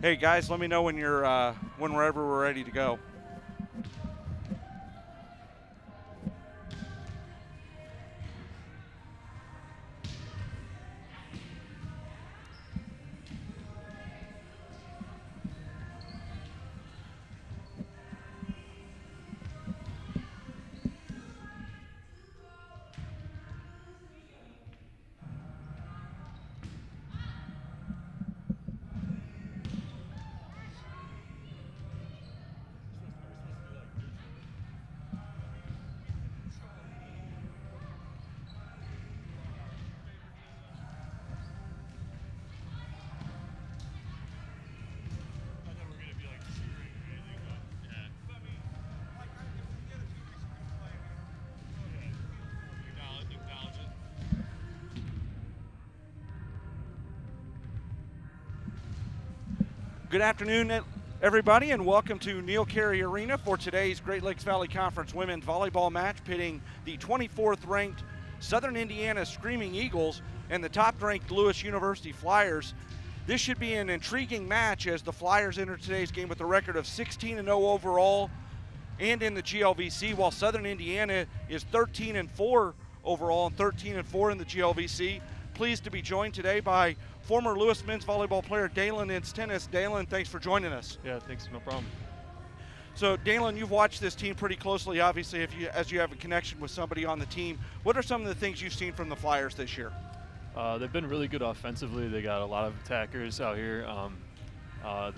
Hey guys, let me know when whenever we're ready to go. Good afternoon, everybody, and welcome to Neal Carey Arena for today's Great Lakes Valley Conference women's volleyball match pitting the 24th ranked Southern Indiana Screaming Eagles and the top ranked Lewis University Flyers. This should be an intriguing match as the Flyers enter today's game with a record of 16-0 overall and in the GLVC, while Southern Indiana is 13-4 overall and 13-4 in the GLVC. Pleased to be joined today by former Lewis men's volleyball player Dalen Instennis. Dalen, thanks for joining us. Yeah, thanks, no problem. So Dalen, you've watched this team pretty closely, obviously, as you have a connection with somebody on the team. What are some of the things you've seen from the Flyers this year? They've been really good offensively. They got a lot of attackers out here.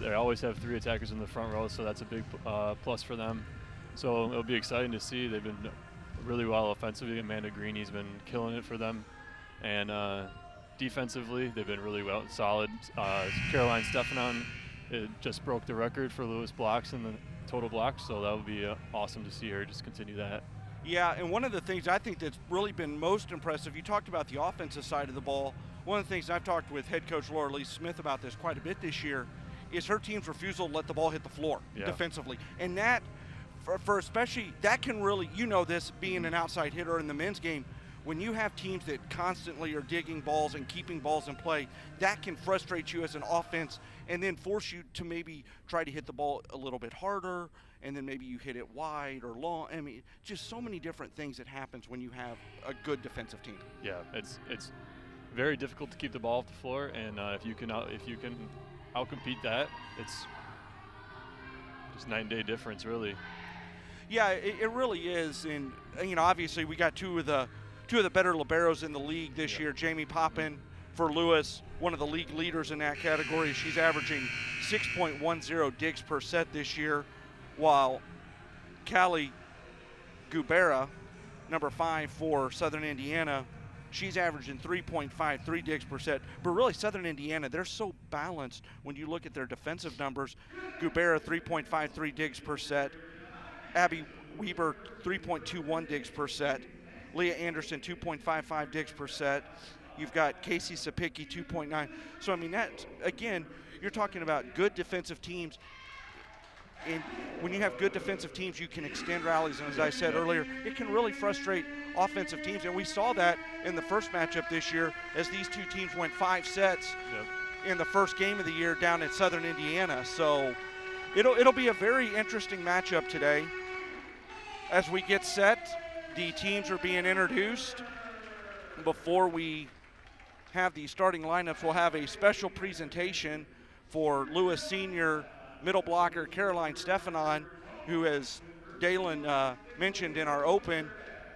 They always have 3 attackers in the front row, so that's a big plus for them. So it'll be exciting to see. They've been really well offensively. Amanda Greeny's been killing it for them. And defensively, they've been really well, solid. Caroline Stefanon just broke the record for Lewis blocks in the total blocks, so that would be awesome to see her just continue that. Yeah, and one of the things I think that's really been most impressive, you talked about the offensive side of the ball. One of the things I've talked with head coach Laura Lee Smith about this quite a bit this year is her team's refusal to let the ball hit the floor defensively. And that, for especially, that can really, you know this, being an outside hitter in the men's game, when you have teams that constantly are digging balls and keeping balls in play, that can frustrate you as an offense and then force you to maybe try to hit the ball a little bit harder, and then maybe you hit it wide or long. I mean, just so many different things that happens when you have a good defensive team. Yeah, it's very difficult to keep the ball off the floor, and if you can outcompete that, it's just night and day difference, really. Yeah, it really is, and obviously we got two of the better liberos in the league this year. Jamie Poppin for Lewis, one of the league leaders in that category. She's averaging 6.10 digs per set this year, while Callie Gubera, number 5 for Southern Indiana, she's averaging 3.53 digs per set. But really, Southern Indiana, they're so balanced when you look at their defensive numbers. Gubera, 3.53 digs per set. Abby Weber, 3.21 digs per set. Leah Anderson, 2.55 digs per set. You've got Casey Sapicki, 2.9. So, I mean, that, again, you're talking about good defensive teams. And when you have good defensive teams, you can extend rallies. And as I said earlier, it can really frustrate offensive teams. And we saw that in the first matchup this year as these two teams went 5 sets in the first game of the year down in Southern Indiana. So it'll be a very interesting matchup today. As we get set, the teams are being introduced. Before we have the starting lineups, we'll have a special presentation for Lewis Senior middle blocker Caroline Stefanon, who, as Dalen mentioned in our open,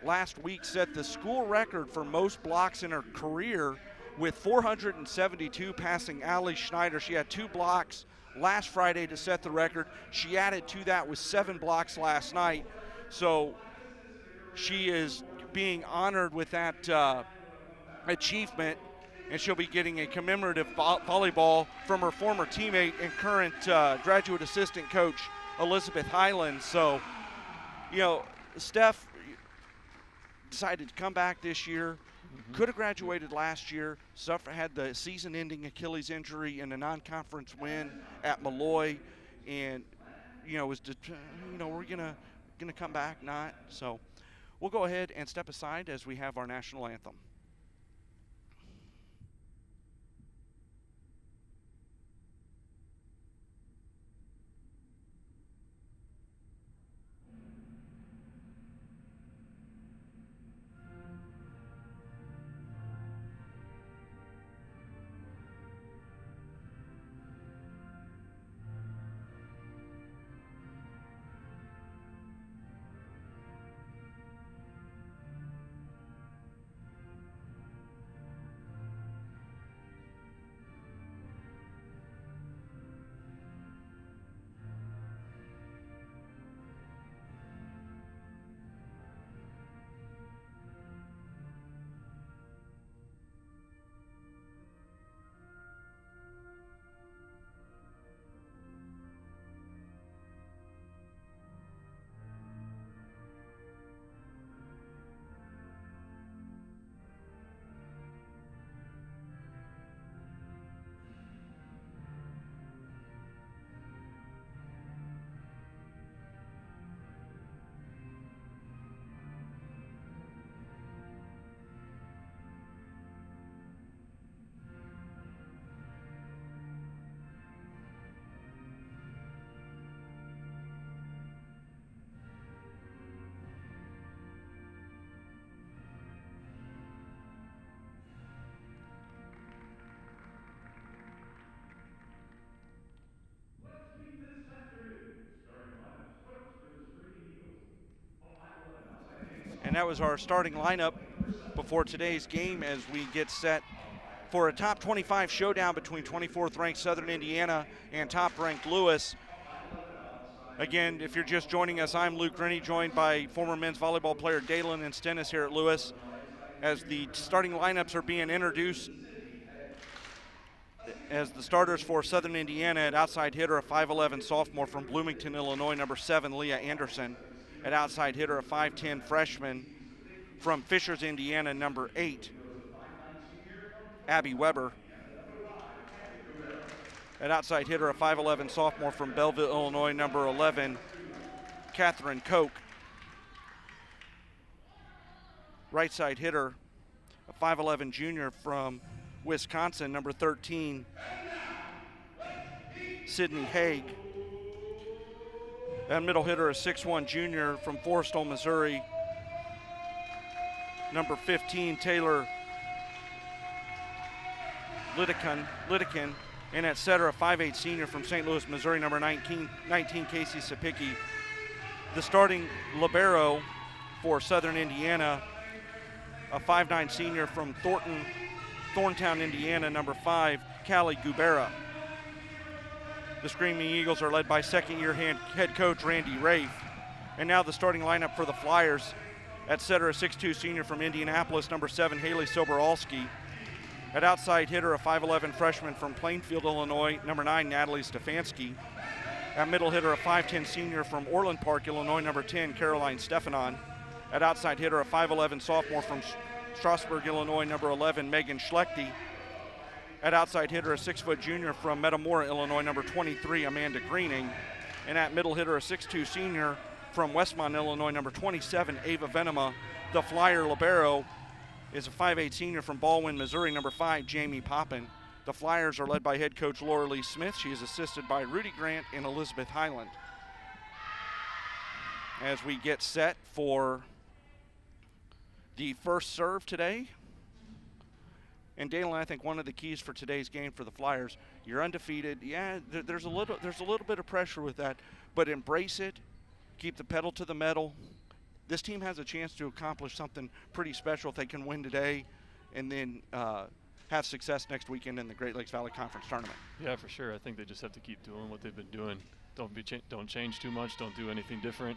last week set the school record for most blocks in her career with 472, passing Allie Schneider. She had 2 blocks last Friday to set the record. She added to that with 7 blocks last night. So she is being honored with that achievement, and she'll be getting a commemorative volleyball from her former teammate and current graduate assistant coach, Elizabeth Highland. So, Steph decided to come back this year, could have graduated last year, had the season-ending Achilles injury in a non-conference win at Malloy, and, was, we're going to come back, not. So we'll go ahead and step aside as we have our national anthem. And that was our starting lineup before today's game as we get set for a top 25 showdown between 24th ranked Southern Indiana and top ranked Lewis. Again, if you're just joining us, I'm Luke Rennie, joined by former men's volleyball player Dalen and Stennis here at Lewis. As the starting lineups are being introduced, as the starters for Southern Indiana, at outside hitter, a 5'11 sophomore from Bloomington, Illinois, number 7, Leah Anderson. At outside hitter, a 5'10 freshman from Fishers, Indiana, number 8, Abby Weber. At outside hitter, a 5'11 sophomore from Belleville, Illinois, number 11, Catherine Koch. Right side hitter, a 5'11 junior from Wisconsin, number 13, Sydney Haig. And middle hitter, a 6'1 junior from Forrestal, Missouri, number 15, Taylor Lidikin. And at setter, a 5'8 senior from St. Louis, Missouri, number 19 Casey Sapicki. The starting libero for Southern Indiana, a 5'9 senior from Thorntown, Indiana, number 5, Callie Gubera. The Screaming Eagles are led by second-year head coach Randy Rafe. And now the starting lineup for the Flyers. At setter, a 6'2 senior from Indianapolis, number 7, Haley Soboralski. At outside hitter, a 5'11 freshman from Plainfield, Illinois, number 9, Natalie Stefanski. At middle hitter, a 5'10 senior from Orland Park, Illinois, number 10, Caroline Stefanon. At outside hitter, a 5'11 sophomore from Strasburg, Illinois, number 11, Megan Schlechte. At outside hitter, a 6' junior from Metamora, Illinois, number 23, Amanda Greening. And at middle hitter, a 6'2 senior from Westmont, Illinois, number 27, Ava Venema. The Flyer libero is a 5'8 senior from Baldwin, Missouri, number 5, Jamie Poppin. The Flyers are led by head coach Laura Lee Smith. She is assisted by Rudy Grant and Elizabeth Highland. As we get set for the first serve today. And Dalen, I think one of the keys for today's game for the Flyers, you're undefeated. Yeah, there's a little bit of pressure with that, but embrace it. Keep the pedal to the metal. This team has a chance to accomplish something pretty special if they can win today and then have success next weekend in the Great Lakes Valley Conference Tournament. Yeah, for sure. I think they just have to keep doing what they've been doing. Don't change too much. Don't do anything different.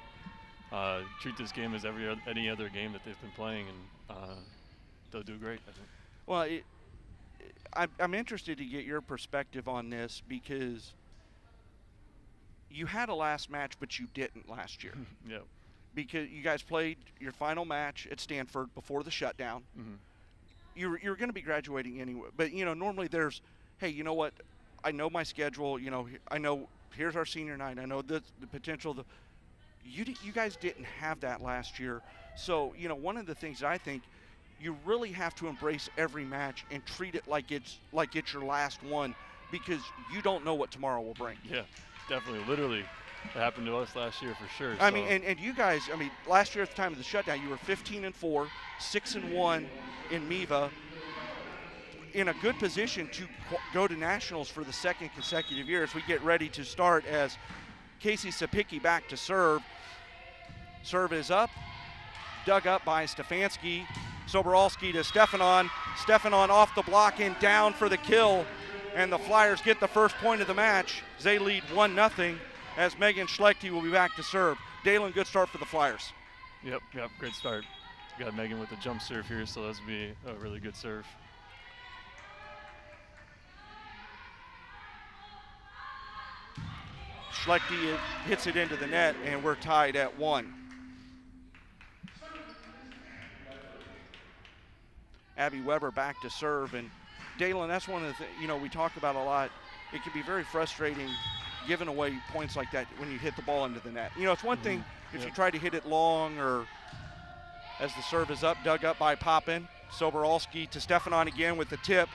Treat this game as any other game that they've been playing, and they'll do great, I think. Well, I'm interested to get your perspective on this because you had a last match, but you didn't last year. Yep. Because you guys played your final match at Stanford before the shutdown. Mm-hmm. You're going to be graduating anyway. But, normally there's, hey, you know what? I know my schedule. I know here's our senior night. I know the potential. You guys didn't have that last year. So, one of the things that I think you really have to embrace every match and treat it like it's your last one because you don't know what tomorrow will bring. Yeah, definitely. Literally. It happened to us last year for sure. I mean, and you guys, last year at the time of the shutdown, you were 15-4, 6-1 in MEVA, in a good position to go to nationals for the second consecutive year as we get ready to start as Casey Sapicki back to serve. Serve is up, dug up by Stefanski. Soboralski to Stefanon. Stefanon off the block and down for the kill. And the Flyers get the first point of the match. They lead 1-0. As Megan Schlechte will be back to serve. Dalen, good start for the Flyers. Yep, great start. Got Megan with a jump serve here, so that's be a really good serve. Schlechte hits it into the net, and we're tied at 1. Abby Weber back to serve, and Dalen, that's one of the things, we talk about a lot. It can be very frustrating giving away points like that when you hit the ball into the net. It's one thing if you try to hit it long or as the serve is up, dug up by Poppin. Soboralski to Stefanon again with the tip.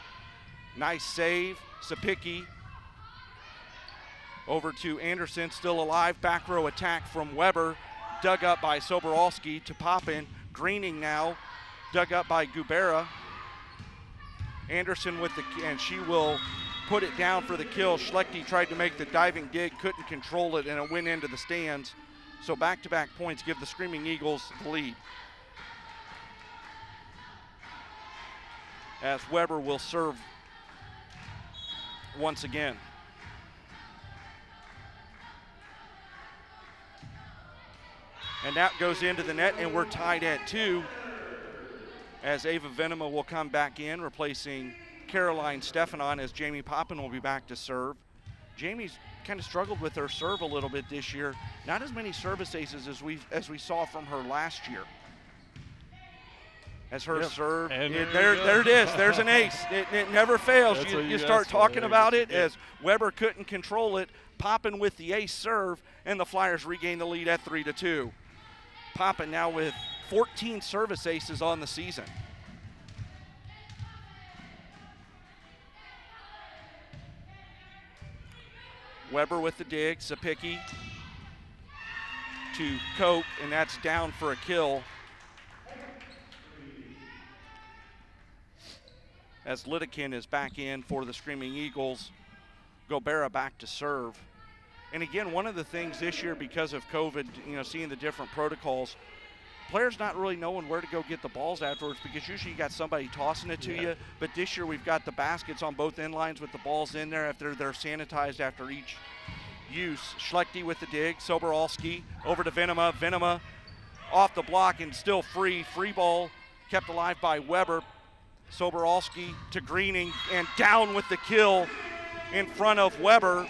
Nice save. Sapicki over to Anderson, still alive. Back row attack from Weber. Dug up by Soboralski to Poppin. Greening now, dug up by Gubera. Anderson with and she will put it down for the kill. Schlechte tried to make the diving dig, couldn't control it, and it went into the stands. So back-to-back points give the Screaming Eagles the lead. as Weber will serve once again. And that goes into the net, and we're tied at 2 as Ava Venema will come back in, replacing Caroline Stefanon, as Jamie Poppin will be back to serve. Jamie's kind of struggled with her serve a little bit this year. Not as many service aces as we saw from her last year. As her serve, there it is. There's an ace. It never fails. You start talking about it as Weber couldn't control it. Poppin with the ace serve, and the Flyers regain the lead at 3-2. Poppin now with 14 service aces on the season. Weber with the dig, Sapicki to Cope, and that's down for a kill. As Lidekin is back in for the Screaming Eagles. Gobera back to serve. And again, one of the things this year because of COVID, seeing the different protocols, players not really knowing where to go get the balls afterwards, because usually you got somebody tossing it to you. But this year we've got the baskets on both end lines with the balls in there after they're sanitized after each use. Schlechte with the dig, Soboralski over to Venema. Venema off the block and still free. Free ball kept alive by Weber. Soboralski to Greening and down with the kill in front of Weber.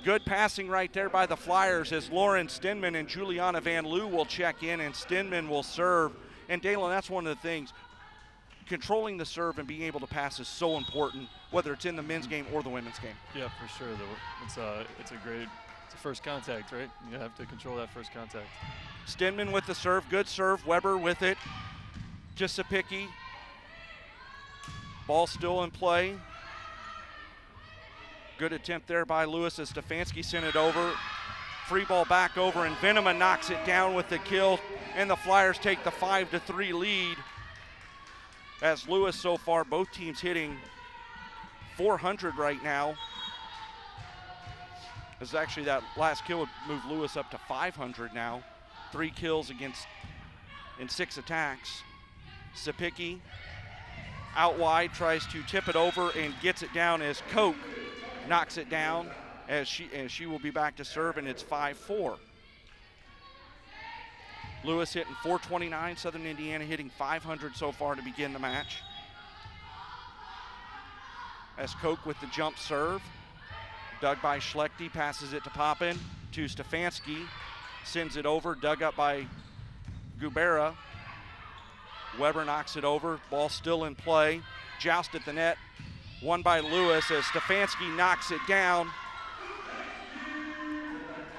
Good passing right there by the Flyers as Lauren Stenman and Juliana Van Loo will check in, and Stenman will serve. And Dalen, that's one of the things. Controlling the serve and being able to pass is so important, whether it's in the men's game or the women's game. Yeah, for sure. It's a first contact, right? You have to control that first contact. Stenman with the serve, good serve. Weber with it. Just Sapicki. Ball still in play. Good attempt there by Lewis as Stefanski sent it over. Free ball back over, and Venema knocks it down with the kill, and the Flyers take the 5-3 lead. As Lewis so far, both teams hitting .400 right now. As actually that last kill would move Lewis up to .500 now. 3 kills in 6 attacks. Sapicki out wide, tries to tip it over and gets it down as Koch knocks it down as she will be back to serve, and it's 5-4. Lewis hitting .429, Southern Indiana hitting .500 so far to begin the match. As Koch with the jump serve, dug by Schlechte, passes it to Poppin, to Stefanski, sends it over, dug up by Gubera. Weber knocks it over, ball still in play, joust at the net, won by Lewis as Stefanski knocks it down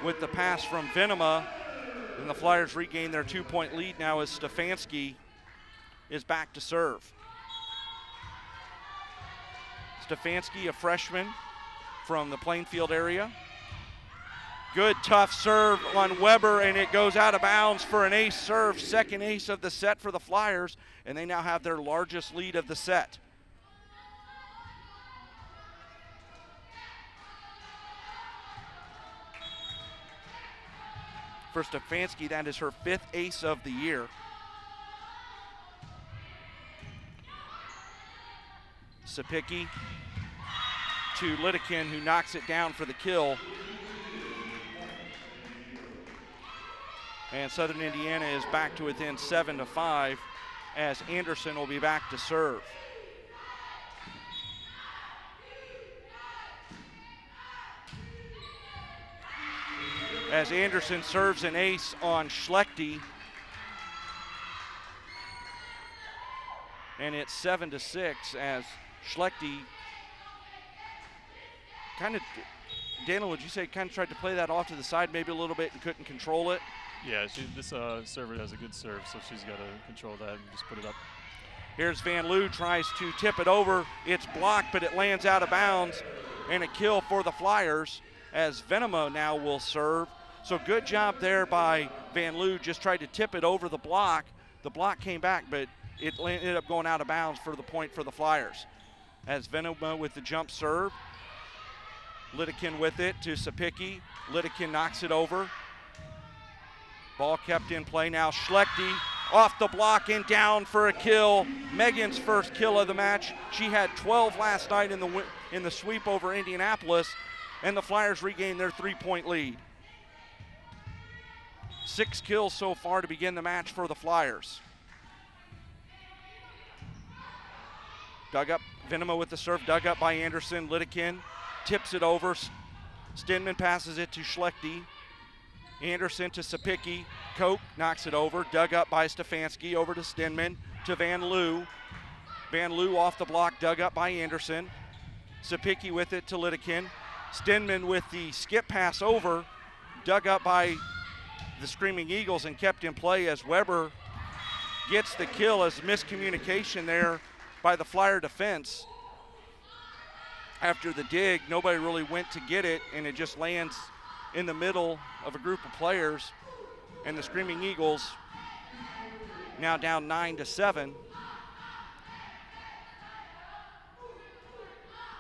with the pass from Venema, and the Flyers regain their 2-point lead now as Stefanski is back to serve. Stefanski, a freshman from the Plainfield area. Good tough serve on Weber, and it goes out of bounds for an ace serve, second ace of the set for the Flyers, and they now have their largest lead of the set. For Stefanski, that is her 5th ace of the year. Sapicki to Lidekin, who knocks it down for the kill. And Southern Indiana is back to within 7-5 as Anderson will be back to serve. As Anderson serves an ace on Schlechte. And it's 7-6 as Schlechte kind of, Daniel, would you say kind of tried to play that off to the side maybe a little bit and couldn't control it? Yeah, this server has a good serve, so she's got to control that and just put it up. Here's Van Loo, tries to tip it over. It's blocked, but it lands out of bounds, and a kill for the Flyers as Venema now will serve. So good job there by Van Loo, just tried to tip it over the block. The block came back, but it ended up going out of bounds for the point for the Flyers. As Venema with the jump serve. Lidekin with it to Sapicki. Lidekin knocks it over. Ball kept in play now. Schlechte off the block and down for a kill. Megan's first kill of the match. She had 12 last night in the sweep over Indianapolis, and the Flyers regained their 3-point lead. 6 kills so far to begin the match for the Flyers. Dug up, Venema with the serve, dug up by Anderson. Lidekin tips it over. Stinman passes it to Schlechte. Anderson to Sapicki. Koch knocks it over. Dug up by Stefanski. Over to Stinman. To Van Loo. Van Loo off the block. Dug up by Anderson. Sapicki with it to Lidekin. Stinman with the skip pass over. Dug up by the Screaming Eagles and kept in play as Weber gets the kill as miscommunication there by the Flyer defense. After the dig, nobody really went to get it, and it just lands in the middle of a group of players, and the Screaming Eagles now down 9-7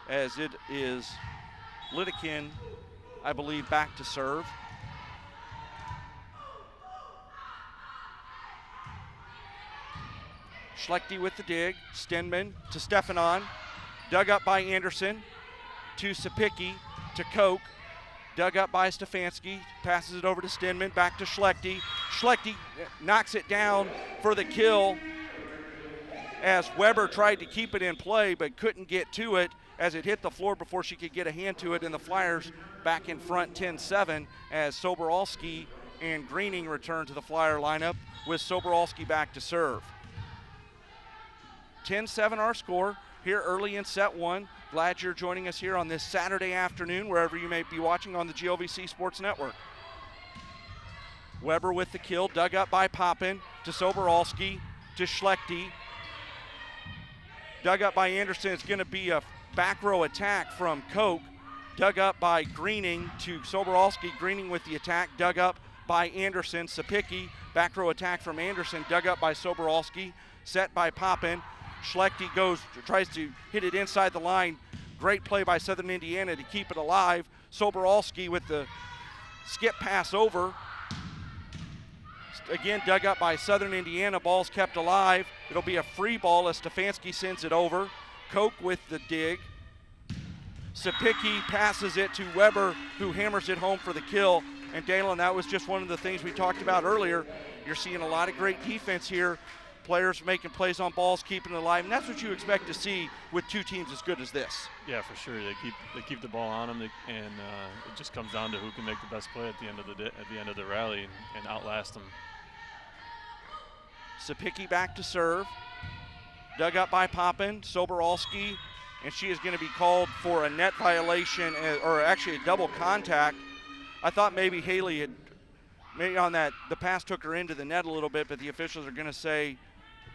as it is Lidekin, I believe, back to serve. Schlechte with the dig. Stenman to Stefanon. Dug up by Anderson. To Sapicki. To Koch. Dug up by Stefanski. Passes it over to Stenman. Back to Schlechte. Schlechte knocks it down for the kill as Weber tried to keep it in play but couldn't get to it as it hit the floor before she could get a hand to it, and the Flyers back in front 10-7 as Soboralski and Greening return to the Flyer lineup with Soboralski back to serve. 10-7 our score here early in set one. Glad you're joining us here on this Saturday afternoon, wherever you may be watching on the GLVC Sports Network. Weber with the kill, dug up by Poppin to Soboralski to Schlechte. Dug up by Anderson. It's going to be a back row attack from Koch. Dug up by Greening to Soboralski. Greening with the attack, dug up by Anderson. Sapicki, back row attack from Anderson, dug up by Soboralski. Set by Poppin. Schlechte tries to hit it inside the line. Great play by Southern Indiana to keep it alive. Soboralski with the skip pass over. Again, dug up by Southern Indiana. Ball's kept alive. It'll be a free ball as Stefanski sends it over. Koch with the dig. Sapicki passes it to Weber, who hammers it home for the kill. And Dalen, that was just one of the things we talked about earlier. You're seeing a lot of great defense here. Players making plays on balls, keeping it alive, and that's what you expect to see with two teams as good as this. Yeah, for sure. They keep the ball on them, and it just comes down to who can make the best play at the end of the rally and outlast them. Sapicki back to serve, dug up by Poppin. Soboralski, and she is going to be called for a net violation, or actually a double contact. I thought maybe Haley had. Maybe on that, the pass took her into the net a little bit, but the officials are going to say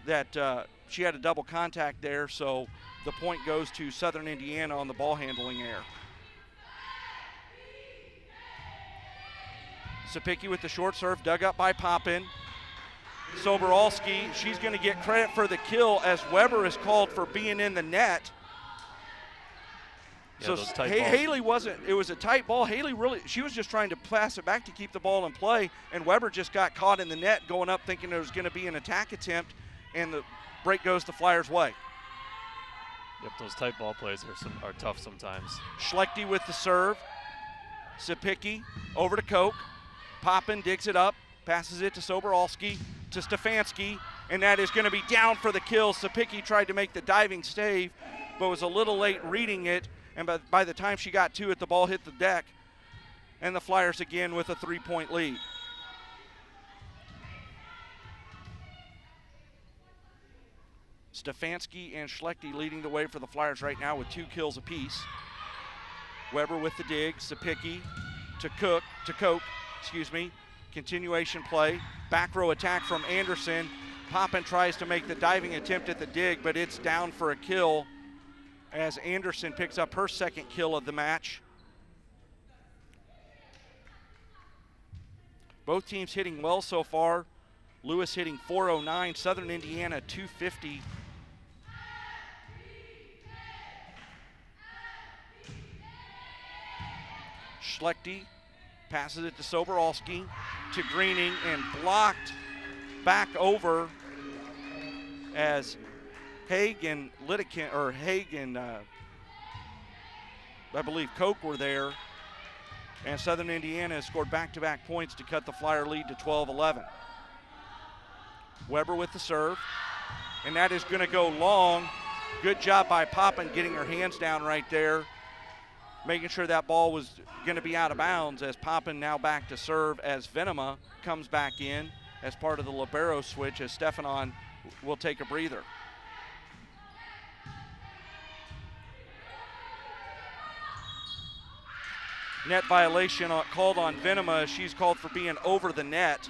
that she had a double contact there, so the point goes to Southern Indiana on the ball handling error. Sapicki with the short serve, dug up by Poppin. Soboralski, she's going to get credit for the kill as Weber is called for being in the net. Yeah, so Haley wasn't, it was a tight ball. Haley really, she was just trying to pass it back to keep the ball in play, and Weber just got caught in the net going up thinking there was going to be an attack attempt, and the break goes the Flyers' way. Yep, those tight ball plays are tough sometimes. Schlechte with the serve. Sapicki over to Koch. Poppin digs it up, passes it to Soboralski, to Stefanski, and that is going to be down for the kill. Sapicki tried to make the diving save, but was a little late reading it. And by the time she got to it, the ball hit the deck. And the Flyers again with a 3-point lead. Stefanski and Schlechte leading the way for the Flyers right now with 2 kills apiece. Weber with the dig. Sapicki to Koch, Continuation play. Back row attack from Anderson. Poppin tries to make the diving attempt at the dig, but it's down for a kill as Anderson picks up her second kill of the match. Both teams hitting well so far. Lewis hitting .409, Southern Indiana .250. Schlechte passes it to Soboralski, to Greening, and blocked back over as Haig and Lidekin, or Haig and I believe Koch were there. And Southern Indiana has scored back-to-back points to cut the Flyer lead to 12-11. Weber with the serve, and that is going to go long. Good job by Poppin getting her hands down right there, making sure that ball was going to be out of bounds, as Poppin now back to serve as Venema comes back in as part of the libero switch, as Stefanon will take a breather. Net violation called on Venema. She's called for being over the net.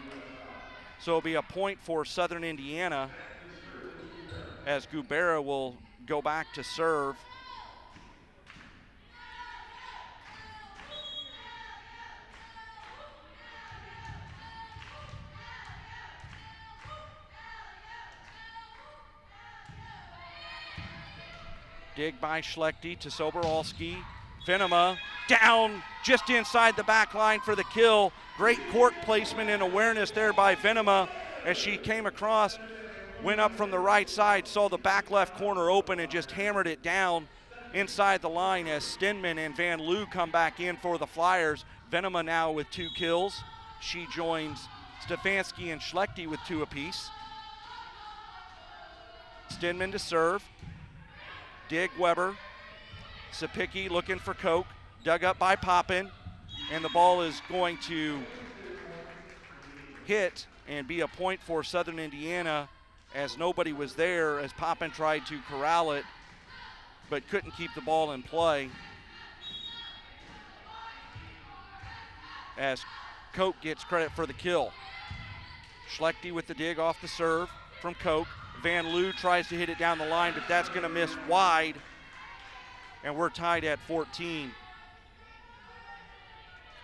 So it'll be a point for Southern Indiana, as Gubera will go back to serve. Dig by Schlechte to Soboralski. Venema down just inside the back line for the kill. Great court placement and awareness there by Venema as she came across, went up from the right side, saw the back left corner open and just hammered it down inside the line as Stenman and Van Loo come back in for the Flyers. Venema now with 2 kills. She joins Stefanski and Schlechte with 2 apiece. Stenman to serve. Dig Weber. Sapicki looking for Koch, dug up by Poppin, and the ball is going to hit and be a point for Southern Indiana, as nobody was there as Poppin tried to corral it but couldn't keep the ball in play, as Koch gets credit for the kill. Schlechte with the dig off the serve from Koch. Van Loo tries to hit it down the line, but that's going to miss wide. And we're tied at 14.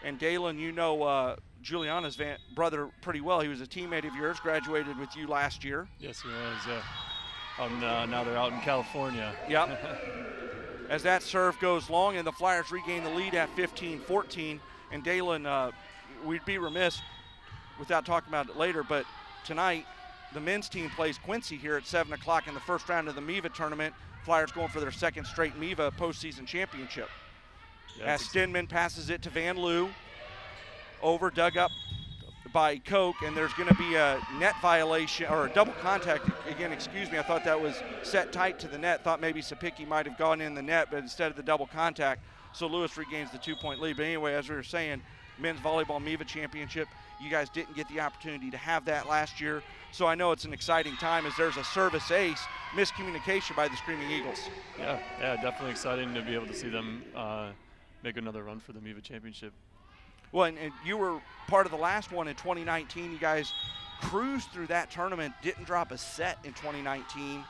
And Dalen, you know Juliana's brother pretty well. He was a teammate of yours, graduated with you last year. Yes, he was. Now they're out in California. Yep. As that serve goes long and the Flyers regain the lead at 15-14. And Dalen, we'd be remiss without talking about it later, but tonight the men's team plays Quincy here at 7 o'clock in the first round of the MIVA tournament. Flyers going for their 2nd straight MIVA postseason championship. As Stenman passes it to Van Loo, over, dug up by Koch, and there's going to be a net violation, or a double contact. Again, excuse me, I thought that was set tight to the net. Thought maybe Sapicki might have gone in the net, but instead of the double contact, so Lewis regains the 2-point lead. But anyway, as we were saying, men's volleyball MIVA championship, you guys didn't get the opportunity to have that last year. So I know it's an exciting time as there's a service ace, miscommunication by the Screaming Eagles. Yeah, definitely exciting to be able to see them make another run for the MIVA championship. Well, and you were part of the last one in 2019. You guys cruised through that tournament, didn't drop a set in 2019.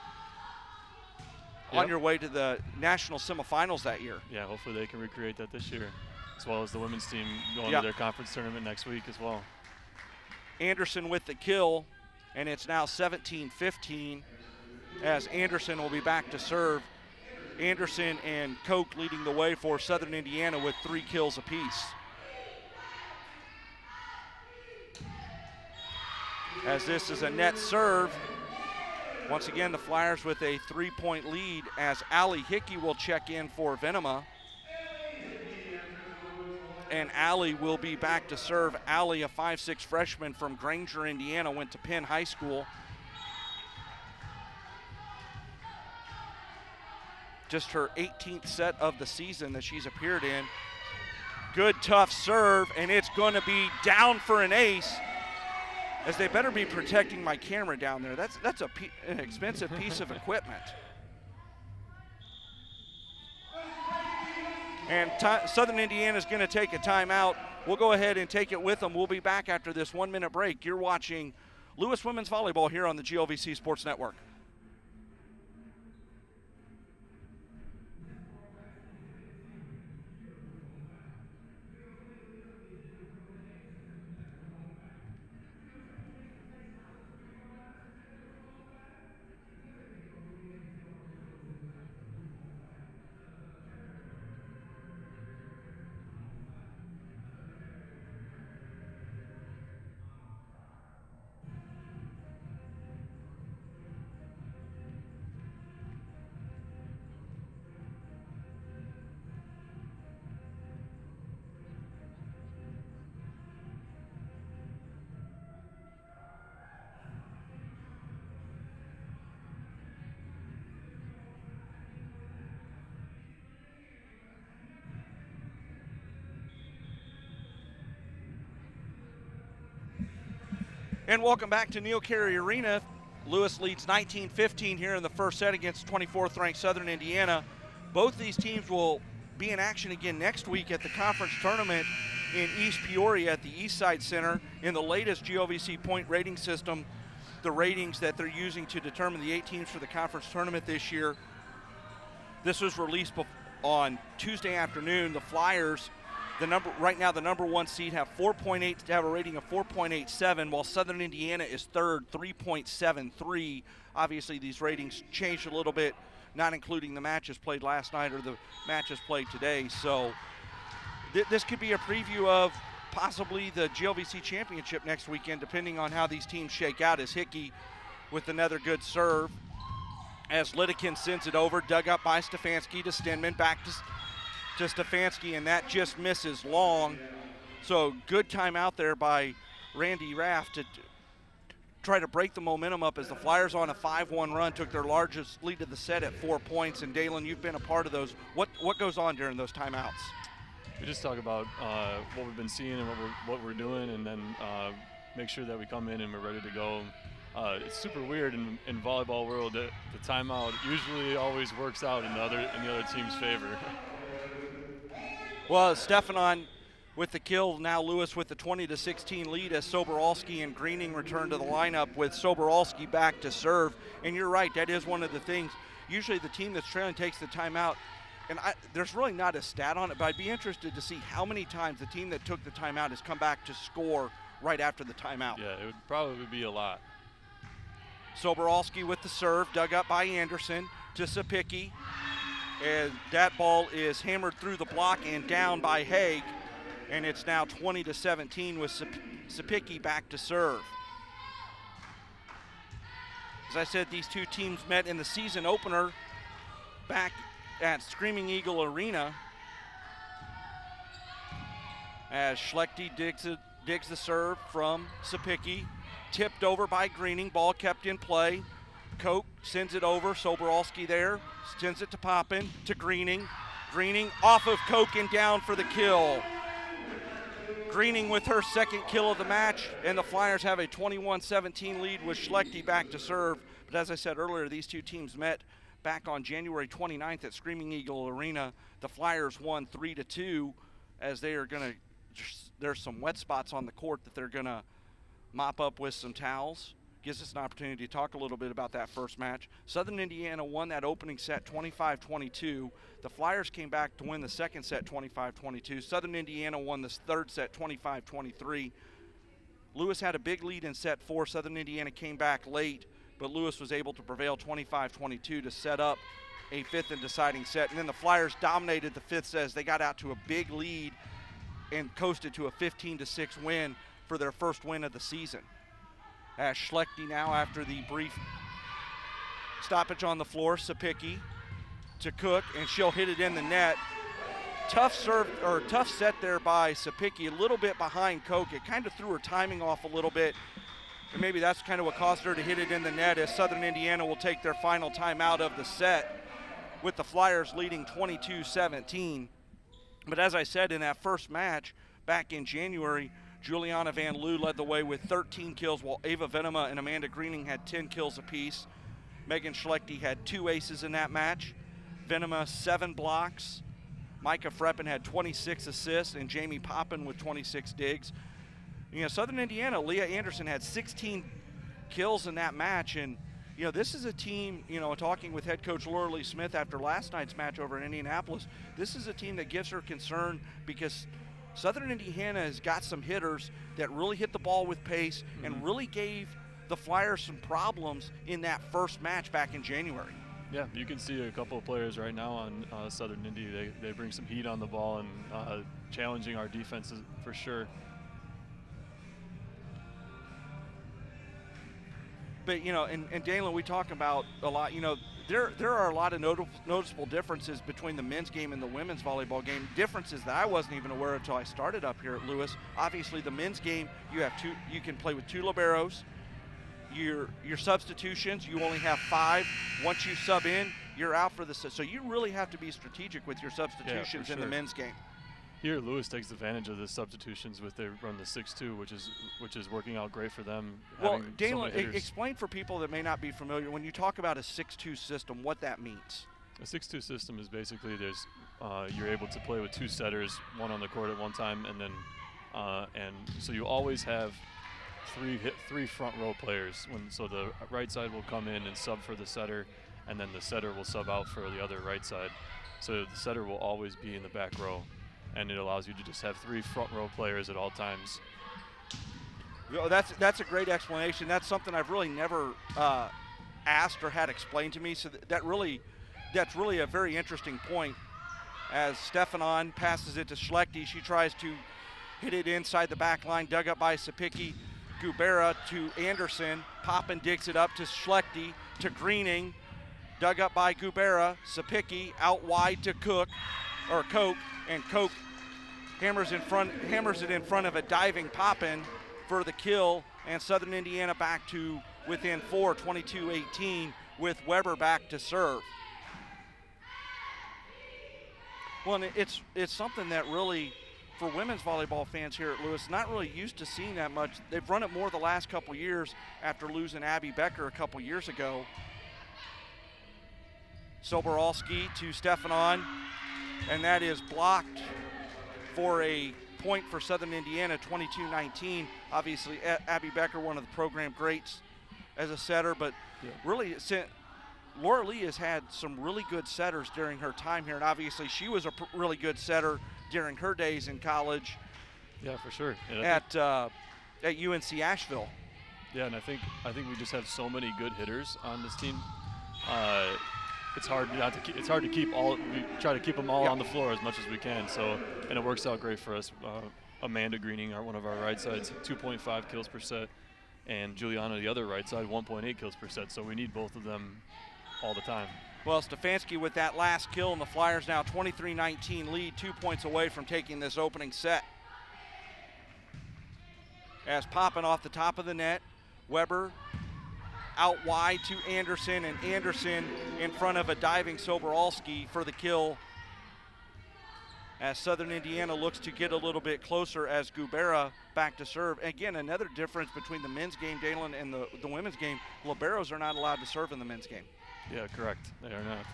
On your way to the national semifinals that year. Yeah, hopefully they can recreate that this year, as well as the women's team going to their conference tournament next week as well. Anderson with the kill, and it's now 17-15 as Anderson will be back to serve. Anderson and Koch leading the way for Southern Indiana with 3 kills apiece. As this is a net serve, once again the Flyers with a 3-point lead as Allie Hickey will check in for Venema. And Allie will be back to serve. Allie, a 5'6" freshman from Granger, Indiana, went to Penn High School. Just her 18th set of the season that she's appeared in. Good, tough serve, and it's going to be down for an ace, as they better be protecting my camera down there. That's an expensive piece of equipment. And Southern Indiana is going to take a timeout. We'll go ahead and take it with them. We'll be back after this 1-minute break. You're watching Lewis Women's Volleyball here on the GLVC Sports Network. And welcome back to Neil Carey Arena. Lewis leads 19-15 here in the first set against 24th ranked Southern Indiana. Both these teams will be in action again next week at the conference tournament in East Peoria at the Eastside Center. In the latest GOVC point rating system, the ratings that they're using to determine the 8 teams for the conference tournament this year, this was released on Tuesday afternoon. The Flyers, right now the number 1 seed, have a rating of 4.87, while Southern Indiana is third, 3.73. Obviously, these ratings changed a little bit, not including the matches played last night or the matches played today. So this could be a preview of possibly the GLVC championship next weekend, depending on how these teams shake out, as Hickey with another good serve. As Lidekin sends it over, dug up by Stefanski to Stenman, back to Stefanski, and that just misses long. So good time out there by Randy Raff to try to break the momentum up as the Flyers on a 5-1 run, took their largest lead of the set at 4 points. And Dalen, you've been a part of those. What goes on during those timeouts? We just talk about what we've been seeing and what we're doing, and then make sure that we come in and we're ready to go. It's super weird in volleyball world that the timeout usually always works out in the other team's favor. Well, Stefanon with the kill, now Lewis with the 20-16 lead as Soboralski and Greening return to the lineup, with Soboralski back to serve. And you're right, that is one of the things. Usually the team that's trailing takes the timeout, and there's really not a stat on it, but I'd be interested to see how many times the team that took the timeout has come back to score right after the timeout. Yeah, it would probably be a lot. Soboralski with the serve, dug up by Anderson to Sapicki. And that ball is hammered through the block and down by Haig. And it's now 20-17 with Sapicki back to serve. As I said, these two teams met in the season opener back at Screaming Eagle Arena. As Schlechte digs the serve from Sapicki. Tipped over by Greening, ball kept in play. Koch sends it over, Soboralski there, sends it to Poppin, to Greening. Greening off of Koch and down for the kill. Greening with her second kill of the match, and the Flyers have a 21-17 lead with Schlechte back to serve. But as I said earlier, these two teams met back on January 29th at Screaming Eagle Arena. The Flyers won 3-2, as they are gonna, there's some wet spots on the court that they're gonna mop up with some towels. Gives us an opportunity to talk a little bit about that first match. Southern Indiana won that opening set 25-22. The Flyers came back to win the second set 25-22. Southern Indiana won the third set 25-23. Lewis had a big lead in set 4. Southern Indiana came back late, but Lewis was able to prevail 25-22 to set up a fifth and deciding set. And then the Flyers dominated the fifth set as they got out to a big lead and coasted to a 15-6 win for their first win of the season. As Schlechte now, after the brief stoppage on the floor, Sapicki to Cook, and she'll hit it in the net. Tough serve, or tough set there by Sapicki, a little bit behind Koch. It kind of threw her timing off a little bit, and maybe that's kind of what caused her to hit it in the net, as Southern Indiana will take their final timeout of the set, with the Flyers leading 22-17. But as I said, in that first match back in January, Juliana Van Loo led the way with 13 kills, while Ava Venema and Amanda Greening had 10 kills apiece. Megan Schlechte had 2 aces in that match. Venema 7 blocks. Micah Freppen had 26 assists, and Jamie Poppin with 26 digs. You know, Southern Indiana, Leah Anderson had 16 kills in that match, and you know, this is a team, you know, talking with head coach Laura Lee Smith after last night's match over in Indianapolis, this is a team that gives her concern because Southern Indiana has got some hitters that really hit the ball with pace and really gave the Flyers some problems in that first match back in January. Yeah, you can see a couple of players right now on Southern Indy. They bring some heat on the ball and challenging our defenses for sure. But, you know, and Dalen, we talk about a lot, you know, there are a lot of noticeable differences between the men's game and the women's volleyball game. Differences that I wasn't even aware of until I started up here at Lewis. Obviously, the men's game, you can play with 2 liberos. Your substitutions, you only have 5. Once you sub in, you're out for the set. So you really have to be strategic with your substitutions in the men's game. Here, Lewis takes advantage of the substitutions with they run the 6-2, which is working out great for them. Well, Dalen, explain for people that may not be familiar, when you talk about a 6-2 system, what that means. A 6-2 system is basically you're able to play with 2 setters, one on the court at one time, and then and so you always have three front row players. So the right side will come in and sub for the setter, and then the setter will sub out for the other right side. So the setter will always be in the back row, and it allows you to just have 3 front row players at all times. That's a great explanation. That's something I've really never asked or had explained to me. So that's really a very interesting point. As Stefanon passes it to Schlechte, she tries to hit it inside the back line, dug up by Sapicki. Gubera to Anderson. Poppin digs it up to Schlechte, to Greening. Dug up by Gubera. Sapicki out wide to Koch, and Koch hammers it in front of a diving Poppin for the kill, and Southern Indiana back to within 4, 22-18, with Weber back to serve. Well, and it's something that really, for women's volleyball fans here at Lewis, not really used to seeing that much. They've run it more the last couple years after losing Abby Becker a couple years ago. Soboralski to Stefanon, and that is blocked for a point for Southern Indiana, 22-19. Obviously, Abby Becker, one of the program greats as a setter, but really, Laura Lee has had some really good setters during her time here, and obviously she was a really good setter during her days in college. Yeah, for sure. At UNC Asheville. Yeah, and I think we just have so many good hitters on this team. It's hard to keep all. We try to keep them all on the floor as much as we can. So, and it works out great for us. Amanda Greening, one of our right sides, 2.5 kills per set, and Juliana, the other right side, 1.8 kills per set. So we need both of them all the time. Well, Stefanski with that last kill, and the Flyers now 23-19 lead, 2 points away from taking this opening set. As Poppin off the top of the net, Weber out wide to Anderson, and Anderson in front of a diving Soboralski for the kill. As Southern Indiana looks to get a little bit closer as Gubera back to serve. Again, another difference between the men's game, Dalen, and the women's game. Liberos are not allowed to serve in the men's game. Yeah, correct. They are not.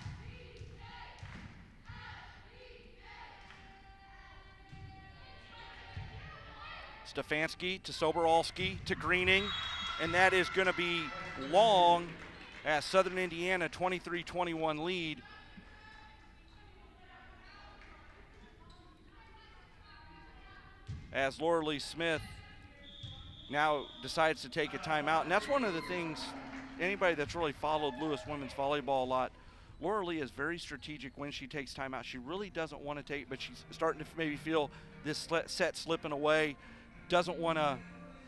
Stefanski to Soboralski to Greening, and that is going to be long as Southern Indiana 23-21 lead. As Laura Lee Smith now decides to take a timeout, and that's one of the things, anybody that's really followed Lewis women's volleyball a lot, Laura Lee is very strategic when she takes timeout. She really doesn't want to take, but she's starting to maybe feel this set slipping away,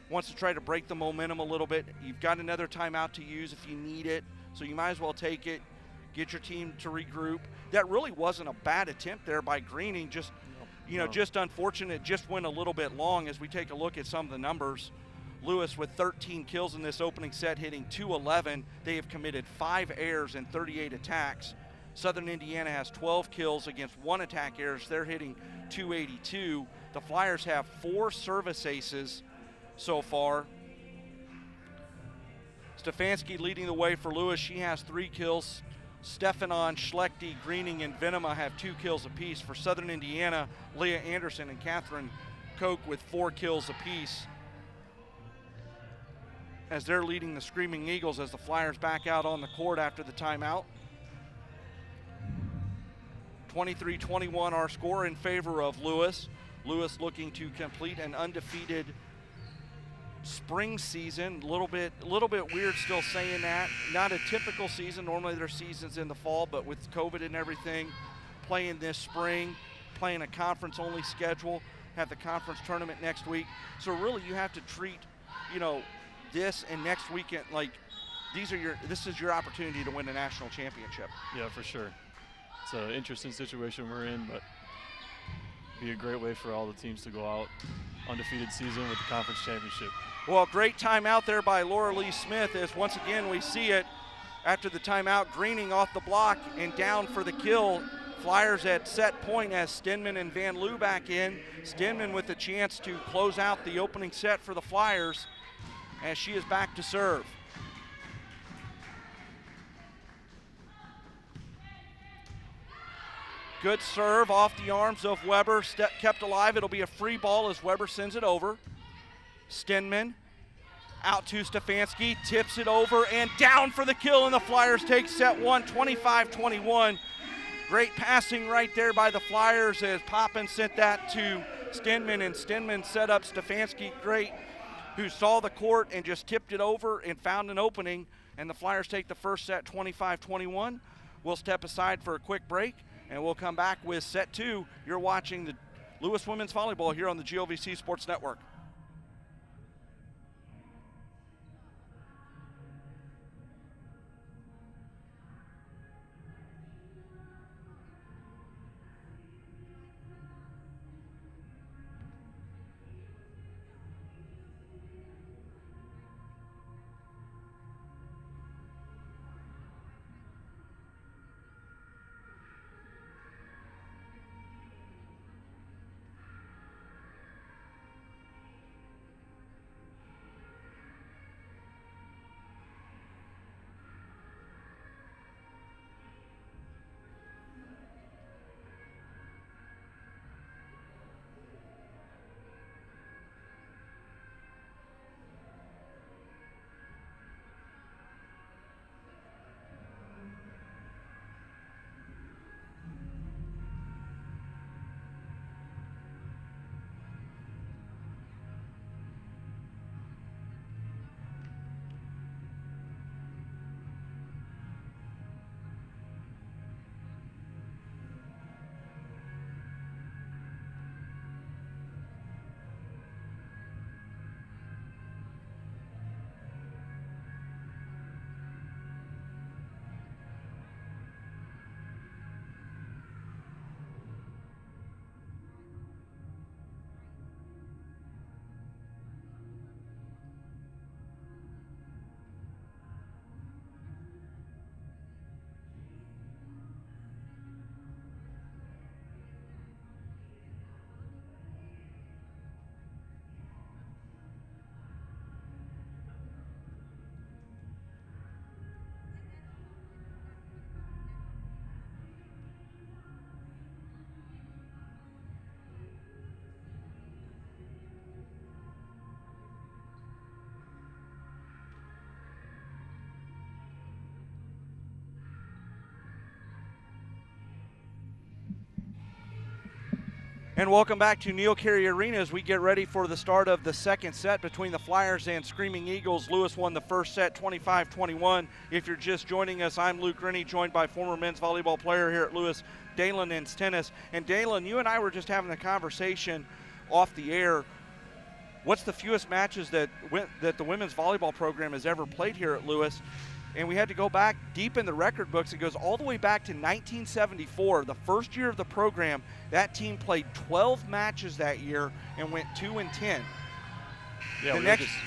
wants to try to break the momentum a little bit. You've got another timeout to use if you need it, so you might as well take it, get your team to regroup. That really wasn't a bad attempt there by Greening, just just unfortunate, just went a little bit long. As we take a look at some of the numbers, Lewis with 13 kills in this opening set, hitting .211. They have committed 5 errors and 38 attacks. Southern Indiana has 12 kills against 1 attack errors. They're hitting .282. The Flyers have 4 service aces so far. Stefanski leading the way for Lewis. She has 3 kills. Stefanon, Schlechte, Greening, and Venema have 2 kills apiece. For Southern Indiana, Leah Anderson and Catherine Koch with 4 kills apiece, as they're leading the Screaming Eagles as the Flyers back out on the court after the timeout. 23-21 our score in favor of Lewis. Lewis looking to complete an undefeated spring season. A little bit weird still saying that. Not a typical season. Normally their season's in the fall, but with COVID and everything, playing this spring, playing a conference-only schedule, have the conference tournament next week. So really you have to treat, this and next weekend like this is your opportunity to win a national championship. Yeah, for sure. It's an interesting situation we're in, but be a great way for all the teams to go out undefeated season with the conference championship. Well, great timeout there by Laura Lee Smith, as once again we see it after the timeout, Greening off the block and down for the kill Flyers at set point as Stenman and Van Loo back in. Stenman with the chance to close out the opening set for the Flyers as she is back to serve. Good serve off the arms of Weber, kept alive. It'll be a free ball as Weber sends it over. Stenman out to Stefanski, tips it over and down for the kill, and the Flyers take set one, 25-21. Great passing right there by the Flyers as Poppin sent that to Stenman, and Stenman set up Stefanski great, who saw the court and just tipped it over and found an opening, and the Flyers take the first set 25-21. We'll step aside for a quick break, and we'll come back with set two. You're watching the Lewis Women's Volleyball here on the GLVC Sports Network. And welcome back to Neil Carey Arena as we get ready for the start of the second set between the Flyers and Screaming Eagles. Lewis won the first set 25-21. If you're just joining us, I'm Luke Rennie, joined by former men's volleyball player here at Lewis, Dalen Tennis. And Dalen, you and I were just having a conversation off the air. What's the fewest matches that the women's volleyball program has ever played here at Lewis? And we had to go back deep in the record books. It goes all the way back to 1974, the first year of the program. That team played 12 matches that year and went 2-10. Yeah, the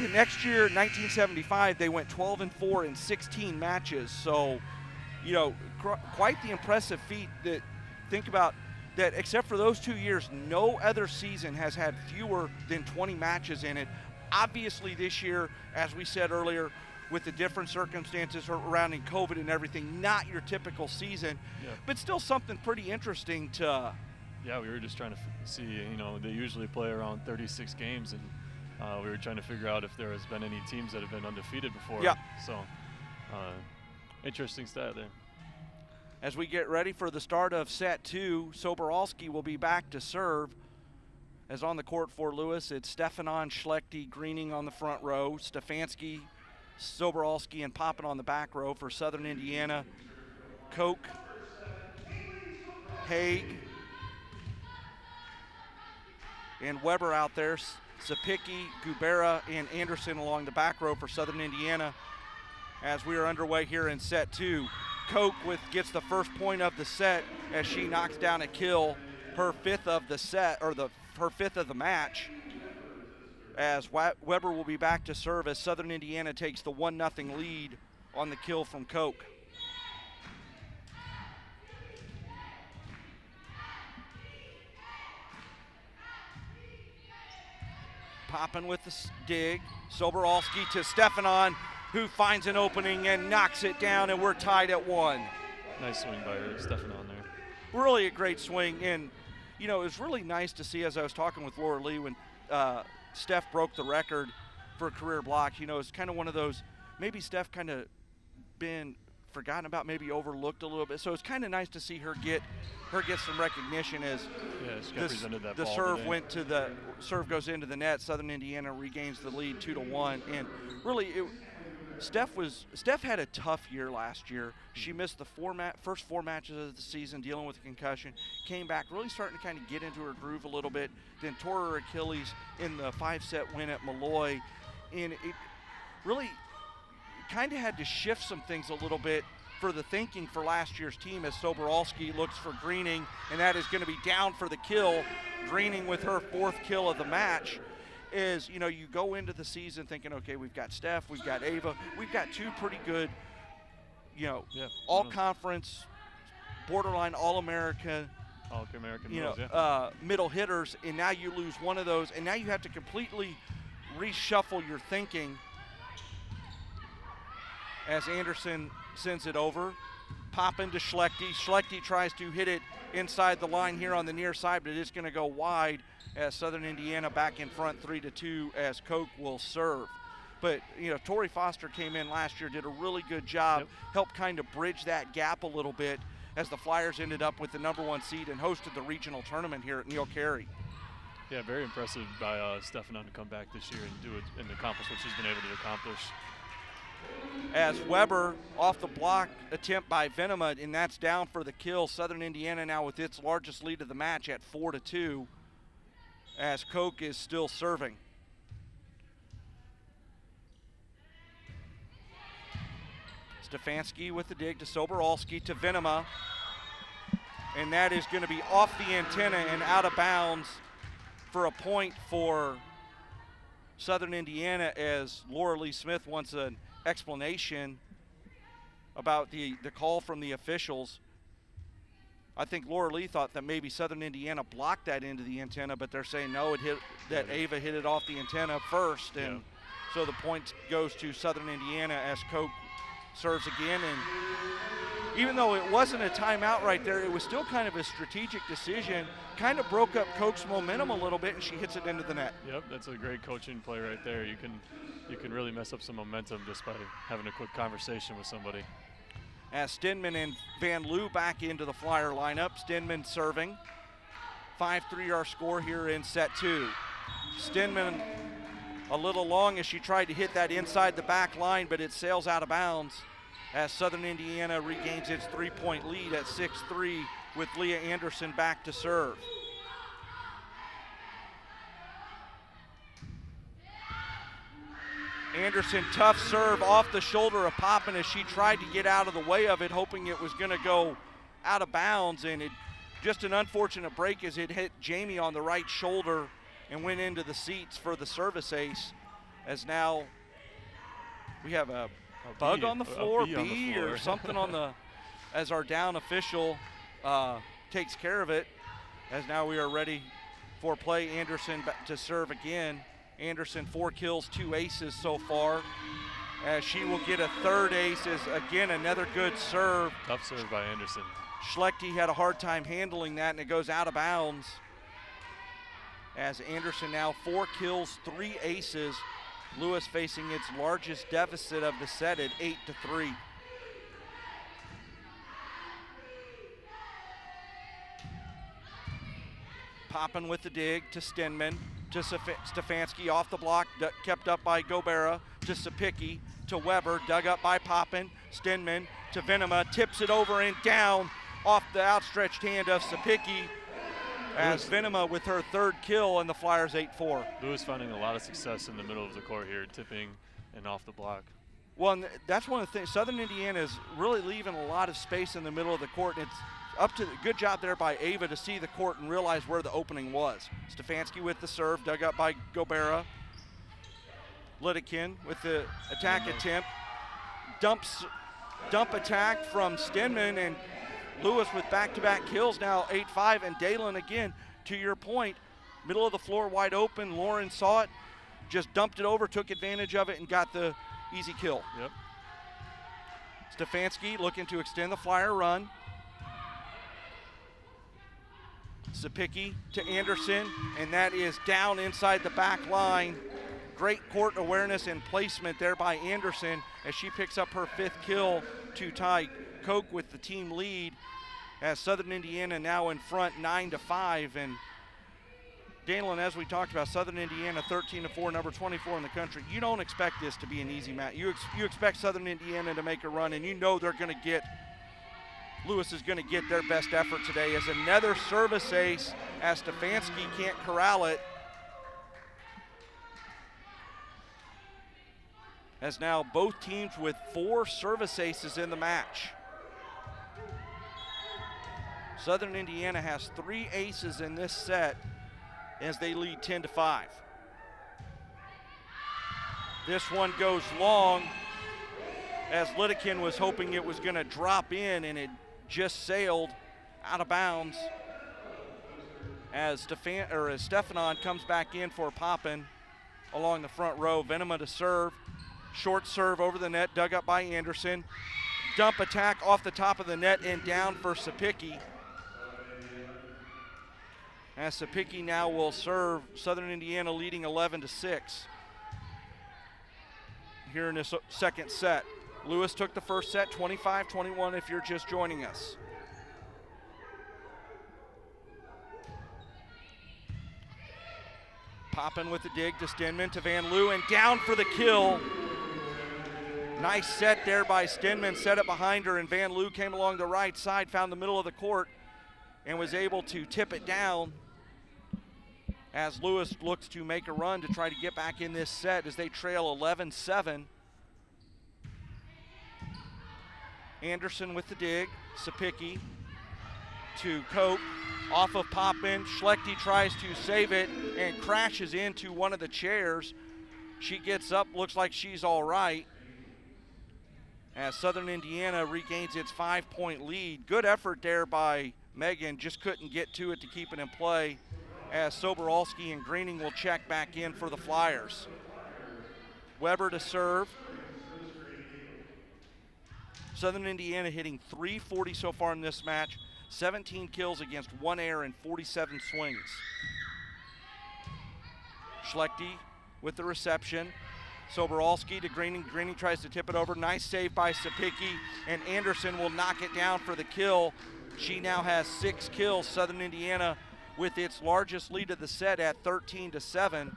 next year, 1975, they went 12-4 in 16 matches. So, you know, quite the impressive feat. That think about that. Except for those 2 years, no other season has had fewer than 20 matches in it. Obviously, this year, as we said earlier, with the different circumstances surrounding COVID and everything, not your typical season, but still something pretty interesting to. Yeah, we were just trying to see, you know, they usually play around 36 games, and we were trying to figure out if there has been any teams that have been undefeated before. Yeah. So, interesting stat there. As we get ready for the start of set two, Soboralski will be back to serve. As on the court for Lewis, it's Stefanon, Schlechte, Greening on the front row, Stefanski, Soboralski, and Poppin on the back row for Southern Indiana. Koch, Haig, and Weber out there. Sapicki, Gubera, and Anderson along the back row for Southern Indiana. As we are underway here in set two, Koch gets the first point of the set as she knocks down a kill, her fifth of the set, or her fifth of the match. As Weber will be back to serve as Southern Indiana takes the 1-0 lead on the kill from Koch. Poppin with the dig. Soboralski to Stefanon, who finds an opening and knocks it down, and we're tied at 1. Nice swing by Stefanon there. Really a great swing, and you know, it was really nice to see, as I was talking with Laura Lee when Steph broke the record for a career block. You know, it's kind of one of those, maybe Steph kind of been forgotten about, maybe overlooked a little bit. So it's kind of nice to see her get some recognition as the serve today. went to the serve goes into the net. Southern Indiana regains the lead 2-1, and really Steph had a tough year last year. She missed the first 4 matches of the season dealing with a concussion, came back really starting to kind of get into her groove a little bit, then tore her Achilles in the 5-set win at Malloy, and it really kind of had to shift some things a little bit for the thinking for last year's team, as Soboralski looks for Greening, and that is going to be down for the kill. Greening with her 4th kill of the match. Is, you know, you go into the season thinking, okay, we've got Steph, we've got Ava, we've got 2 pretty good, you know, all-conference, borderline All-American, middle hitters, and now you lose one of those, and now you have to completely reshuffle your thinking as Anderson sends it over. Poppin to Schlechte. Schlechte tries to hit it inside the line here on the near side, but it's going to go wide as Southern Indiana back in front 3-2 as Koch will serve. But, you know, Tori Foster came in last year, did a really good job, helped kind of bridge that gap a little bit as the Flyers ended up with the #1 seed and hosted the regional tournament here at Neil Carey. Yeah, very impressive by Stefanon to come back this year and do it and accomplish what she's been able to accomplish. As Weber off the block attempt by Venema, and that's down for the kill. Southern Indiana now with its largest lead of the match at 4-2 as Koch is still serving. Stefanski with the dig to Soboralski to Venema, and that is going to be off the antenna and out of bounds for a point for Southern Indiana, as Laura Lee Smith wants an explanation about the call from the officials. I think Laura Lee thought that maybe Southern Indiana blocked that into the antenna, but they're saying no, that Ava hit it off the antenna first, and so the point goes to Southern Indiana as Koch serves again. And even though it wasn't a timeout right there, it was still kind of a strategic decision, kind of broke up Koch's momentum a little bit, and she hits it into the net. Yep, that's a great coaching play right there. You can really mess up some momentum just by having a quick conversation with somebody. As Stenman and Van Loo back into the Flyer lineup. Stenman serving. 5-3 our score here in set 2. Stenman a little long as she tried to hit that inside the back line, but it sails out of bounds as Southern Indiana regains its 3-point lead at 6-3 with Leah Anderson back to serve. Anderson, tough serve off the shoulder of Poppin as she tried to get out of the way of it, hoping it was going to go out of bounds, and it just an unfortunate break as it hit Jamie on the right shoulder and went into the seats for the service ace, as now we have a bug on the floor, bee or something on the, as our down official takes care of it, as now we are ready for play. Anderson to serve again. Anderson 4 kills, 2 aces so far, as she will get a 3rd ace, as again another good serve. Tough serve by Anderson. Schlechte had a hard time handling that, and it goes out of bounds as Anderson now 4 kills, 3 aces. Lewis facing its largest deficit of the set at 8-3. Poppin with the dig to Stenman, to Stefanski off the block, kept up by Gobera, to Sapicki, to Weber, dug up by Poppin. Stenman to Venema, tips it over and down off the outstretched hand of Sapicki, as Venema with her 3rd kill, and the Flyers 8-4. Lewis finding a lot of success in the middle of the court here, tipping and off the block. Well, and that's one of the things. Southern Indiana is really leaving a lot of space in the middle of the court, and it's up to the good job there by Ava to see the court and realize where the opening was. Stefanski with the serve, dug up by Gobera. Lidekin with the attack attempt. Dump attack from Stenman, and Lewis with back-to-back kills now 8-5, and Dalen again, to your point, middle of the floor wide open. Lauren saw it, just dumped it over, took advantage of it, and got the easy kill. Yep. Stefanski looking to extend the Flyer run. Sapicki to Anderson, and that is down inside the back line. Great court awareness and placement there by Anderson as she picks up her 5th kill to tie Koch with the team lead, as Southern Indiana now in front 9-5. And Dalen, as we talked about, Southern Indiana 13-4, number 24 in the country. You don't expect this to be an easy match. You expect Southern Indiana to make a run, and you know they're going to get, Lewis is going to get their best effort today, as another service ace as Stefanski can't corral it. As now both teams with 4 service aces in the match. Southern Indiana has 3 aces in this set as they lead 10-5. This one goes long as Lidekin was hoping it was going to drop in, and it just sailed out of bounds as Stefanon comes back in for Poppin along the front row. Venema to serve. Short serve over the net, dug up by Anderson. Dump attack off the top of the net and down for Sapicki. As Sapicki now will serve, Southern Indiana leading 11-6 here in this second set. Lewis took the first set, 25-21 if you're just joining us. Poppin with the dig to Stenman to Van Loo, and down for the kill. Nice set there by Stenman, set it behind her, and Van Loo came along the right side, found the middle of the court, and was able to tip it down as Lewis looks to make a run to try to get back in this set as they trail 11-7. Anderson with the dig, Sapicki to Koch, off of Poppin. Schlechte tries to save it and crashes into one of the chairs. She gets up, looks like she's all right, as Southern Indiana regains its 5-point lead. Good effort there by Megan, just couldn't get to it to keep it in play, as Soboralski and Greening will check back in for the Flyers. Weber to serve. Southern Indiana hitting .340 so far in this match, 17 kills against 1 error and 47 swings. Schlechte with the reception. Soboralski to Greening. Greening tries to tip it over. Nice save by Sapicki, and Anderson will knock it down for the kill. She now has 6 kills. Southern Indiana with its largest lead of the set at 13-7.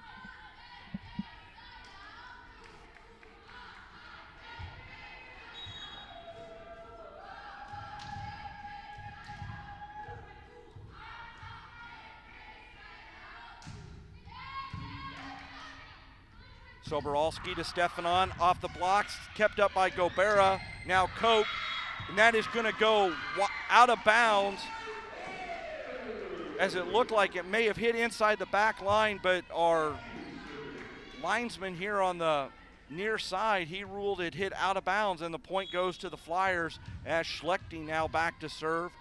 Soboralski to Stefanon, off the blocks, kept up by Gobera. Now Koch, and that is going to go out of bounds, as it looked like it may have hit inside the back line, but our linesman here on the near side, he ruled it hit out of bounds, and the point goes to the Flyers as Schlechte now back to serve.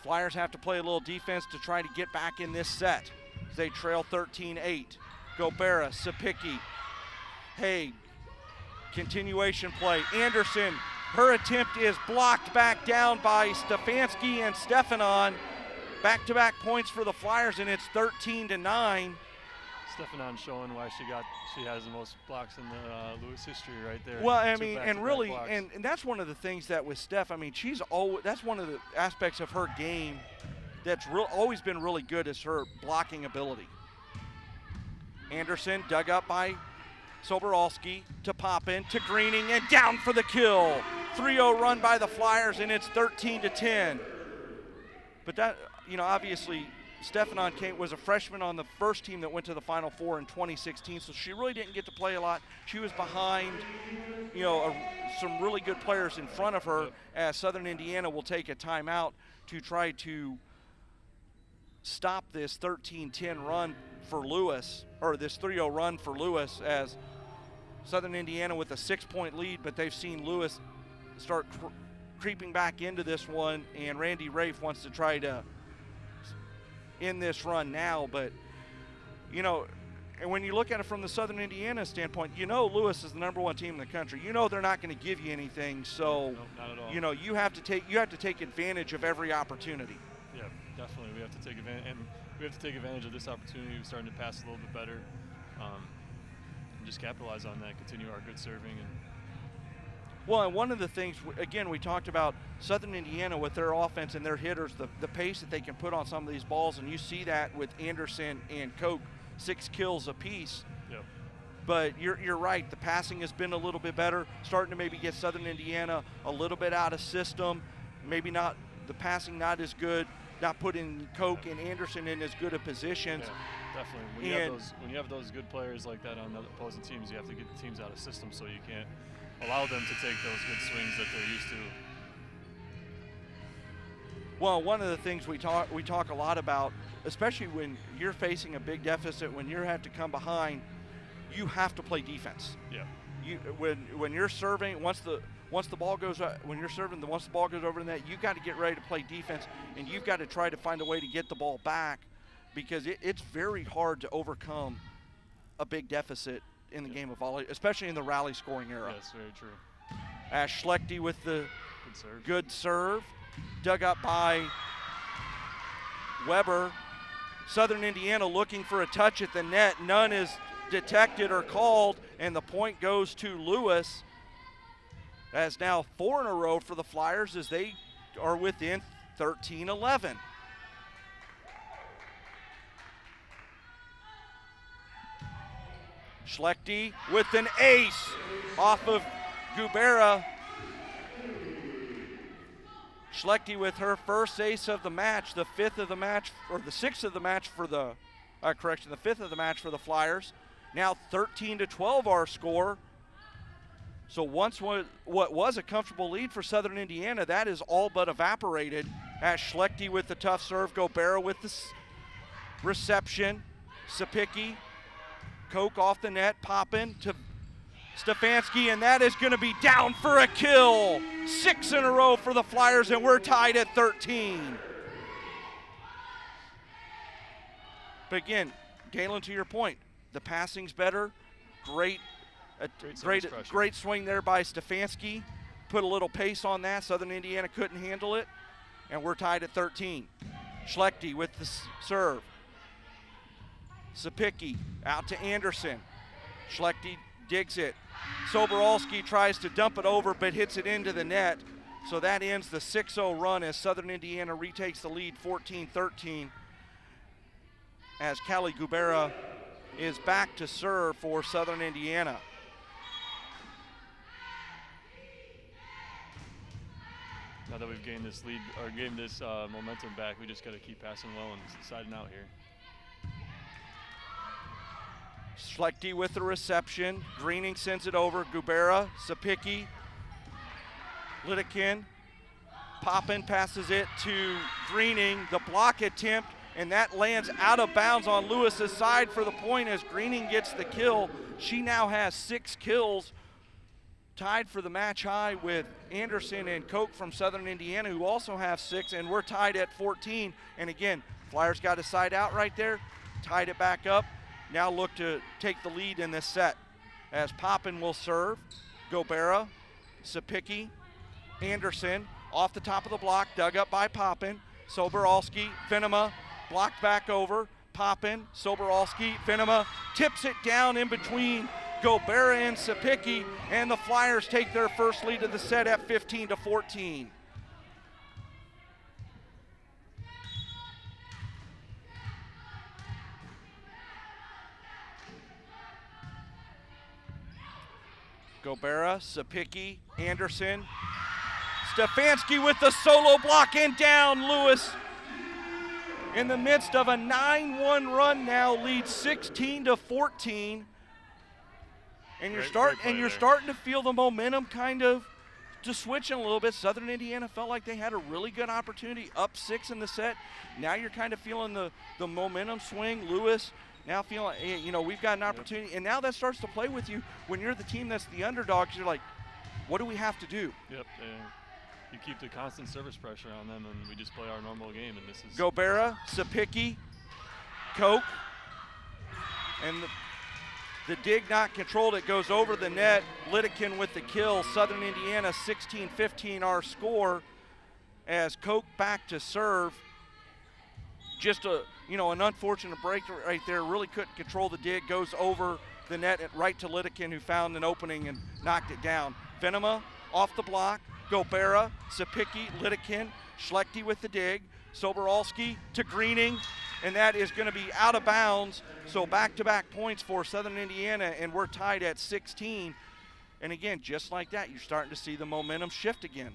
Flyers have to play a little defense to try to get back in this set as they trail 13-8. Gobera, Sapicki, Haig, continuation play. Anderson, her attempt is blocked back down by Stefanski and Stefanon. Back-to-back points for the Flyers, and it's 13-9. Stefanon showing why she has the most blocks in the Lewis history right there. Well, I mean, and really, and that's one of the things that with Steph, I mean, that's one of the aspects of her game that's always been really good, is her blocking ability. Anderson dug up by Soboralski to Poppin, to Greening, and down for the kill. 3-0 run by the Flyers, and it's 13-10. But that, you know, obviously Stefanon was a freshman on the first team that went to the Final Four in 2016, so she really didn't get to play a lot. She was behind, you know, some really good players in front of her, as Southern Indiana will take a timeout to try to stop this 13-10 run for Lewis, or this 3-0 run for Lewis, as Southern Indiana with a 6-point lead, but they've seen Lewis start creeping back into this one, and Randy Rafe wants to try to end this run now. But, you know, And when you look at it from the Southern Indiana standpoint, you know Lewis is the #1 team in the country. You know they're not going to give you anything. So, no, not at all. you know, you have to take advantage of every opportunity. Yeah, definitely. We have to take advantage of this opportunity. We're starting to pass a little bit better, and just capitalize on that. Continue our good serving. Well, and one of the things, again, we talked about Southern Indiana with their offense and their hitters, the pace that they can put on some of these balls, and you see that with Anderson and Koch, 6 kills apiece. Yep. But you're right, the passing has been a little bit better, starting to maybe get Southern Indiana a little bit out of system, maybe not, the passing not as good, not putting Koch and Anderson in as good a positions. Yeah, definitely. When you have those good players like that on the opposing teams, you have to get the teams out of system so you can't allow them to take those good swings that they're used to. Well, one of the things we talk a lot about, especially when you're facing a big deficit, when you have to come behind, you have to play defense. Yeah. When you're serving, once the ball goes when you're serving, once the ball goes over the net, you got to get ready to play defense, and you've got to try to find a way to get the ball back, because it's very hard to overcome a big deficit in the game of volley, especially in the rally scoring era. Yes, very true. Ash Schlechte with the good serve, dug up by Weber. Southern Indiana looking for a touch at the net. None is detected or called, and the point goes to Lewis. That's now 4 in a row for the Flyers as they are within 13-11. Schlechte with an ace off of Gubera. Schlechte with her first ace of the match, the 5th of the match, or the 6th of the match for the, the 5th of the match for the Flyers. Now 13-12 our score. So what was a comfortable lead for Southern Indiana, that is all but evaporated. Ash Schlechte with the tough serve, Gobera with the reception, Sapicki, Koch off the net, popping to Stefanski, and that is going to be down for a kill. 6 in a row for the Flyers, and we're tied at 13. But again, Galen, to your point, the passing's better. Great swing there by Stefanski. Put a little pace on that. Southern Indiana couldn't handle it, and we're tied at 13. Schlechte with the serve. Sapicki out to Anderson. Schlechte digs it. Soboralski tries to dump it over but hits it into the net. So that ends the 6-0 run as Southern Indiana retakes the lead 14-13 as Callie Gubera is back to serve for Southern Indiana. Now that we've gained this lead, or gained this momentum back, we just got to keep passing well and siding out here. Schlechte with the reception. Greening sends it over. Gubera, Sapicki, Lidekin. Poppin passes it to Greening. The block attempt, and that lands out of bounds on Lewis's side for the point as Greening gets the kill. She now has 6 kills, tied for the match high with Anderson and Koch from Southern Indiana, who also have 6, and we're tied at 14. And again, Flyers got a side out right there, tied it back up. Now look to take the lead in this set as Poppin will serve. Gobera, Sapicki, Anderson off the top of the block, dug up by Poppin. Soboralski, Venema blocked back over. Poppin, Soboralski, Venema tips it down in between Gobera and Sapicki, and the Flyers take their first lead of the set at 15-14. Gobera, Sapicki, Anderson. Stefanski with the solo block and down. Lewis in the midst of a 9-1 run now leads 16-14. And you're starting to feel the momentum kind of just switching a little bit. Southern Indiana felt like they had a really good opportunity, up 6 in the set. Now you're kind of feeling the momentum swing. Lewis now feeling, hey, we've got an opportunity. And now that starts to play with you when you're the team that's the underdog. You're like, what do we have to do? Yep. You keep the constant service pressure on them, and we just play our normal game. And this is Gobera, Sapicki, Koch, And the dig not controlled. It goes over the net. Lidekin with the kill. Southern Indiana 16-15 our score as Koch back to serve. Just an unfortunate break right there. Really couldn't control the dig. Goes over the net right to Lidekin, who found an opening and knocked it down. Venema off the block. Gobera, Sapicki, Lidekin, Schlechte with the dig. Soboralski to Greening, and that is going to be out of bounds. So back-to-back points for Southern Indiana, and we're tied at 16. And again, just like that, you're starting to see the momentum shift again.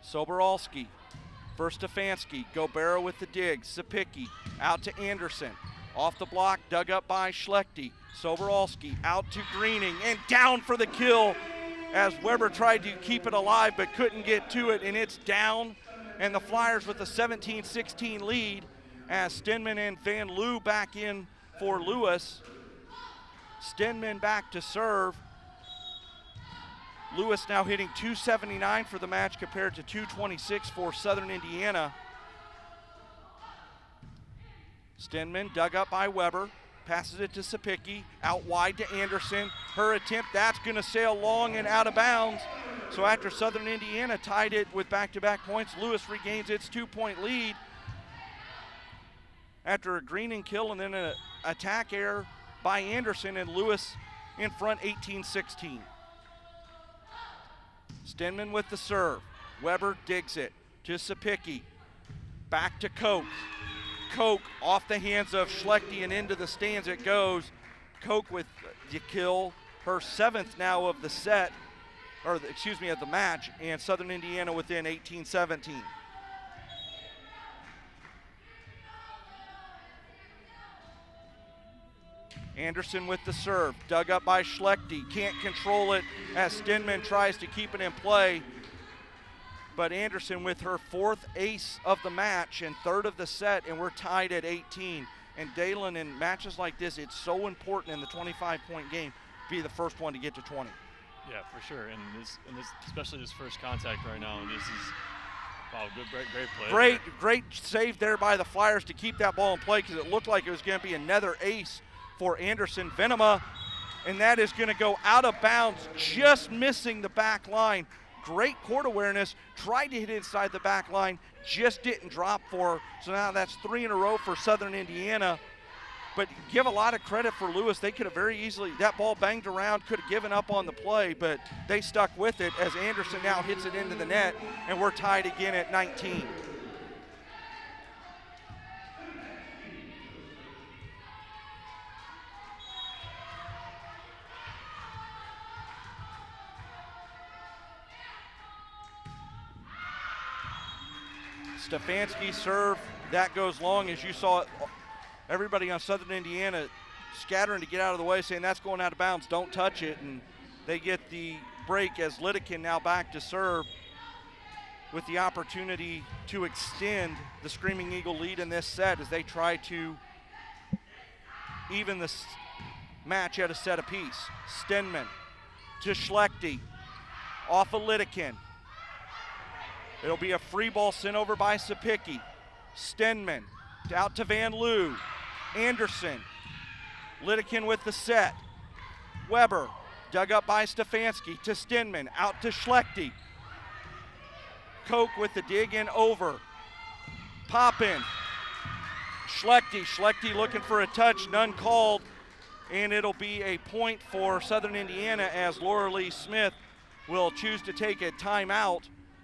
Soboralski, first Stefanski, Gobera with the dig, Sapicki, out to Anderson. Off the block, dug up by Schlechte. Soboralski out to Greening, and down for the kill as Weber tried to keep it alive but couldn't get to it, and it's down. And the Flyers with a 17-16 lead as Stenman and Van Loo back in for Lewis. Stenman back to serve. Lewis now hitting .279 for the match compared to .226 for Southern Indiana. Stenman dug up by Weber, passes it to Sapicki, out wide to Anderson. Her attempt, that's going to sail long and out of bounds. So after Southern Indiana tied it with back-to-back points, Lewis regains its 2-point lead after a Greening kill and then an attack error by Anderson, and Lewis in front 18-16. Stenman with the serve. Weber digs it to Sapicki. Back to Koch. Koch off the hands of Schlechte and into the stands it goes. Koch with the kill, her 7th now of the set, of the match, and Southern Indiana within 18-17. Anderson with the serve, dug up by Schlechte, can't control it as Stenman tries to keep it in play. But Anderson with her 4th ace of the match and 3rd of the set, and we're tied at 18. And Dalen, in matches like this, it's so important in the 25-point game to be the first one to get to 20. Yeah, for sure. And this especially this first contact right now. And this is good break, great play. Great save there by the Flyers to keep that ball in play because it looked like it was going to be another ace for Anderson. Venema, and that is going to go out of bounds, just missing the back line. Great court awareness, tried to hit inside the back line, just didn't drop for her. So now that's 3 in a row for Southern Indiana. But give a lot of credit for Lewis. They could have very easily, that ball banged around, could have given up on the play, but they stuck with it as Anderson now hits it into the net, and we're tied again at 19. Stefanski serve, that goes long. As you saw, everybody on Southern Indiana scattering to get out of the way, saying that's going out of bounds, don't touch it. And they get the break as Lidekin now back to serve with the opportunity to extend the Screaming Eagle lead in this set as they try to even this match at a set apiece. Stenman to Schlechte, off of Lidekin. It'll be a free ball sent over by Sapicki. Stenman out to Van Loo. Anderson. Lidekin with the set. Weber dug up by Stefanski to Stenman. Out to Schlechte. Koch with the dig in over. Pop in. Schlechte looking for a touch, none called. And it'll be a point for Southern Indiana as Laura Lee Smith will choose to take a timeout.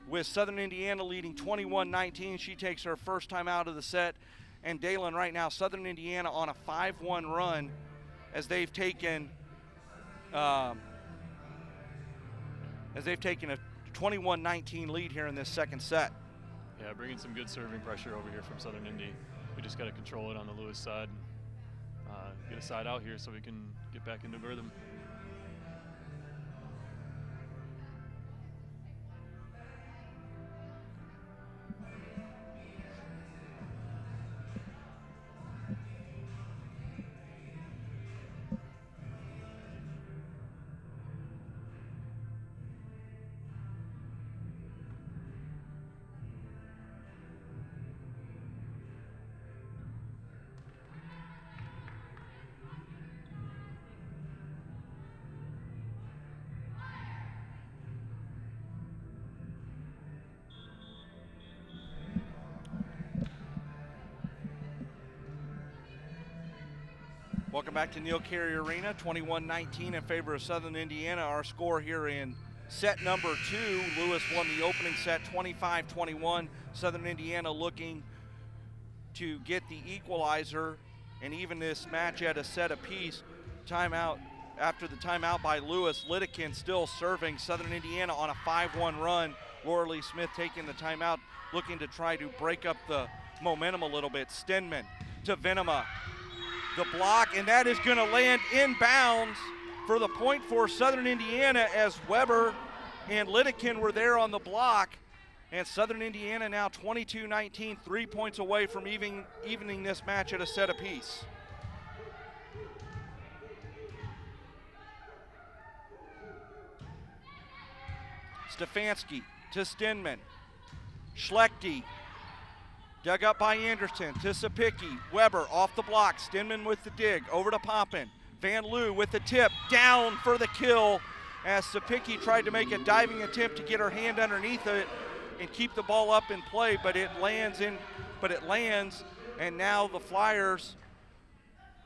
With Southern Indiana leading 21-19, she takes her first time out of the set. And Dalen right now, Southern Indiana on a 5-1 run as they've taken a 21-19 lead here in this second set. Yeah, bringing some good serving pressure over here from Southern Indy. We just got to control it on the Lewis side. Get a side out here so we can get back into rhythm. Welcome back to Neal Carey Arena, 21-19 in favor of Southern Indiana. Our score here in set number 2. Lewis won the opening set 25-21. Southern Indiana looking to get the equalizer and even this match at a set apiece. Timeout after the timeout by Lewis. Lidekin still serving Southern Indiana on a 5-1 run. Laura Lee Smith taking the timeout, looking to try to break up the momentum a little bit. Stenman to Venema. The block, and that is going to land inbounds for the point for Southern Indiana as Weber and Lidekin were there on the block. And Southern Indiana now 22-19, 3 points away from evening this match at a set apiece. Stefanski to Stenman. Schlechte. Dug up by Anderson to Sapicki. Weber off the block. Stenman with the dig. Over to Poppin. Van Loo with the tip. Down for the kill as Sapicki tried to make a diving attempt to get her hand underneath it and keep the ball up in play, but it lands, and now the Flyers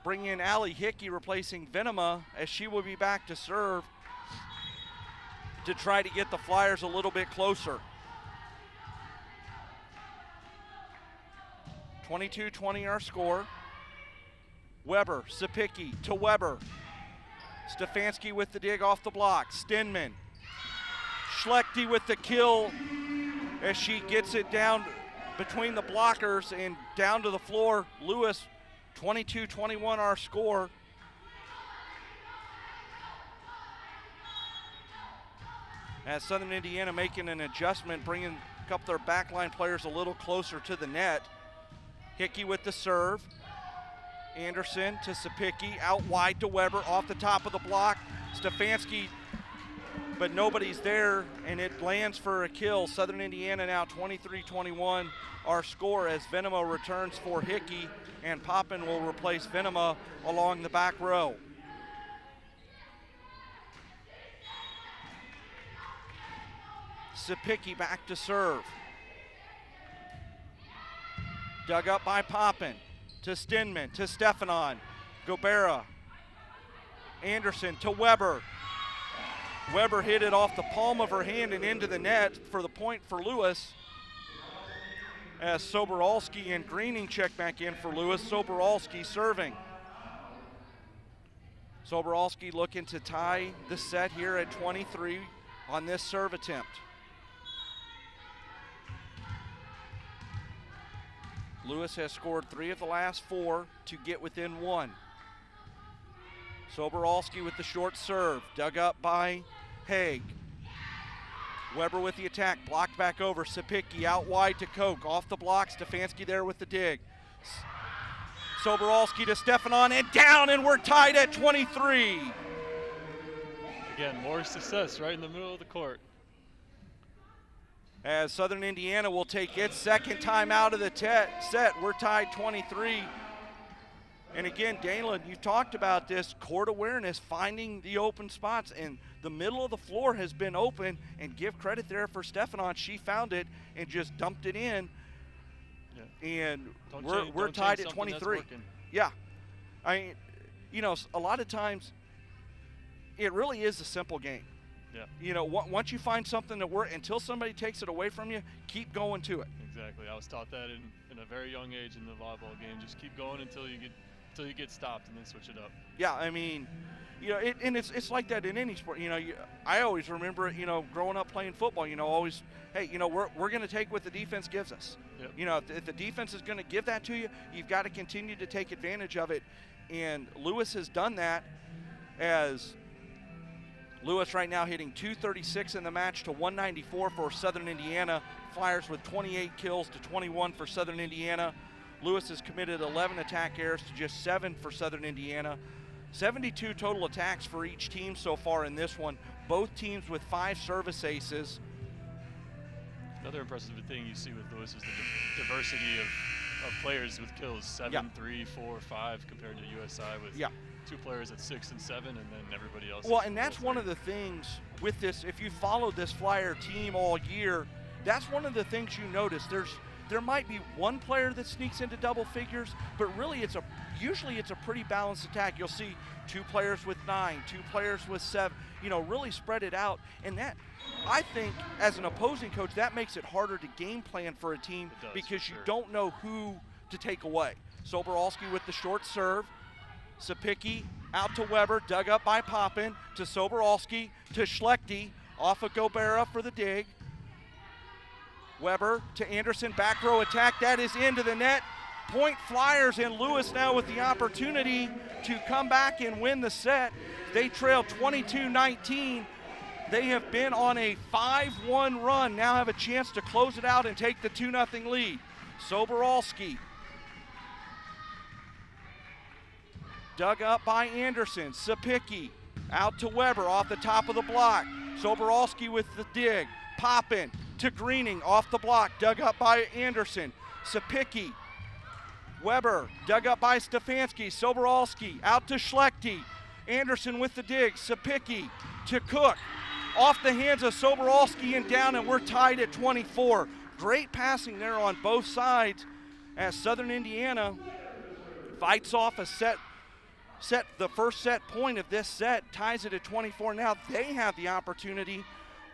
bring in Allie Hickey replacing Venema as she will be back to serve to try to get the Flyers a little bit closer. 22-20 our score. Weber, Sapicki to Weber. Stefanski with the dig off the block. Stenman. Schlechte with the kill as she gets it down between the blockers and down to the floor. Lewis, 22-21 our score. As Southern Indiana making an adjustment, bringing a couple of their backline players a little closer to the net. Hickey with the serve. Anderson to Sapicki, out wide to Weber, off the top of the block. Stefanski, but nobody's there, and it lands for a kill. Southern Indiana now 23-21 our score as Venema returns for Hickey, and Poppin will replace Venema along the back row. Sapicki back to serve. Dug up by Poppin. To Stenman, to Stefanon. Gobera. Anderson to Weber. Weber hit it off the palm of her hand and into the net for the point for Lewis. As Soboralski and Greening check back in for Lewis. Soboralski serving. Soboralski looking to tie the set here at 23 on this serve attempt. Lewis has scored 3 of the last 4 to get within 1. Soboralski with the short serve, dug up by Haig. Weber with the attack, blocked back over. Sapicki out wide to Koch, off the block. Stefanski there with the dig. Soboralski to Stefanon and down, and we're tied at 23. Again, more success right in the middle of the court. As Southern Indiana will take its second time out of the set. We're tied 23. And again, Dalen, you talked about this court awareness, finding the open spots, and the middle of the floor has been open, and give credit there for Stefanon. She found it and just dumped it in. Yeah. And we're tied at 23. Yeah. I mean, you know, a lot of times it really is a simple game. Yeah. You know, once you find something that works, until somebody takes it away from you, keep going to it. Exactly. I was taught that in a very young age in the volleyball game. Just keep going until you get stopped, and then switch it up. Yeah, I mean, you know, it's like that in any sport. You know, I always remember it. You know, growing up playing football. You know, always, hey, you know, we're going to take what the defense gives us. Yep. You know, if the defense is going to give that to you, you've got to continue to take advantage of it. And Lewis has done that, as Lewis right now hitting 236 in the match to 194 for Southern Indiana. Flyers with 28 kills to 21 for Southern Indiana. Lewis has committed 11 attack errors to just 7 for Southern Indiana. 72 total attacks for each team so far in this one. Both teams with 5 service aces. Another impressive thing you see with Lewis is the diversity of players with kills. 7, 3, 4, 5 compared to USI with 2 players at 6 and 7, and then everybody else. Well, and that's one of the things with this, if you followed this Flyer team all year, that's one of the things you notice. There might be one player that sneaks into double figures, but really usually it's a pretty balanced attack. You'll see 2 players with 9, 2 players with 7, really spread it out. And that, I think, as an opposing coach, that makes it harder to game plan for a team because you don't know who to take away. Soboralski with the short serve. Sapicki out to Weber, dug up by Poppin, to Soboralski, to Schlechte, off of Gobera for the dig. Weber to Anderson, back row attack, that is into the net. Point Flyers, and Lewis now with the opportunity to come back and win the set. They trail 22-19. They have been on a 5-1 run, now have a chance to close it out and take the 2-0 lead. Soboralski. Dug up by Anderson. Sapicki out to Weber off the top of the block. Soboralski with the dig. Poppin to Greening off the block. Dug up by Anderson. Sapicki. Weber dug up by Stefanski. Soboralski out to Schlechte. Anderson with the dig. Sapicki to Cook. Off the hands of Soboralski and down, and we're tied at 24. Great passing there on both sides as Southern Indiana fights off a the first set point of this set, ties it at 24. Now they have the opportunity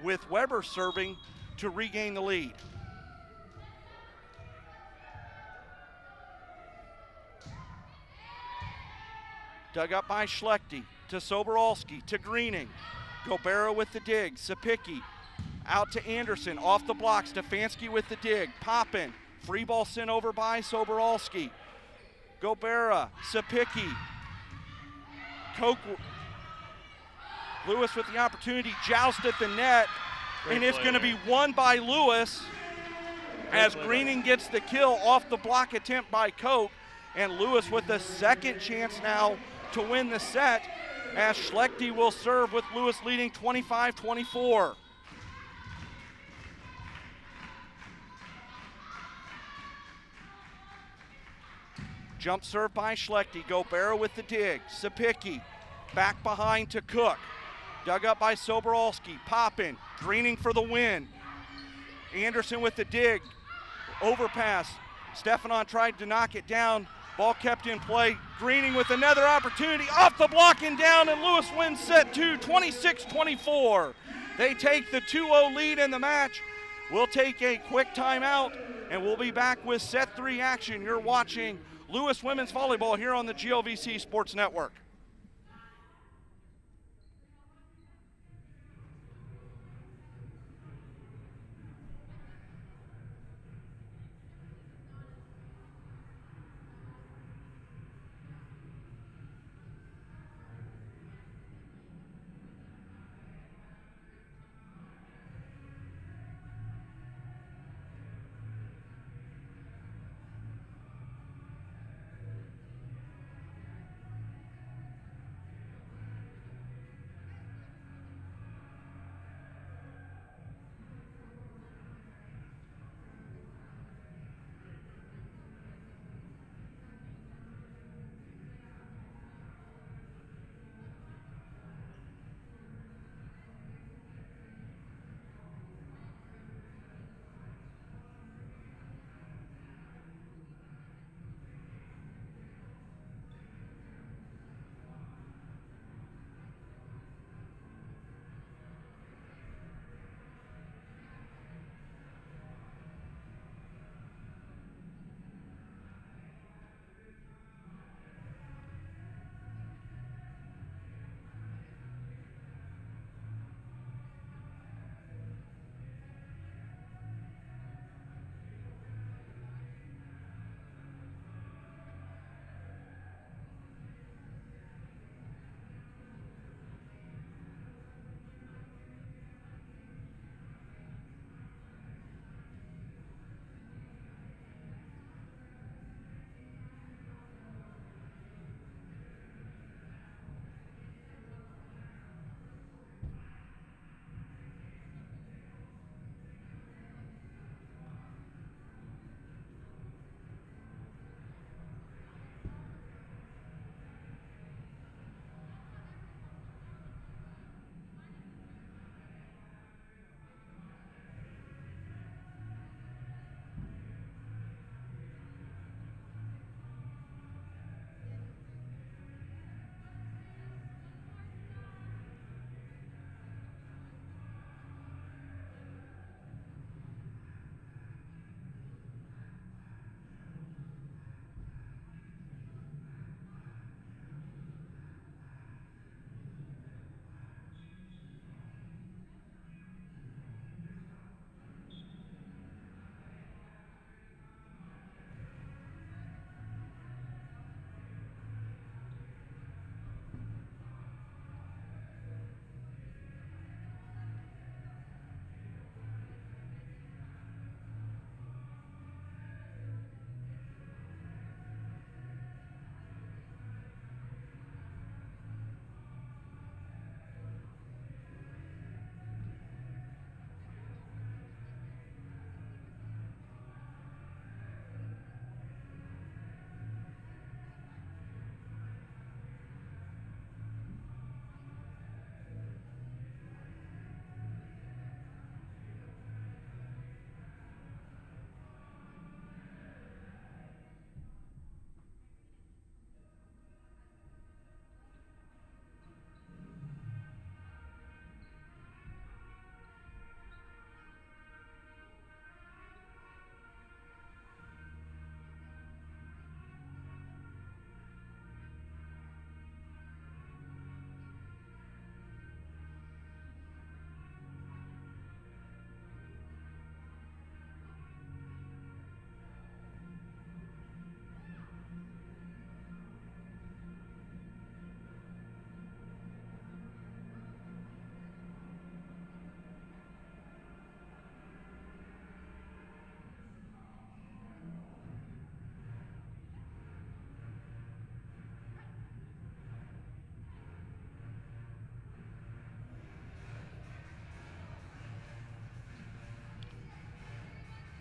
with Weber serving to regain the lead. Dug up by Schlechte to Soboralski to Greening. Gobera with the dig. Sapicki out to Anderson off the block. Stefanski with the dig. Poppin. Free ball sent over by Soboralski. Gobera. Sapicki. Koch. Lewis with the opportunity. Joust at the net. And it's going to be won by Lewis as Greening gets the kill off the block attempt by Koch. And Lewis with the second chance now to win the set as Schlechte will serve with Lewis leading 25-24. Jump serve by Schlechte. Gobera with the dig. Sapicki back behind to Cook. Dug up by Soboralski. Poppin. Greening for the win. Anderson with the dig. Overpass. Stefanon tried to knock it down. Ball kept in play. Greening with another opportunity. Off the block and down, and Lewis wins set 2, 26-24. They take the 2-0 lead in the match. We'll take a quick timeout, and we'll be back with set 3 action. You're watching Lewis Women's Volleyball here on the GLVC Sports Network.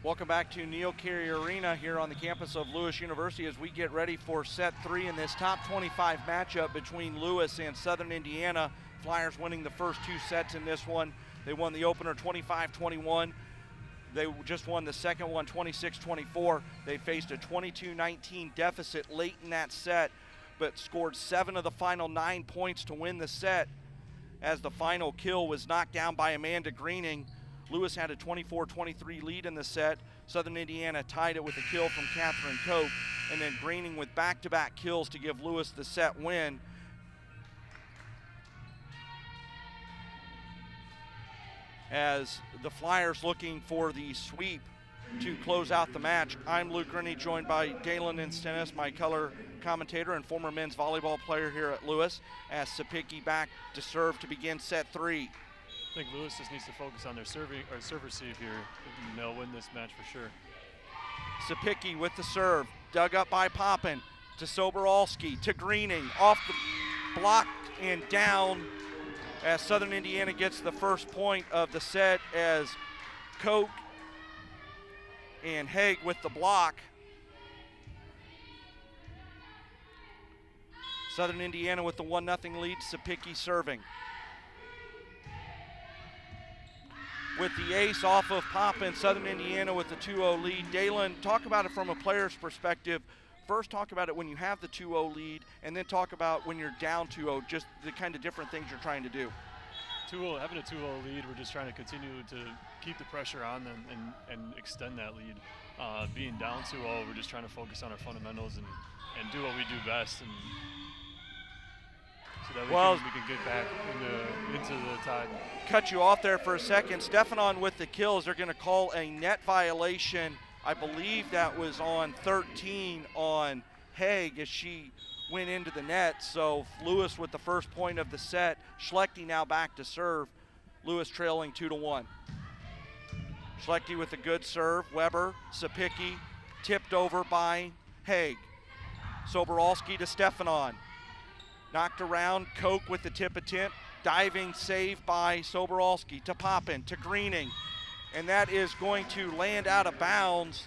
Welcome back to Neil Carey Arena here on the campus of Lewis University as we get ready for set 3 in this top 25 matchup between Lewis and Southern Indiana. Flyers winning the first 2 sets in this one. They won the opener 25-21. They just won the second one 26-24. They faced a 22-19 deficit late in that set, but scored 7 of the final 9 points to win the set as the final kill was knocked down by Amanda Greening. Lewis had a 24-23 lead in the set. Southern Indiana tied it with a kill from Catherine Koch, and then Greening with back-to-back kills to give Lewis the set win. As the Flyers looking for the sweep to close out the match. I'm Luke Rennie, joined by Dalen Instenis, my color commentator and former men's volleyball player here at Lewis, as Sapicki back to serve to begin set 3. I think Lewis just needs to focus on their serve receive here, and they'll win this match for sure. Sapicki with the serve, dug up by Poppin, to Soboralski, to Greening, off the block and down as Southern Indiana gets the first point of the set as Koch and Haig with the block. Southern Indiana with the 1-0 lead, Sapicki serving. With the ace off of Poppin, Southern Indiana with the 2-0 lead. Dalen, talk about it from a player's perspective. First, talk about it when you have the 2-0 lead, and then talk about when you're down 2-0, just the kind of different things you're trying to do. Having a 2-0 lead, we're just trying to continue to keep the pressure on them and extend that lead. Being down 2-0, we're just trying to focus on our fundamentals and do what we do best, and so that we can get back into the tide. Cut you off there for a second. Stefanon with the kills. They're going to call a net violation. I believe that was on 13 on Haig as she went into the net. So Lewis with the first point of the set. Schlechte now back to serve. Lewis trailing 2-1. Schlechte with a good serve. Weber, Sapicki, tipped over by Haig. Soboralski to Stefanon. Knocked around, Koch with the tip attempt. Diving save by Soboralski to Poppin, to Greening. And that is going to land out of bounds.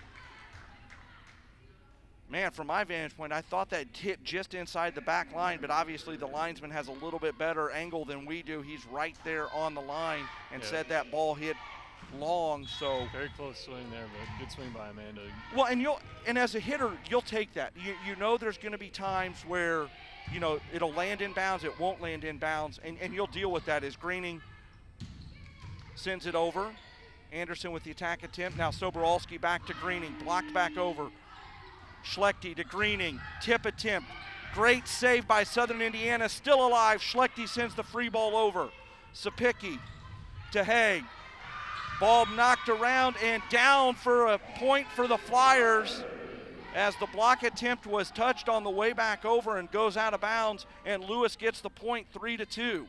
Man, from my vantage point, I thought that hit just inside the back line, but obviously the linesman has a little bit better angle than we do. He's right there on the line and said that ball hit long, so. Very close swing there, but good swing by Amanda. Well, and as a hitter, you'll take that. You know there's going to be times where, you know, it'll land in bounds, it won't land in bounds, and you'll deal with that as Greening sends it over. Anderson with the attack attempt. Now Soboralski back to Greening, blocked back over. Schlechte to Greening, tip attempt. Great save by Southern Indiana, still alive. Schlechte sends the free ball over. Sapicki to Haig. Ball knocked around and down for a point for the Flyers as the block attempt was touched on the way back over and goes out of bounds, and Lewis gets the point 3-2.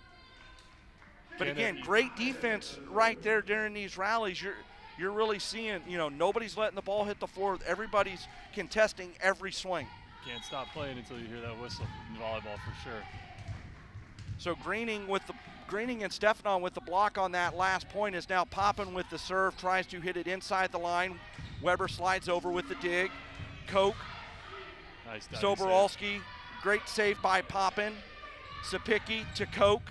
But again, great defense right there during these rallies. You're really seeing, you know, nobody's letting the ball hit the floor. Everybody's contesting every swing. Can't stop playing until you hear that whistle in volleyball for sure. So Greening and Stefanon with the block on that last point is now Poppin with the serve, tries to hit it inside the line. Weber slides over with the dig. Koch, nice Soboralski, great save by Poppin. Sapicki to Koch,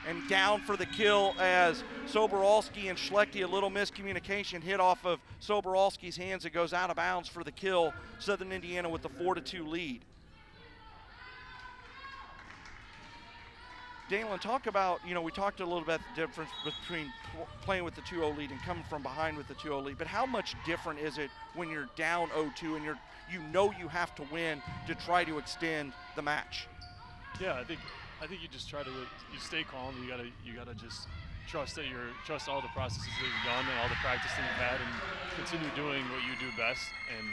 and down for the kill as Soboralski and Schlechte, a little miscommunication, hit off of Soboralski's hands. It goes out of bounds for the kill. Southern Indiana with the 4-2 lead. Dalen, talk about, you know, we talked a little bit the difference between playing with the 2-0 lead and coming from behind with the 2-0 lead, but how much different is it when you're down 0-2 and you know you have to win to try to extend the match? Yeah, I think you just try to stay calm. You gotta just trust all the processes that you've done and all the practice that you've had, and continue doing what you do best, and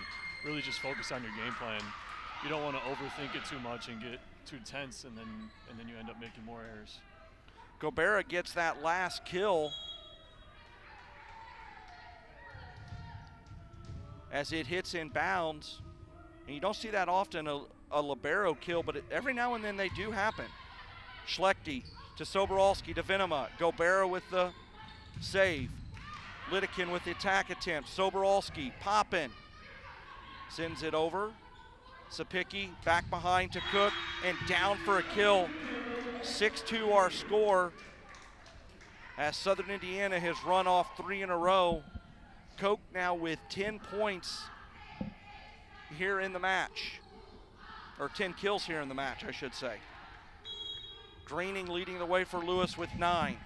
really just focus on your game plan. You don't want to overthink it too much and get too tense, and then you end up making more errors. Gobera gets that last kill as it hits in bounds, and you don't see that often, a libero kill, but every now and then they do happen. Schlechte to Soboralski to Venema. Gobera with the save. Lidikin with the attack attempt. Soborolski, poppin'. Sends it over. Sapicki back behind to Cook and down for a kill. 6-2 our score as Southern Indiana has run off 3 in a row. Koch now with 10 points here in the match, or 10 kills here in the match, I should say. Greening leading the way for Lewis with 9.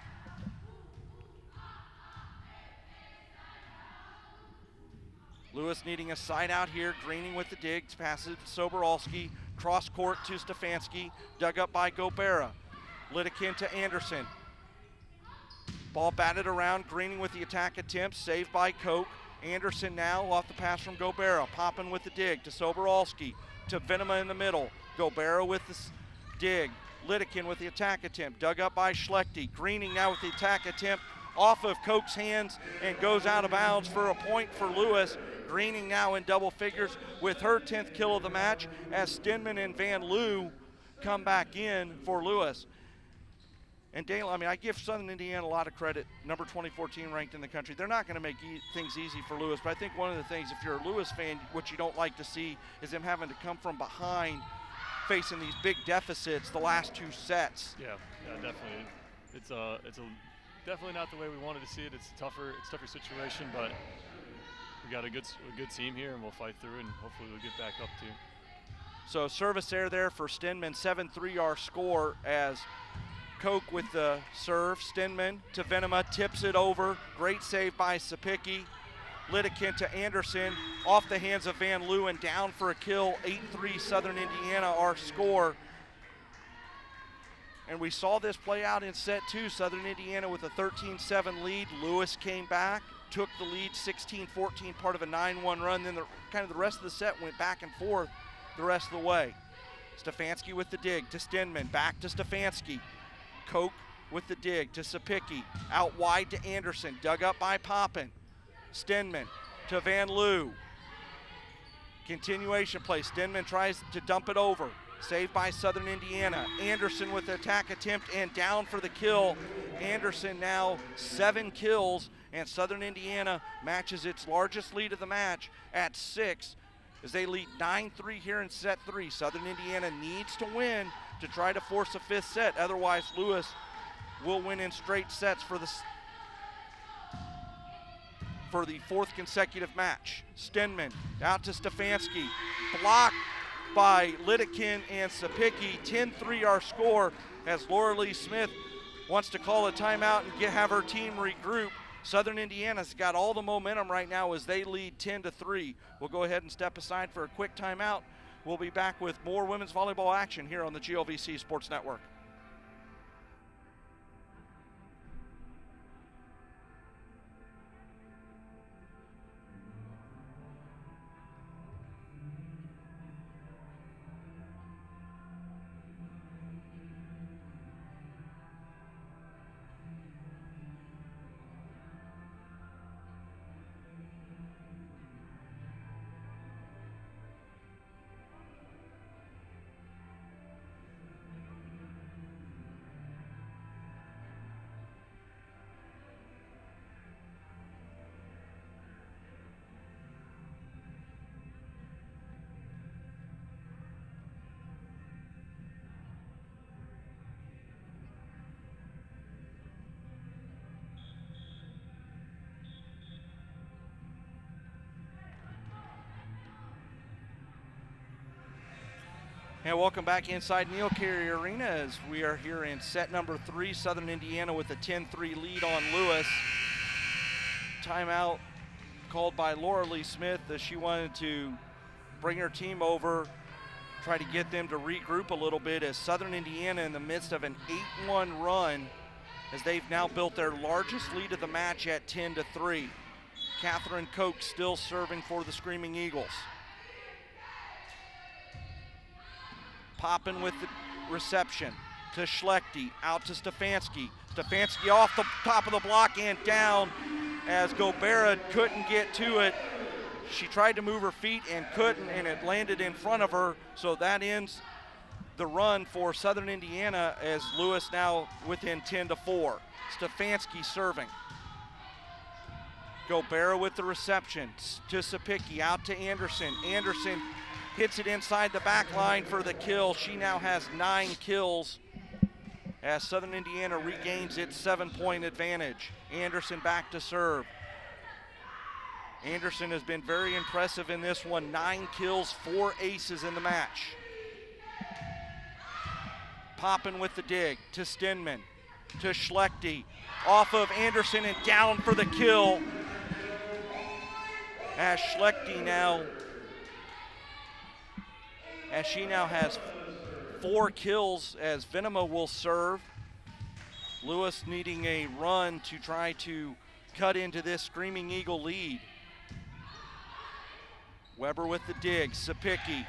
Lewis needing a side out here. Greening with the digs, passes it to Soborolski. Cross court to Stefanski, dug up by Gobera. Lidikin to Anderson. Ball batted around, Greening with the attack attempt, saved by Koch. Anderson now off the pass from Gobera, popping with the dig to Soborolski, to Venema in the middle. Gobera with the dig. Lidikin with the attack attempt, dug up by Schlechte. Greening now with the attack attempt, off of Koch's hands and goes out of bounds for a point for Lewis. Greening now in double figures with her 10th kill of the match as Stenman and Van Loo come back in for Lewis. And Dale, I mean, I give Southern Indiana a lot of credit, number 2014 ranked in the country. They're not going to make things easy for Lewis, but I think one of the things, if you're a Lewis fan, what you don't like to see is them having to come from behind, facing these big deficits the last 2 sets. Yeah, definitely. It's definitely not the way we wanted to see it. It's a tougher situation, but we got a good team here, and we'll fight through, and hopefully we'll get back up too. So service error there for Stenman, 7-3 our score as Koch with the serve. Stenman to Venema, tips it over. Great save by Sapicki. Lidikin to Anderson, off the hands of Van Loo and down for a kill. 8-3 Southern Indiana our score. And we saw this play out in set 2. Southern Indiana with a 13-7 lead. Lewis came back, took the lead 16-14, part of a 9-1 run. Then the rest of the set went back and forth the rest of the way. Stefanski with the dig to Stenman, back to Stefanski. Koch with the dig to Sapicki, out wide to Anderson, dug up by Poppin. Stenman to Van Loo. Continuation play, Stenman tries to dump it over. Saved by Southern Indiana. Anderson with the attack attempt and down for the kill. Anderson now 7 kills, and Southern Indiana matches its largest lead of the match at 6 as they lead 9-3 here in set 3. Southern Indiana needs to win to try to force a 5th set. Otherwise, Lewis will win in straight sets for the 4th consecutive match. Stenman out to Stefanski. Blocked by Lidikin and Sapicki. 10-3 our score as Laura Lee Smith wants to call a timeout and have her team regroup. Southern Indiana's got all the momentum right now as they lead 10-3. We'll go ahead and step aside for a quick timeout. We'll be back with more women's volleyball action here on the GLVC Sports Network. And welcome back inside Neil Carey Arena as we are here in set number 3. Southern Indiana with a 10-3 lead on Lewis. Timeout called by Laura Lee Smith as she wanted to bring her team over, try to get them to regroup a little bit as Southern Indiana in the midst of an 8-1 run as they've now built their largest lead of the match at 10-3. Catherine Koch still serving for the Screaming Eagles. Poppin with the reception to Schlechte, out to Stefanski. Stefanski off the top of the block and down as Gobera couldn't get to it. She tried to move her feet and couldn't, and it landed in front of her. So that ends the run for Southern Indiana as Lewis now within 10-4. Stefanski serving. Gobera with the reception to Sapicki, out to Anderson. Anderson hits it inside the back line for the kill. She now has 9 kills as Southern Indiana regains its 7-point advantage. Anderson back to serve. Anderson has been very impressive in this one. 9 kills, 4 aces in the match. Poppin with the dig to Stenman, to Schlechte. Off of Anderson and down for the kill. As Schlechte now, as she now has 4 kills as Venema will serve. Lewis needing a run to try to cut into this Screaming Eagle lead. Weber with the dig, Sapicki.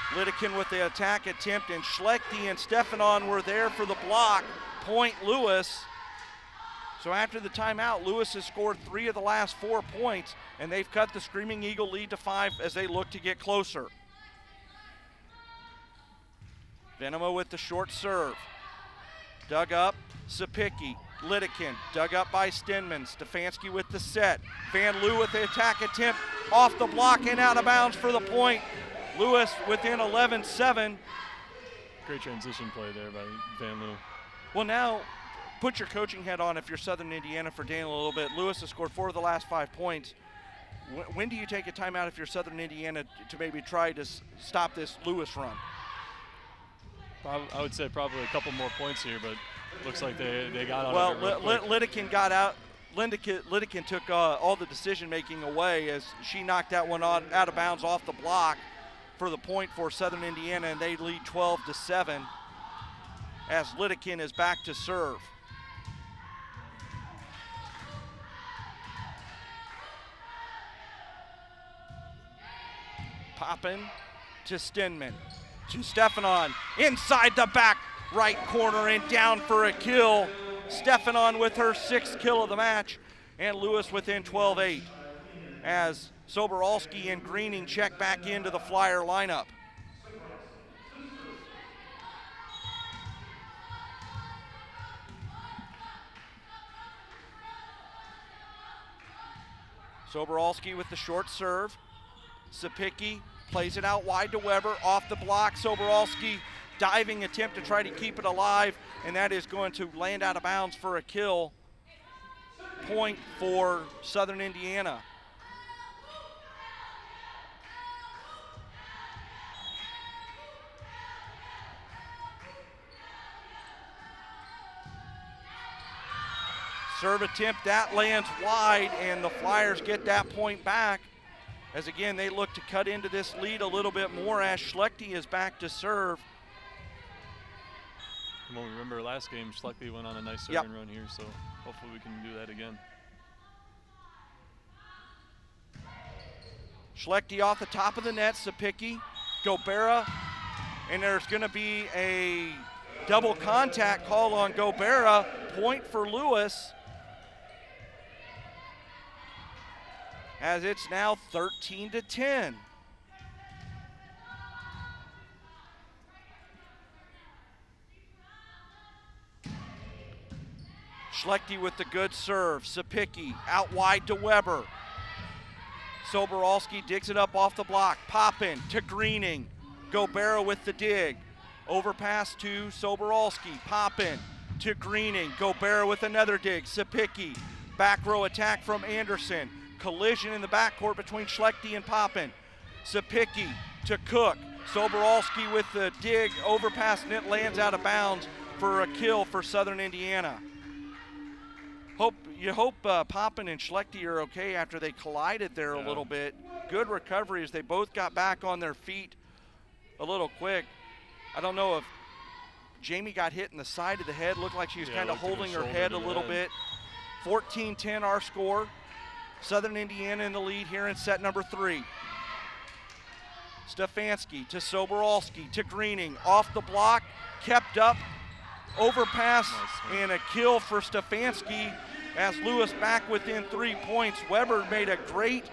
Lidekin with the attack attempt, and Schlechte and Stefanon were there for the block. Point Lewis. So after the timeout, Lewis has scored 3 of the last 4 points, and they've cut the Screaming Eagle lead to 5 as they look to get closer. Venema with the short serve. Dug up, Sapicki. Lidekin, dug up by Stenman. Stefanski with the set. Van Loo with the attack attempt, off the block and out of bounds for the point. Lewis within 11-7. Great transition play there by Van Loo. Well, now, put your coaching hat on if you're Southern Indiana for Daniel a little bit. Lewis has scored 4 of the last 5 points. When do you take a timeout if you're Southern Indiana to maybe try to stop this Lewis run? I would say probably a couple more points here, but looks like they got out well, of it real quick. Lidekin got out. Lidekin took all the decision-making away as she knocked that one out of bounds off the block for the point for Southern Indiana, and they lead 12-7 as Lidekin is back to serve. Poppin to Stenman, to Stefanon, inside the back right corner and down for a kill. Stefanon with her 6th kill of the match, and Lewis within 12-8 as Soboralski and Greening check back into the Flyer lineup. Soboralski with the short serve. Sapicki plays it out wide to Weber, off the block. Soboralski diving attempt to try to keep it alive, and that is going to land out of bounds for a kill. Point for Southern Indiana. Serve attempt, that lands wide, and the Flyers get that point back. As again, they look to cut into this lead a little bit more as Schlechte is back to serve. Well, remember last game, Schlechte went on a nice serving run here, so hopefully we can do that again. Schlechte off the top of the net, Sapicki, Gobera, and there's gonna be a double contact call on Gobera, point for Lewis. As it's now 13-10. Schlechte with the good serve. Sapicki out wide to Weber. Soboralski digs it up off the block. Poppin to Greening. Gobera with the dig. Overpass to Soboralski. Poppin to Greening. Gobera with another dig. Sapicki. Back row attack from Anderson. Collision in the backcourt between Schlechte and Poppin. Sapicki to Cook. Soboralski with the dig. Overpass and it lands out of bounds for a kill for Southern Indiana. You hope Poppin and Schlechte are okay after they collided there a little bit. Good recovery as they both got back on their feet a little quick. I don't know if Jamie got hit in the side of the head. Looked like she was kind of holding her head a little bit. 14-10 our score. Southern Indiana in the lead here in set number 3. Stefanski to Soboralski to Greening. Off the block, kept up, overpass, and a kill for Stefanski as Lewis back within 3 points. Weber made a great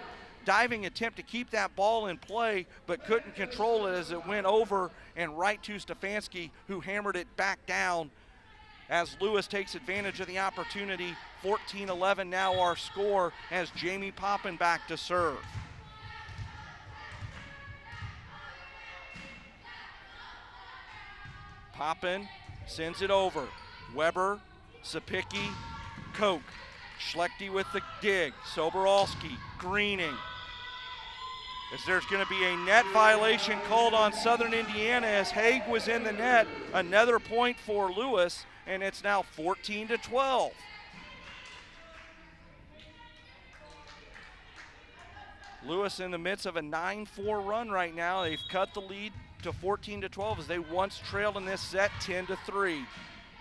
diving attempt to keep that ball in play, but couldn't control it as it went over and right to Stefanski, who hammered it back down. as Lewis takes advantage of the opportunity. 14-11 now our score as Jamie Poppin back to serve. Poppin sends it over. Weber, Sapicki, Koch. Schlechte with the dig. Soboralski, Greening. As there's going to be a net violation called on Southern Indiana as Haig was in the net. Another point for Lewis, and it's now 14-12. Lewis in the midst of a 9-4 run right now. They've cut the lead to 14-12 as they once trailed in this set 10-3.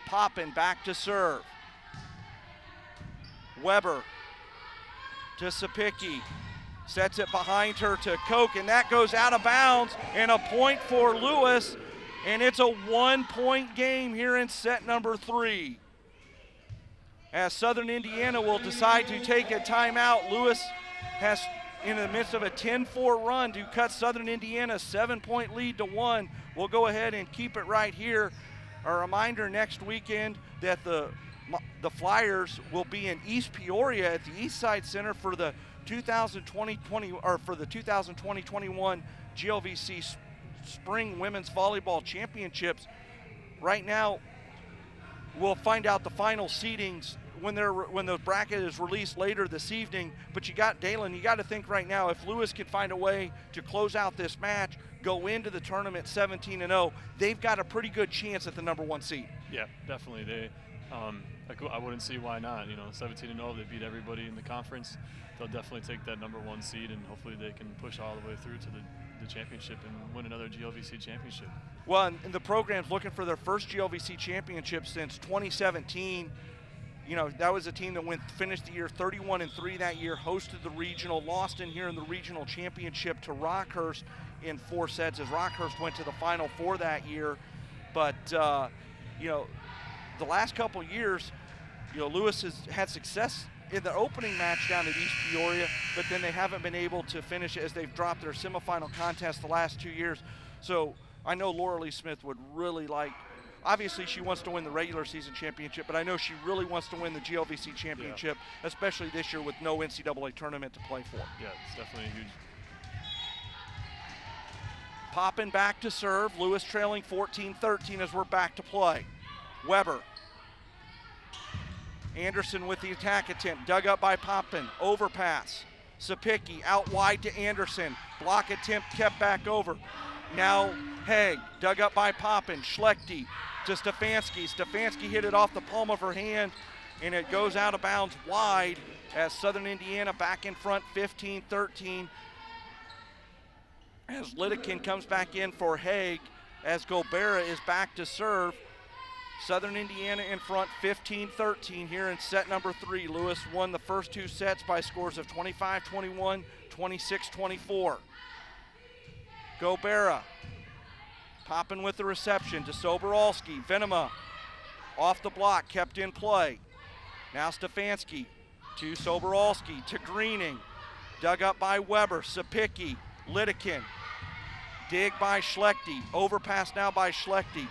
Poppin back to serve. Weber to Sapicki. Sets it behind her to Koch, and that goes out of bounds, and a point for Lewis, and it's a 1-point game here in set number 3. As Southern Indiana will decide to take a timeout, Lewis has, in the midst of a 10-4 run, to cut Southern Indiana's 7-point lead to 1. We'll go ahead and keep it right here. A reminder next weekend that the Flyers will be in East Peoria at the Eastside Center for the 2020-21 GLVC Spring Women's Volleyball Championships. Right now, we'll find out the final seedings when the bracket is released later this evening. But Dalen, you got to think right now, if Lewis can find a way to close out this match, go into the tournament 17-0, they've got a pretty good chance at the number 1 seed. Yeah, definitely. I wouldn't see why not. 17-0, they beat everybody in the conference. They'll definitely take that number 1 seed, and hopefully they can push all the way through to the championship and win another GLVC championship. Well, and the program's looking for their first GLVC championship since 2017. That was a team that finished the year 31-3 that year, hosted the regional, lost in here in the regional championship to Rockhurst in 4 sets as Rockhurst went to the Final Four that year. But, the last couple years, Lewis has had success in the opening match down at East Peoria, but then they haven't been able to finish as they've dropped their semifinal contest the last 2 years. So I know Laura Lee Smith would really like, obviously she wants to win the regular season championship, but I know she really wants to win the GLVC championship, especially this year with no NCAA tournament to play for. Yeah, it's definitely huge. Poppin back to serve. Lewis trailing 14-13 as we're back to play. Weber. Anderson with the attack attempt, dug up by Poppin, overpass. Sapicki out wide to Anderson, block attempt kept back over. Now Haig, dug up by Poppin, Schlechte to Stefanski. Stefanski hit it off the palm of her hand, and it goes out of bounds wide as Southern Indiana back in front 15-13. As Lidekin comes back in for Haig, as Gobera is back to serve. Southern Indiana in front 15-13 here in set number 3. Lewis won the first 2 sets by scores of 25-21, 26-24. Gobera popping with the reception to Soboralski. Venema off the block, kept in play. Now Stefanski to Soboralski to Greening. Dug up by Weber, Sapicki, Lidekin. Dig by Schlechte, overpass now by Schlechte.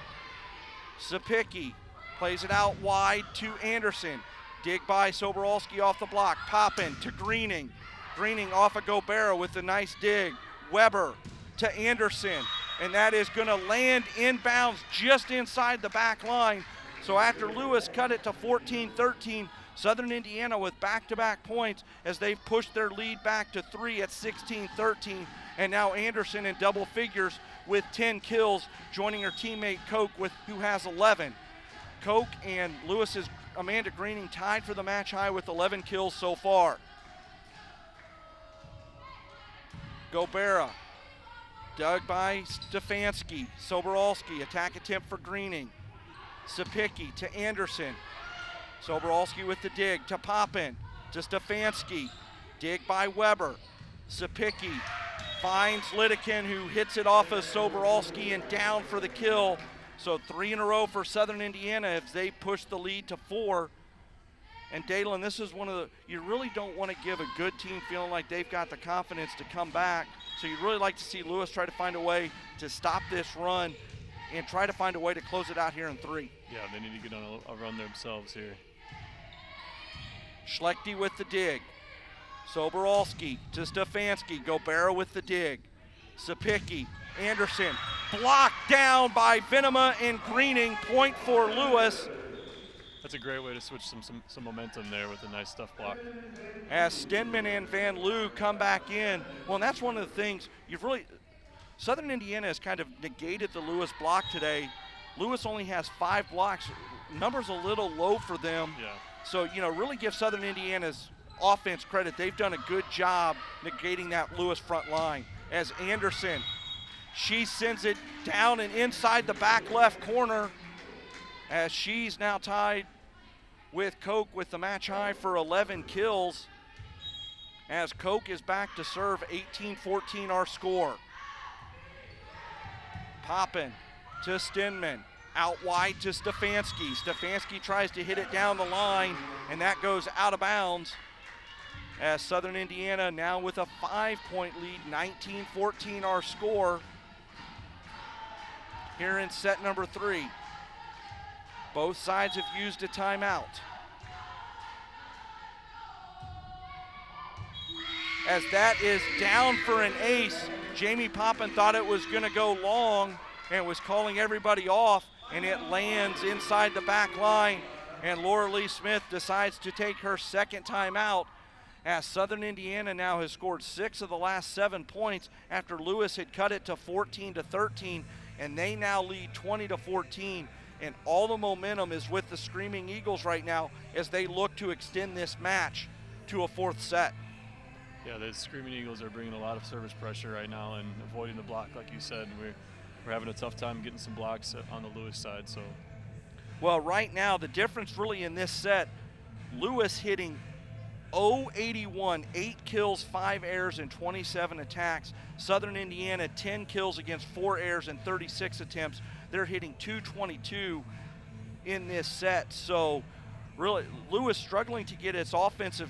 Sapicki plays it out wide to Anderson. Dig by Soboralski off the block. Poppin to Greening. Greening off of Gobera with a nice dig. Weber to Anderson. And that is going to land inbounds just inside the back line. So after Lewis cut it to 14-13, Southern Indiana with back-to-back points as they've pushed their lead back to 3 at 16-13. And now Anderson in double figures with 10 kills, joining her teammate Koch who has 11. Koch and Lewis's Amanda Greening tied for the match high with 11 kills so far. Gobera, dug by Stefanski. Soboralski, attack attempt for Greening. Sapicki to Anderson. Soboralski with the dig to Poppin, to Stefanski. Dig by Weber. Sapicki finds Lidekin, who hits it off of Soboralski and down for the kill. So 3 in a row for Southern Indiana as they push the lead to 4. And Dalen, this is one of the, you really don't want to give a good team feeling like they've got the confidence to come back. So you'd really like to see Lewis try to find a way to stop this run and try to find a way to close it out here in 3. Yeah, they need to get on a run themselves here. Schlechte with the dig. Soborolski to Stefanski. Gobera with the dig. Sapicki, Anderson, blocked down by Venema and Greening. Point for Lewis. That's a great way to switch some momentum there with a nice stuff block. As Stenman and Van Loo come back in. Well, and that's one of the things Southern Indiana has kind of negated the Lewis block today. Lewis only has 5 blocks. Number's a little low for them. Yeah. So, really give Southern Indiana's offense credit. They've done a good job negating that Lewis front line. As Anderson, she sends it down and inside the back left corner, as she's now tied with Koch with the match high for 11 kills. As Koch is back to serve, 18-14 our score. Poppin to Stenman. Out wide to Stefanski. Stefanski tries to hit it down the line, and that goes out of bounds. As Southern Indiana now with a 5-point lead, 19-14 our score. Here in set number 3. Both sides have used a timeout. As that is down for an ace, Jamie Poppin thought it was going to go long and was calling everybody off, and it lands inside the back line, and Laura Lee Smith decides to take her second timeout, as Southern Indiana now has scored 6 of the last 7 points after Lewis had cut it to 14-13, and they now lead 20-14, and all the momentum is with the Screaming Eagles right now as they look to extend this match to a 4th set. Yeah, the Screaming Eagles are bringing a lot of service pressure right now and avoiding the block, like you said. We're having a tough time getting some blocks on the Lewis side. So, well, right now the difference really in this set, Lewis hitting 081, 8 kills, 5 errors, and 27 attacks. Southern Indiana 10 kills against 4 errors and 36 attempts. They're hitting 222 in this set. So really, Lewis struggling to get its offense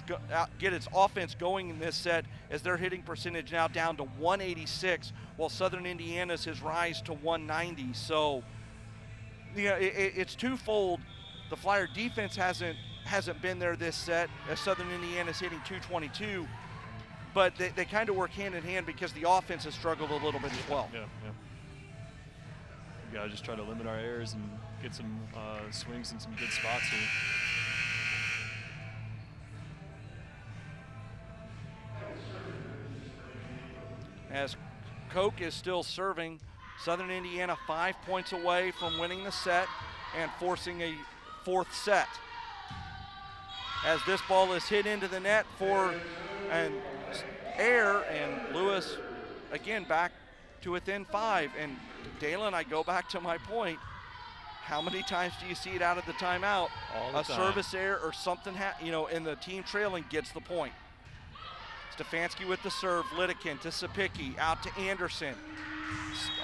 going in this set, as their hitting percentage now down to 186, while Southern Indiana's has rise to 190. So, it's twofold. The Flyer defense hasn't been there this set, as Southern Indiana's hitting 222, but they kind of work hand in hand because the offense has struggled a little bit as well. Yeah. We gotta just try to limit our errors and get some swings in some good spots here. As Koch is still serving, Southern Indiana 5 points away from winning the set and forcing a 4th set. As this ball is hit into the net for an error, and Lewis again back to within 5. And Dalen, I go back to my point. How many times do you see it out of the timeout? All the time. Service error or something, and the team trailing gets the point. Stefanski with the serve, Lidekin to Sapicki, out to Anderson.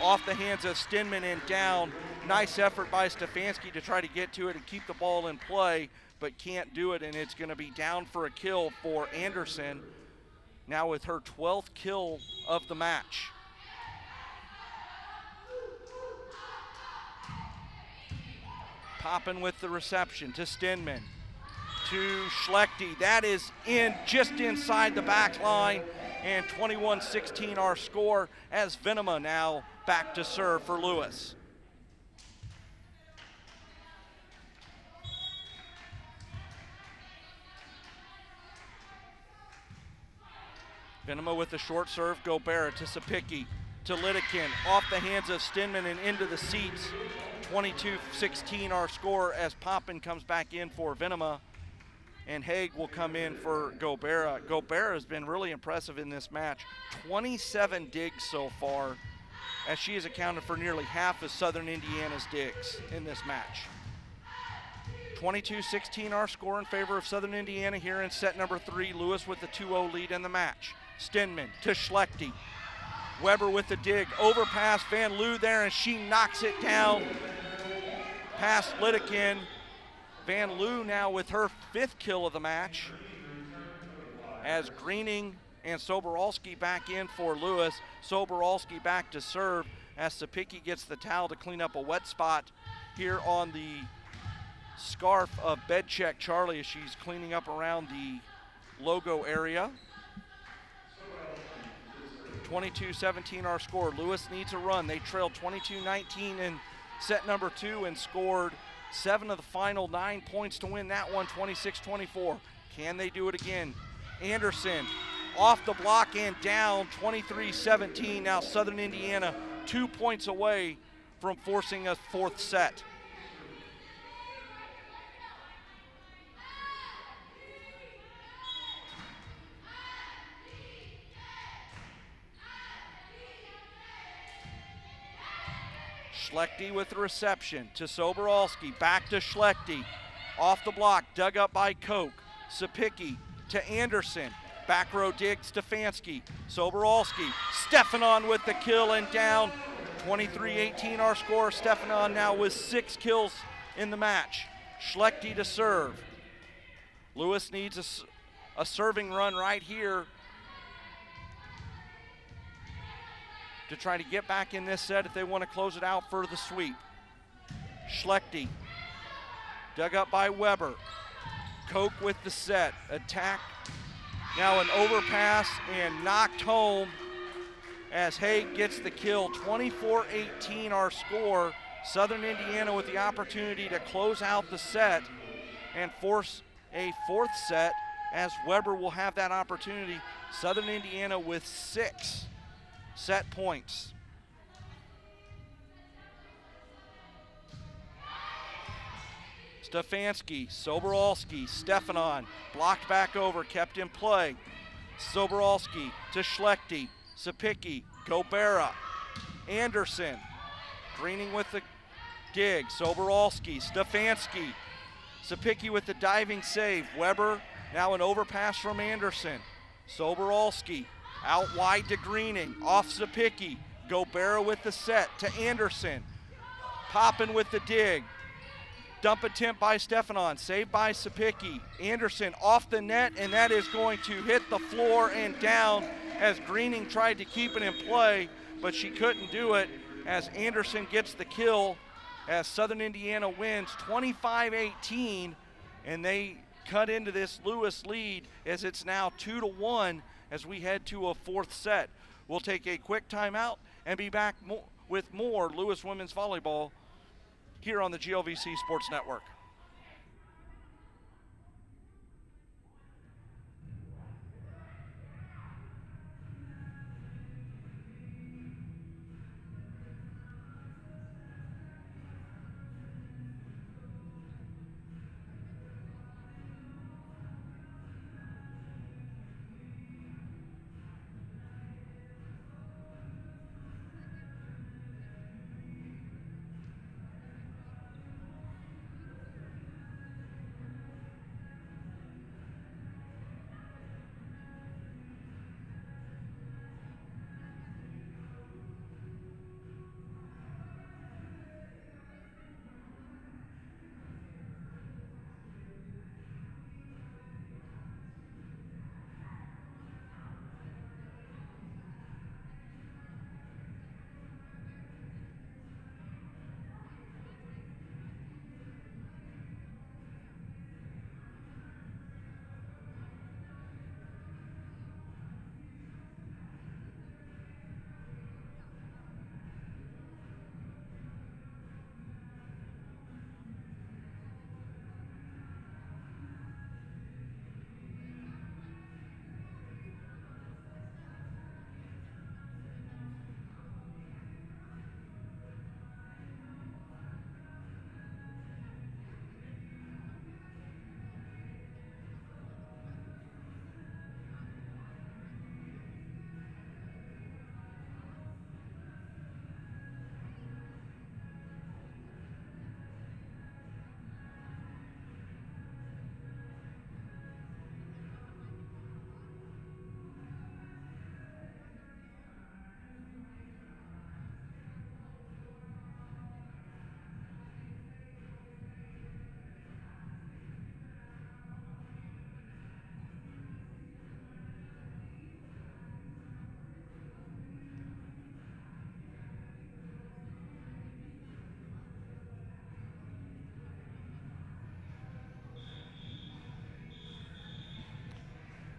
Off the hands of Stenman and down. Nice effort by Stefanski to try to get to it and keep the ball in play, but can't do it, and it's going to be down for a kill for Anderson, now with her 12th kill of the match. Poppin with the reception to Stenman, to Schlechte. That is just inside the back line, and 21-16 our score, as Venema now back to serve for Lewis. Venema with the short serve, Gobera to Sapicki, to Lidekin, off the hands of Stenman and into the seats. 22-16 our score, as Poppin comes back in for Venema, and Haig will come in for Gobera. Gobera has been really impressive in this match. 27 digs so far, as she has accounted for nearly half of Southern Indiana's digs in this match. 22-16 our score in favor of Southern Indiana here in set number 3. Lewis with the 2-0 lead in the match. Stenman to Schlechte. Weber with the dig, overpass Van Loo there, and she knocks it down past Lidekin. Van Loo now with her 5th kill of the match, as Greening and Soborolski back in for Lewis. Soborolski back to serve, as Sapicki gets the towel to clean up a wet spot here on the scarf of bed check Charlie as she's cleaning up around the logo area. 22-17 our score. Lewis needs a run. They trailed 22-19 in set number 2 and scored 7 of the final 9 points to win that one, 26-24. Can they do it again? Anderson off the block and down, 23-17. Now Southern Indiana 2 points away from forcing a 4th set. Schlechte with the reception to Soboralski, back to Schlechte. Off the block, dug up by Koch. Sapicki to Anderson. Back row dig, Stefanski. Soboralski, Stefanon with the kill and down. 23-18 our score. Stefanon now with 6 kills in the match. Schlechte to serve. Lewis needs a serving run right here to try to get back in this set if they want to close it out for the sweep. Schlechte, dug up by Weber. Koch with the set, attack. Now an overpass and knocked home as Haig gets the kill. 24-18 our score. Southern Indiana with the opportunity to close out the set and force a 4th set as Weber will have that opportunity. Southern Indiana with 6 set points. Stefanski, Soboralski, Stefanon, blocked back over, kept in play. Soboralski to Schlechte, Sapicki, Gobera, Anderson, Greening with the dig, Soboralski, Stefanski, Sapicki with the diving save. Weber, now an overpass from Anderson. Soboralski, out wide to Greening, off Sapicki. Gobera with the set to Anderson. Poppin with the dig. Dump attempt by Stefanon, saved by Sapicki. Anderson off the net, and that is going to hit the floor and down as Greening tried to keep it in play, but she couldn't do it as Anderson gets the kill as Southern Indiana wins 25-18, and they cut into this Lewis lead as it's now 2-1 as we head to a 4th set. We'll take a quick timeout and be back with more Lewis women's volleyball here on the GLVC Sports Network.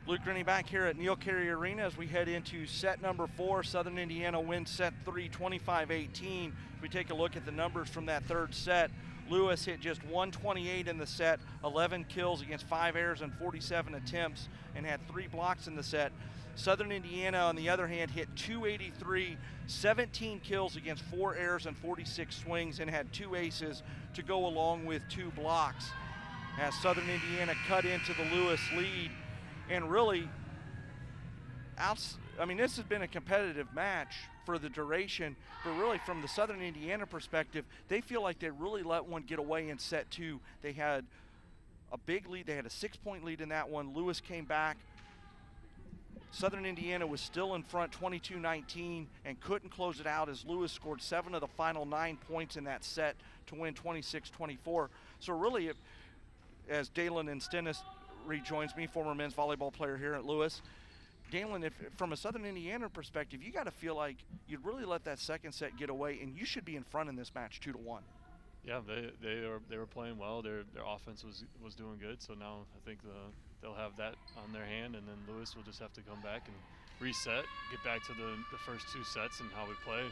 Luke Rennie back here at Neil Carey Arena as we head into set number 4. Southern Indiana wins set 3, 25-18. If we take a look at the numbers from that third set, Lewis hit just 128 in the set, 11 kills against 5 errors and 47 attempts, and had 3 blocks in the set. Southern Indiana, on the other hand, hit 283, 17 kills against 4 errors and 46 swings, and had 2 aces to go along with 2 blocks. As Southern Indiana cut into the Lewis lead, and really, this has been a competitive match for the duration, but really from the Southern Indiana perspective, they feel like they really let one get away in set 2. They had a big lead. They had a 6-point lead in that one. Lewis came back. Southern Indiana was still in front 22-19 and couldn't close it out as Lewis scored 7 of the final 9 points in that set to win 26-24. So really, as Dalen Stennis rejoins me, former men's volleyball player here at Lewis, Dalen, if from a Southern Indiana perspective, you got to feel like you'd really let that second set get away, and you should be in front in this match 2-1. Yeah, they were playing well. Their offense was doing good. So now I think they'll have that on their hand, and then Lewis will just have to come back and reset, get back to the first 2 sets and how we play,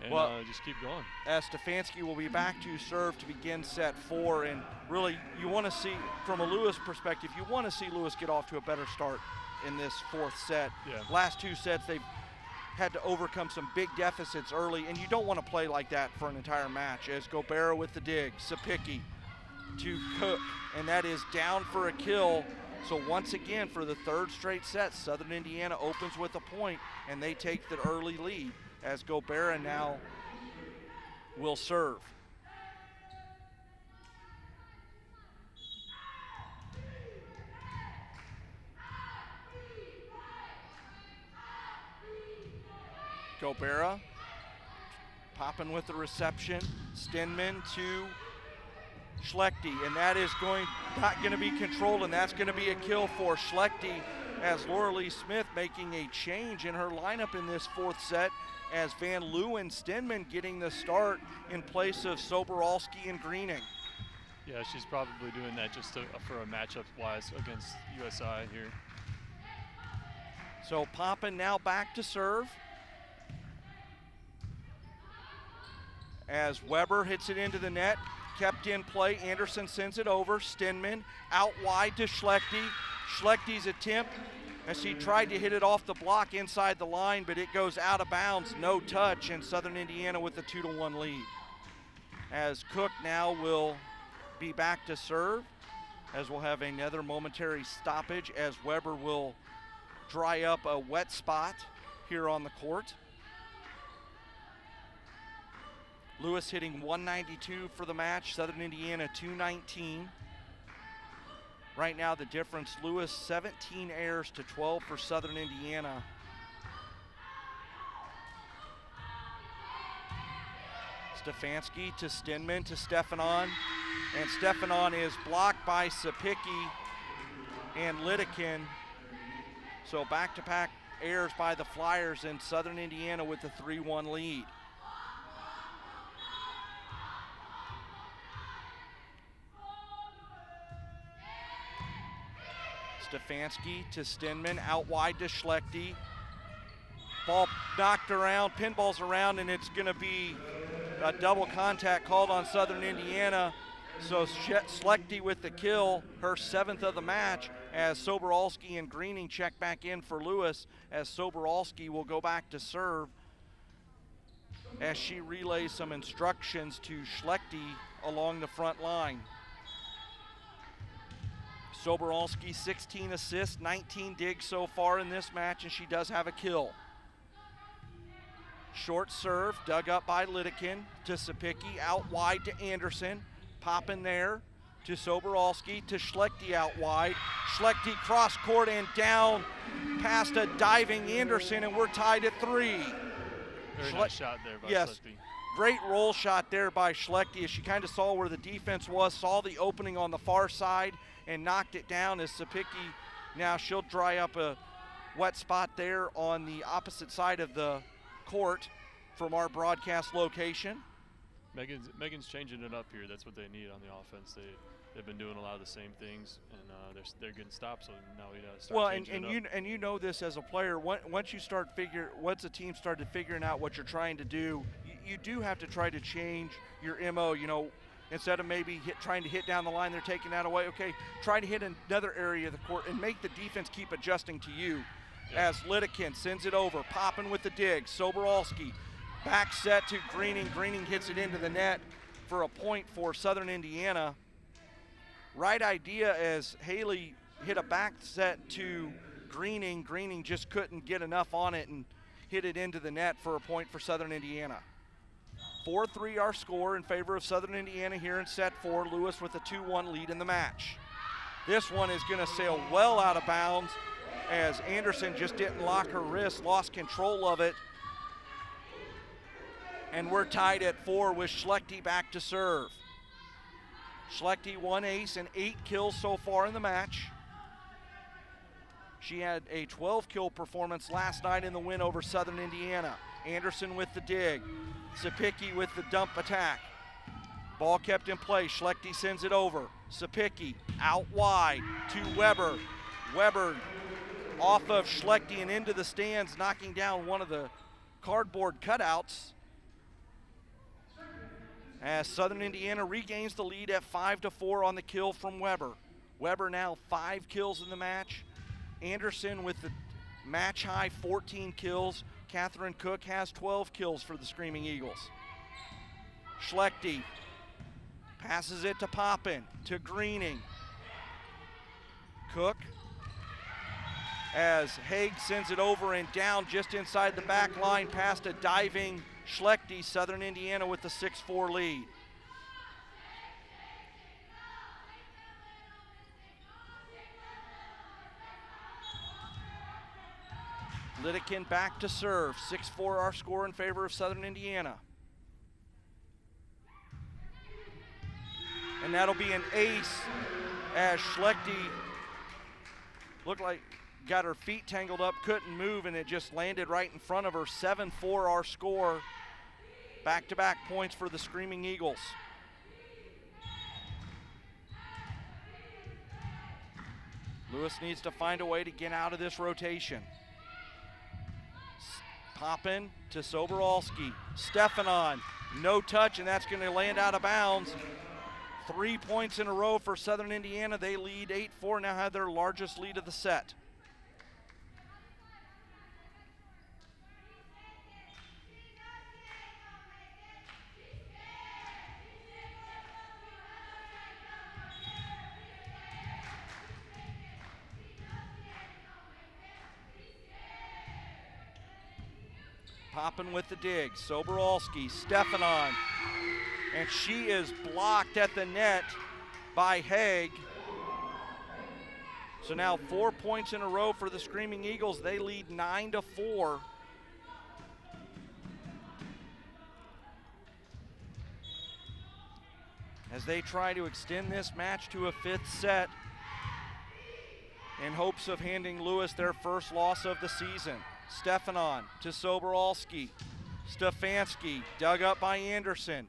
and just keep going. As Stefanski will be back to serve to begin set 4, and really you want to see, from a Lewis perspective, you want to see Lewis get off to a better start in this 4th set. Yeah. Last 2 sets they've had to overcome some big deficits early, and you don't want to play like that for an entire match. As Gobera with the dig, Sapicki to Cook, and that is down for a kill. So once again, for the 3rd straight set, Southern Indiana opens with a point, and they take the early lead as Gobera now will serve. Gobera popping with the reception. Stenman to Schlechte, and that is not going to be controlled, and that's going to be a kill for Schlechte, as Laura Lee Smith making a change in her lineup in this 4th set, as Van Leeuwen Stenman getting the start in place of Soboralski and Greening. Yeah, she's probably doing that just for a matchup-wise against USI here. So Poppin now back to serve, as Weber hits it into the net, kept in play. Anderson sends it over. Stenman out wide to Schlechte. Schlechte's attempt as he tried to hit it off the block inside the line, but it goes out of bounds, no touch, and Southern Indiana with the 2-1 lead. As Cook now will be back to serve, as we'll have another momentary stoppage as Weber will dry up a wet spot here on the court. Lewis hitting 192 for the match, Southern Indiana 219. Right now the difference, Lewis 17 errors to 12 for Southern Indiana. Stefanski to Stenman to Stefanon, and Stefanon is blocked by Sapicki and Lidekin. So back-to-back errors by the Flyers, and Southern Indiana with the 3-1 lead. Stefanski to Stenman, out wide to Schlechte. Ball knocked around, pinballs around, and it's gonna be a double contact called on Southern Indiana. So Schlechte with the kill, her 7th of the match, as Soboralski and Greening check back in for Lewis, as Soboralski will go back to serve as she relays some instructions to Schlechte along the front line. Soboralski 16 assists, 19 digs so far in this match, and she does have a kill. Short serve, dug up by Lidekin to Sapicki, out wide to Anderson. Popping there to Soboralski to Schlechte out wide. Schlechte cross court and down past a diving Anderson, and we're tied at 3. Very nice shot there by Schlechte. Great roll shot there by Schlechte as she kind of saw where the defense was, saw the opening on the far side, and knocked it down. As Sapicki, now she'll dry up a wet spot there on the opposite side of the court from our broadcast location. Megan's changing it up here. That's what they need on the offense. They've been doing a lot of the same things, and they're getting stops. So now we got to start changing it up. You know this as a player. Once a team started figuring out what you're trying to do, you do have to try to change your MO. You know, instead of maybe trying to hit down the line, they're taking that away. Okay, try to hit another area of the court and make the defense keep adjusting to you. As Lidekin sends it over, popping with the dig. Soboralski back set to Greening. Greening hits it into the net for a point for Southern Indiana. Right idea as Haley hit a back set to Greening. Greening just couldn't get enough on it and hit it into the net for a point for Southern Indiana. 4-3 our score in favor of Southern Indiana here in set 4. Lewis with a 2-1 lead in the match. This one is going to sail well out of bounds as Anderson just didn't lock her wrist, lost control of it. And we're tied at 4 with Schlechte back to serve. Schlechte 1 ace and 8 kills so far in the match. She had a 12-kill performance last night in the win over Southern Indiana. Anderson with the dig. Sapicki with the dump attack. Ball kept in play. Schlechte sends it over. Sapicki out wide to Weber. Weber off of Schlechte and into the stands, knocking down one of the cardboard cutouts. As Southern Indiana regains the lead at 5-4 on the kill from Weber. Weber now 5 kills in the match. Anderson with the match high 14 kills. Catherine Cook has 12 kills for the Screaming Eagles. Schlechte passes it to Poppin, to Greening. Cook, as Haig sends it over and down just inside the back line past a diving Schlechte. Southern Indiana with the 6-4 lead. Lidekin back to serve. 6-4 our score in favor of Southern Indiana. And that'll be an ace as Schlechte looked like got her feet tangled up, couldn't move, and it just landed right in front of her. 7-4 our score. Back-to-back points for the Screaming Eagles. Lewis needs to find a way to get out of this rotation. Poppin to Soboralski. Stefanon, no touch, and that's going to land out of bounds. 3 points in a row for Southern Indiana. They lead 8-4, now have their largest lead of the set. Poppin with the dig. Soboralski, Stefanon, and she is blocked at the net by Haig. So now 4 points in a row for the Screaming Eagles. They lead 9-4. As they try to extend this match to a 5th set in hopes of handing Lewis their first loss of the season. Stefanon to Soboralski. Stefanski dug up by Anderson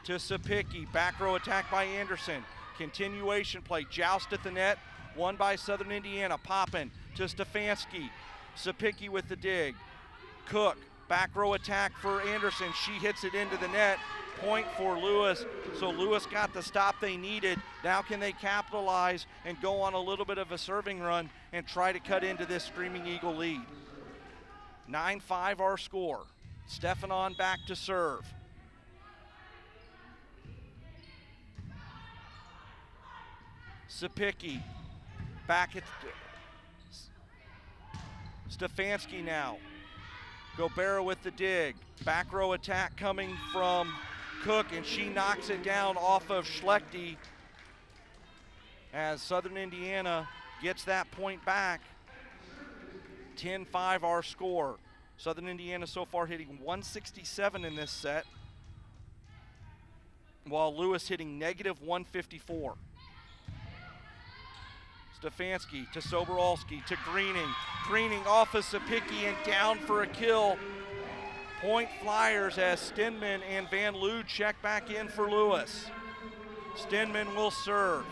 to Sapicki. Back row attack by Anderson. Continuation play. Joust at the net. Won by Southern Indiana. Poppin to Stefanski. Sapicki with the dig. Cook. Back row attack for Anderson. She hits it into the net. Point for Lewis. So Lewis got the stop they needed. Now can they capitalize and go on a little bit of a serving run and try to cut into this Screaming Eagle lead? 9-5 our score. Stefanon back to serve. Sapicki back at Stefanski now. Gobera with the dig. Back row attack coming from Cook, and she knocks it down off of Schlechte as Southern Indiana gets that point back. 10-5 our score. Southern Indiana so far hitting 167 in this set, while Lewis hitting -154. Stefanski to Soboralski to Greening. Greening off of Sapicki and down for a kill. Point Flyers as Stinman and Van Loo check back in for Lewis. Stinman will serve.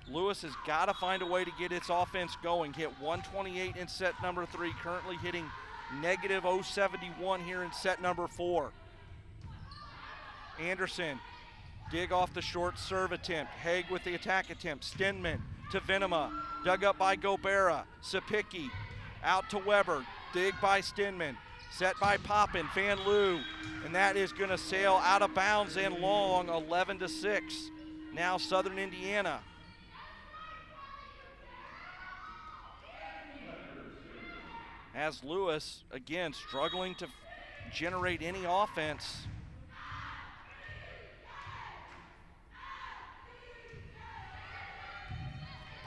Lewis has got to find a way to get its offense going. Hit 128 in set number 3, currently hitting negative 071 here in set number 4. Anderson, dig off the short serve attempt. Haig with the attack attempt. Stinman to Venema, dug up by Gobera. Sapicki out to Weber, dig by Stinman. Set by Poppin, Van Loo, and that is going to sail out of bounds and long, 11-6. Now Southern Indiana. As Lewis, again, struggling to generate any offense.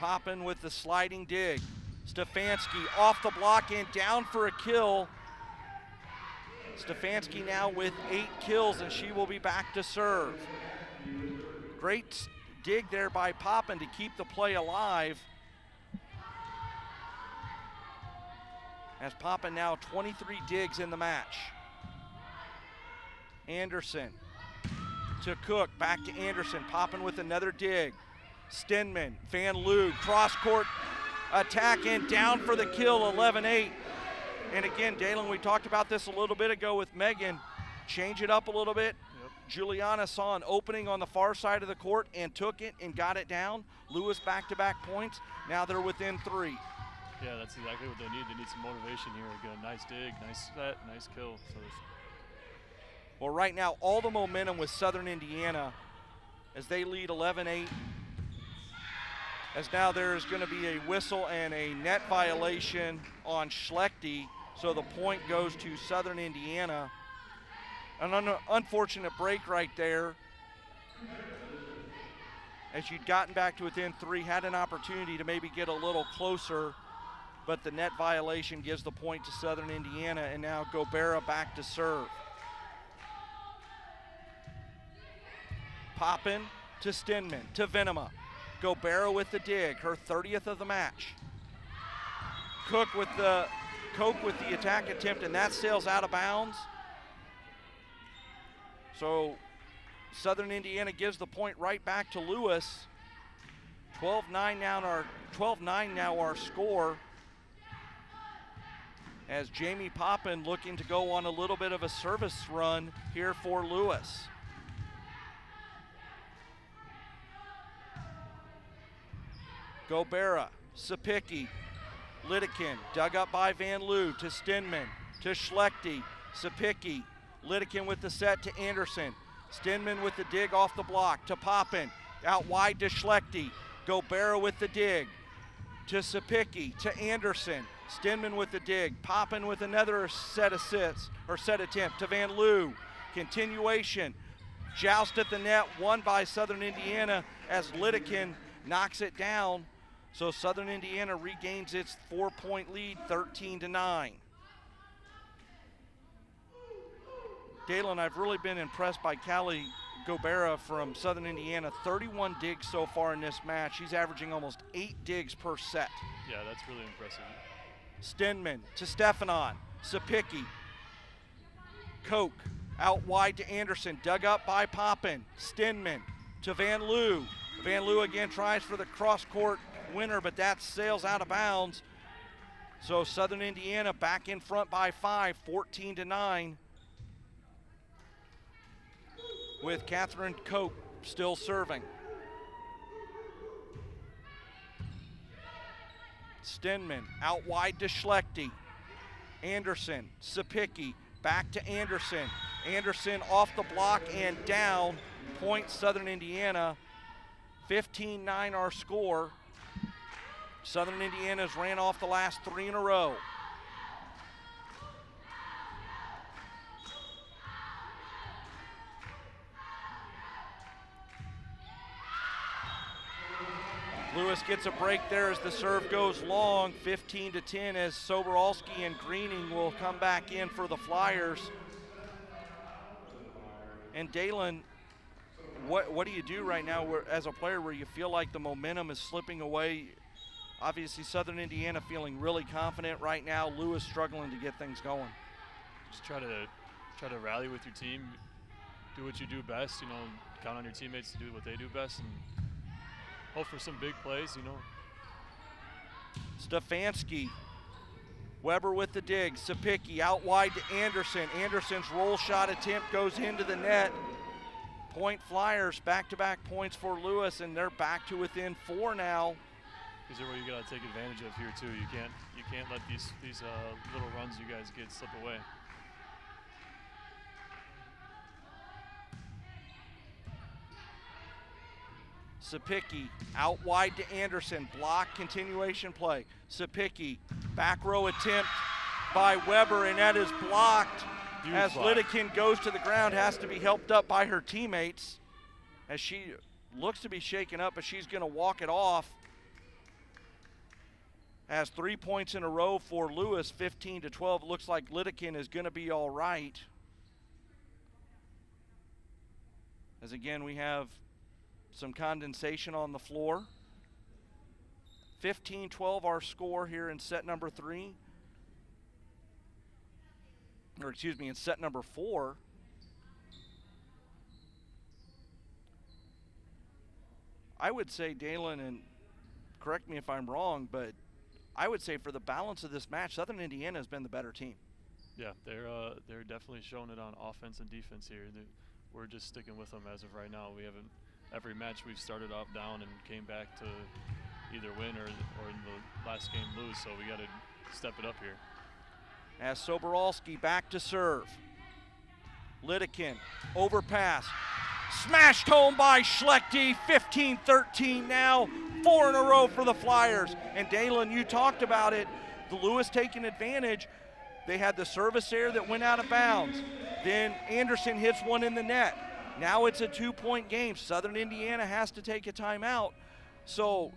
Poppin with the sliding dig. Stefanski off the block and down for a kill. Stefanski now with 8 kills, and she will be back to serve. Great dig there by Poppin to keep the play alive. As Poppin now 23 digs in the match. Anderson to Cook, back to Anderson. Poppin with another dig. Stinman, Van Loo, cross-court attack and down for the kill, 11-8. And again, Dalen, we talked about this a little bit ago with Megan. Change it up a little bit. Yep. Juliana saw an opening on the far side of the court and took it and got it down. Lewis back-to-back points. Now they're within 3. Yeah, that's exactly what they need. They need some motivation here. Get a nice dig, nice set, nice kill. Well, right now, all the momentum with Southern Indiana as they lead 11-8. As now there's going to be a whistle and a net violation on Schlechte, so the point goes to Southern Indiana. An unfortunate break right there. As you'd gotten back to within 3, had an opportunity to maybe get a little closer, but the net violation gives the point to Southern Indiana, and now Gobera back to serve. Poppin to Stinman, to Venema. Gobera with the dig, her 30th of the match. Cook with the attack attempt, and that sails out of bounds. So Southern Indiana gives the point right back to Lewis. 12-9 now our score. As Jamie Poppin looking to go on a little bit of a service run here for Lewis. Gobera, Sapicki, Lidekin, dug up by Van Loo to Stinman, to Schlechte, Sapicki, Lidekin with the set to Anderson, Stinman with the dig off the block to Poppin, out wide to Schlechte, Gobera with the dig, to Sapicki, to Anderson, Stinman with the dig, Poppin with another set assists, or set attempt to Van Loo, continuation, joust at the net, won by Southern Indiana as Lidekin knocks it down. So Southern Indiana regains its 4-point lead, 13-9. Dalen, I've really been impressed by Callie Gobera from Southern Indiana. 31 digs so far in this match. She's averaging almost 8 digs per set. Yeah, that's really impressive. Stinman to Stefanon, Sapicki, Koch out wide to Anderson, dug up by Poppin, Stinman to Van Loo. Van Loo again tries for the cross-court winner, but that sails out of bounds. So Southern Indiana back in front by 5, 14-9. With Catherine Koch still serving. Stinman out wide to Schlechte. Anderson, Sapicki, back to Anderson. Anderson off the block and down. Point Southern Indiana. 15-9 our score. Southern Indiana's ran off the last 3 in a row. Lewis gets a break there as the serve goes long, 15-10, as Soboralski and Greening will come back in for the Flyers. And Dalen, what do you do right now as a player where you feel like the momentum is slipping away Obviously, Southern Indiana feeling really confident right now. Lewis struggling to get things going. Just try to rally with your team, do what you do best. You know, count on your teammates to do what they do best, and hope for some big plays. You know. Stefanski, Weber with the dig. Sapicki out wide to Anderson. Anderson's roll shot attempt goes into the net. Point Flyers, back-to-back points for Lewis, and they're back to within 4 now. These are what you got to take advantage of here too. You can't let these little runs you guys get slip away. Sapicki out wide to Anderson. Block, continuation play. Sapicki, back row attempt by Weber, and that is blocked. Huge as block. Lidekin goes to the ground, has to be helped up by her teammates as she looks to be shaken up, but she's going to walk it off. Has 3 points in a row for Lewis, 15-12. It looks like Lidekin is going to be all right. As again, we have some condensation on the floor. 15-12 our score here in set number 3. Or excuse me, in set number 4. I would say, Dalen, and correct me if I'm wrong, but I would say for the balance of this match, Southern Indiana has been the better team. Yeah, they're definitely showing it on offense and defense here. We're just sticking with them as of right now. We haven't every match we've started off down and came back to either win or in the last game lose. So we got to step it up here. As Soboralski back to serve. Lidekin, overpass. Smashed home by Schlechte, 15-13 now. 4 in a row for the Flyers. And Dalen, you talked about it. The Lewis taking advantage. They had the service error that went out of bounds. Then Anderson hits one in the net. Now it's a 2-point game. Southern Indiana has to take a timeout. So,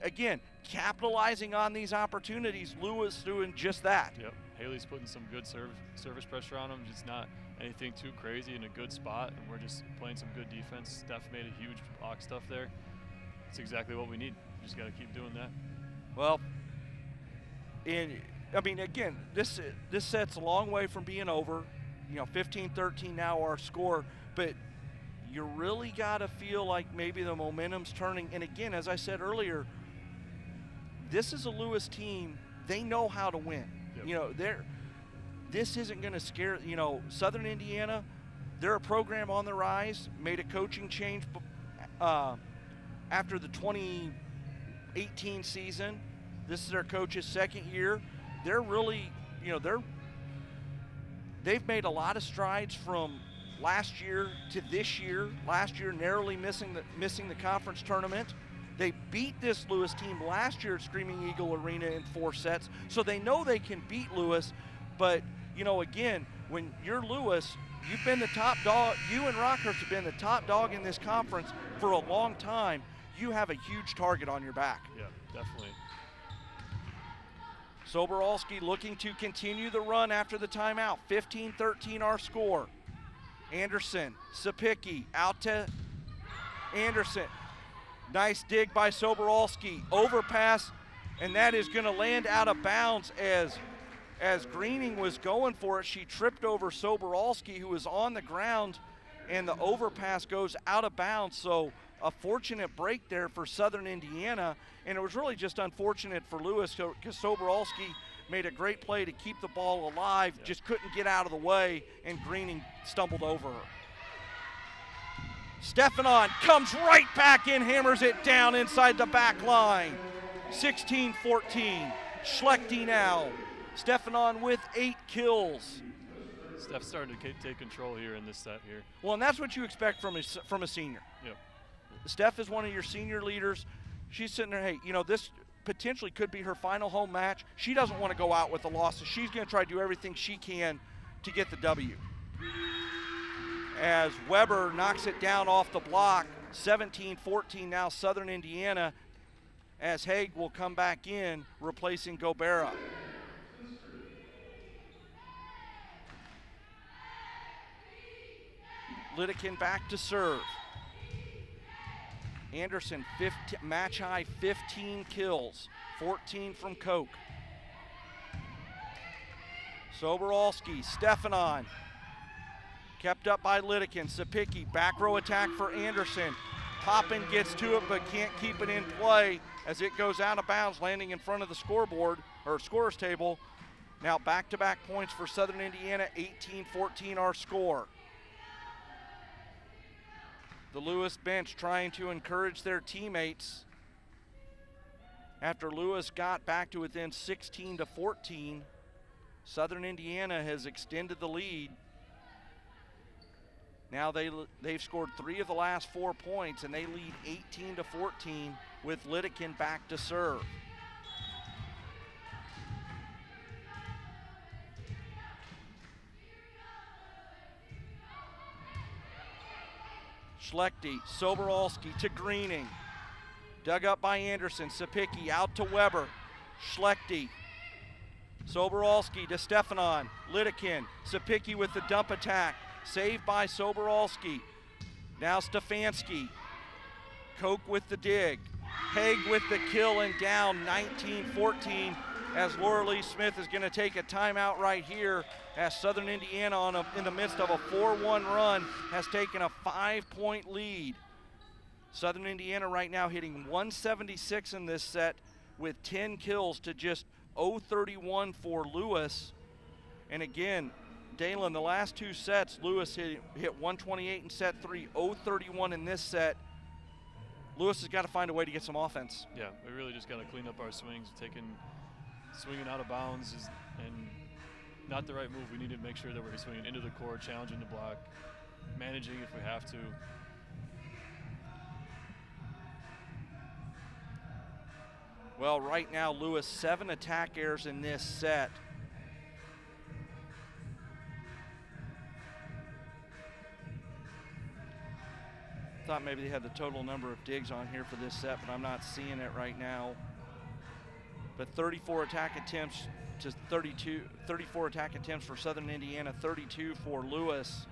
again, capitalizing on these opportunities, Lewis doing just that. Yep. Haley's putting some good service pressure on him, just not anything too crazy, in a good spot, and we're just playing some good defense. Steph made a huge block stuff there. It's exactly what we need. We just got to keep doing that. Well, again, this set's a long way from being over. 15-13 now our score, but you really got to feel like maybe the momentum's turning. And again, as I said earlier, this is a Lewis team. They know how to win. Yep. This isn't going to scare, Southern Indiana, they're a program on the rise, made a coaching change after the 2018 season. This is their coach's second year. They're really, they've made a lot of strides from last year to this year. Last year narrowly missing the conference tournament. They beat this Lewis team last year at Screaming Eagle Arena in 4 sets, so they know they can beat Lewis. But, again, when you're Lewis, you've been the top dog. You and Rockhurst have been the top dog in this conference for a long time. You have a huge target on your back. Yeah, definitely. Soboralski looking to continue the run after the timeout. 15-13 our score. Anderson, Sapicki, out to Anderson. Nice dig by Soboralski. Overpass, and that is going to land out of bounds as Greening was going for it. She tripped over Soboralski, who was on the ground, and the overpass goes out of bounds. So a fortunate break there for Southern Indiana, and it was really just unfortunate for Lewis because Soboralski made a great play to keep the ball alive, just couldn't get out of the way, and Greening stumbled over her. Stefanon comes right back in, hammers it down inside the back line. 16-14. Schlechte now. Stefanon with 8 kills. Steph's starting to take control here in this set here. Well, and that's what you expect from a senior. Yep. Steph is one of your senior leaders. She's sitting there, hey, this potentially could be her final home match. She doesn't want to go out with a loss, so she's going to try to do everything she can to get the W. As Weber knocks it down off the block, 17-14 now Southern Indiana, as Haig will come back in, replacing Gobera. Lidekin back to serve. Anderson, match high 15 kills, 14 from Koch. Soborolski, Stefanon, kept up by Lidikin. Sapicki, back row attack for Anderson. Poppin gets to it but can't keep it in play as it goes out of bounds, landing in front of the scoreboard, or scorer's table. Now back-to-back points for Southern Indiana, 18-14 our score. The Lewis bench trying to encourage their teammates after Lewis got back to within 16-14. Southern Indiana has extended the lead. Now they've scored 3 of the last 4 points, and they lead 18-14 with Lidikin back to serve. Schlechte, Soborolski to Greening. Dug up by Anderson. Sapicki out to Weber. Schlechte. Soborolski to Stefanon. Lidikin. Sapicki with the dump attack. Saved by Soborolski. Now Stefanski. Koch with the dig. Haig with the kill and down 19-14 as Laura Lee Smith is going to take a timeout right here as Southern Indiana in the midst of a 4-1 run has taken a 5-point lead. Southern Indiana right now hitting 176 in this set with 10 kills to just 0-31 for Lewis. And again, Dalen, the last 2 sets, Lewis hit 128 in set 3, 0-31 in this set. Lewis has got to find a way to get some offense. Yeah, we really just got to clean up our swings. Swinging out of bounds is not the right move. We need to make sure that we're swinging into the court, challenging the block, managing if we have to. Well, right now, Lewis, 7 attack errors in this set. Thought maybe they had the total number of digs on here for this set, but I'm not seeing it right now. But 34 attack attempts to 34 attack attempts for Southern Indiana, 32 for Lewis.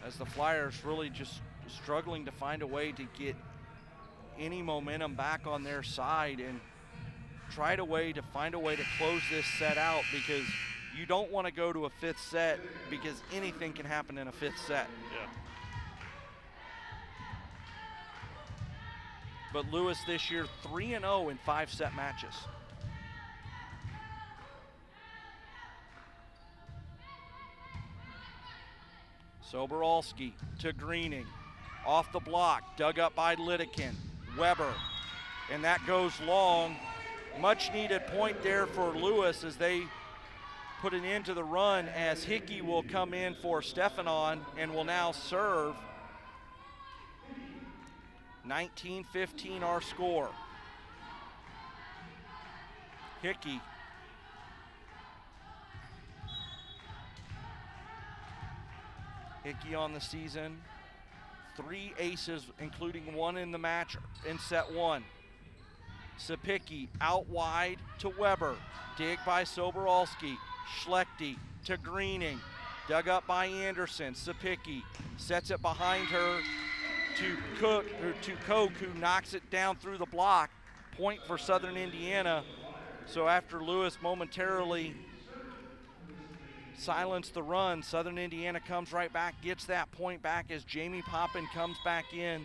As the Flyers really just struggling to find a way to get any momentum back on their side and find a way to close this set out, because you don't want to go to a 5th set because anything can happen in a 5th set. Yeah. But Lewis this year 3-0 in 5-set matches. Soborolski to Greening. Off the block, dug up by Lidikin. Weber, and that goes long. Much needed point there for Lewis as they put an end to the run, as Hickey will come in for Stefanon and will now serve. 19-15 our score. Hickey. Hickey on the season. 3 aces, including 1 in the match in set 1. Sapicki out wide to Weber. Dig by Soborolski. Schlechte to Greening. Dug up by Anderson. Sapicki sets it behind her to Koch, who knocks it down through the block. Point for Southern Indiana. So after Lewis momentarily silenced the run, Southern Indiana comes right back, gets that point back as Jamie Poppin comes back in.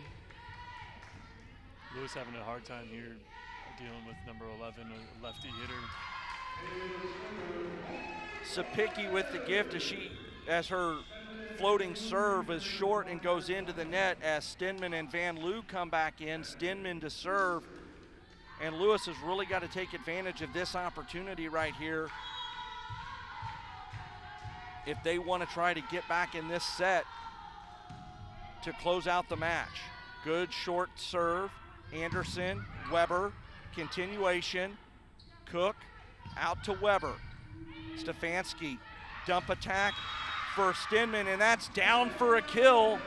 Lewis having a hard time here dealing with number 11, a lefty hitter. Sapicki with the gift as her floating serve is short and goes into the net as Stenman and Van Loo come back in. Stenman to serve, and Lewis has really got to take advantage of this opportunity right here if they want to try to get back in this set to close out the match. Good short serve. Anderson, Weber, continuation. Cook out to Weber. Stefanski, dump attack for Stenman, and that's down for a kill.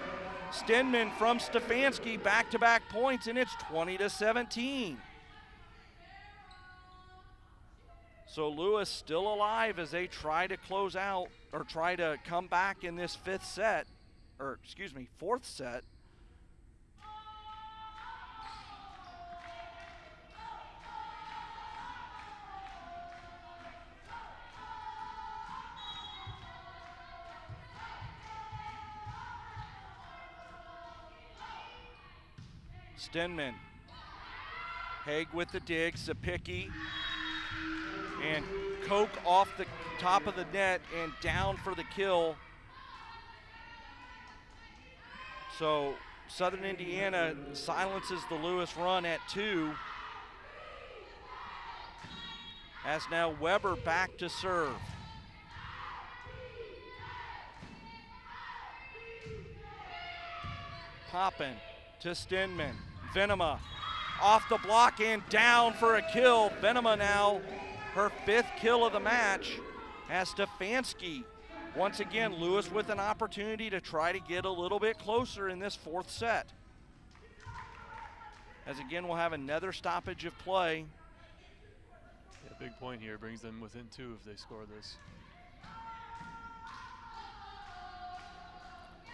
Stenman from Stefanski, back-to-back points, and it's 20-17. So Lewis still alive as they try to close out or try to come back in this 5th set. or excuse me, fourth set. Stenman. Haig with the dig, Sapicki, and Koch off the top of the net and down for the kill. So Southern Indiana silences the Lewis run at 2. As now Weber back to serve. Poppin to Stenman. Venema off the block and down for a kill. Venema now her 5th kill of the match. As Stefanski, once again, Lewis with an opportunity to try to get a little bit closer in this 4th set. As again, we'll have another stoppage of play. Yeah, big point here, brings them within 2 if they score this.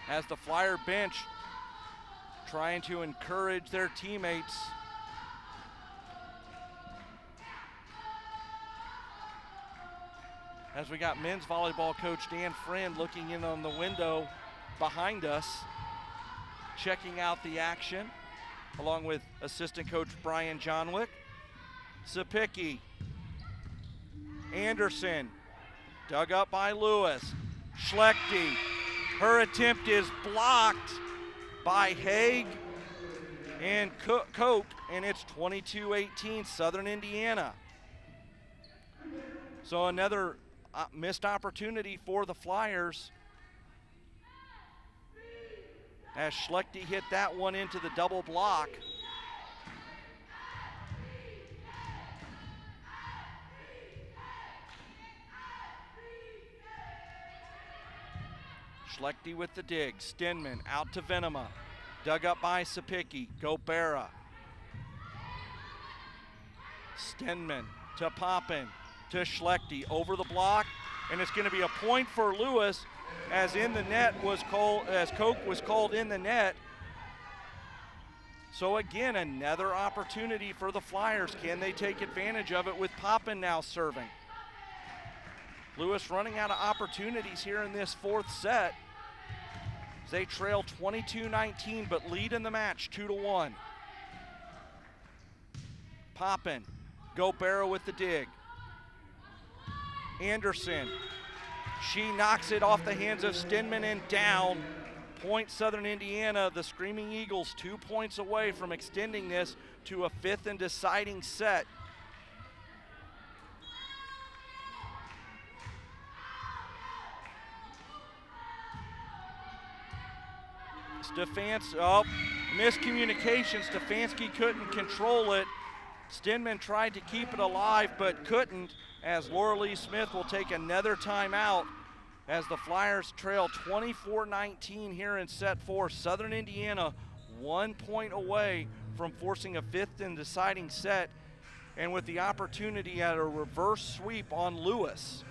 As the Flyer bench trying to encourage their teammates. As we got men's volleyball coach Dan Friend looking in on the window behind us, checking out the action, along with assistant coach Brian Johnwick. Sapicki, Anderson, dug up by Lewis. Schlechte, her attempt is blocked by Haig and Koch, and it's 22-18 Southern Indiana. So another missed opportunity for the Flyers, as Schlechte hit that one into the double block. Schlechte with the dig. Stenman out to Venema. Dug up by Sapicki. Gobera. Stenman to Poppin to Schlechte over the block, and it's going to be a point for Lewis, as in the net was called, as Koch was called in the net. So again, another opportunity for the Flyers. Can they take advantage of it with Poppin now serving? Lewis running out of opportunities here in this 4th set. They trail 22-19, but lead in the match 2-1. Poppin, Gobera with the dig. Anderson, she knocks it off the hands of Stenman and down. Point Southern Indiana. The Screaming Eagles 2 points away from extending this to a 5th and deciding set. Miscommunication. Stefanski couldn't control it. Stenman tried to keep it alive but couldn't, as Laura Lee Smith will take another timeout as the Flyers trail 24-19 here in set 4. Southern Indiana 1 point away from forcing a 5th and deciding set, and with the opportunity at a reverse sweep on Lewis.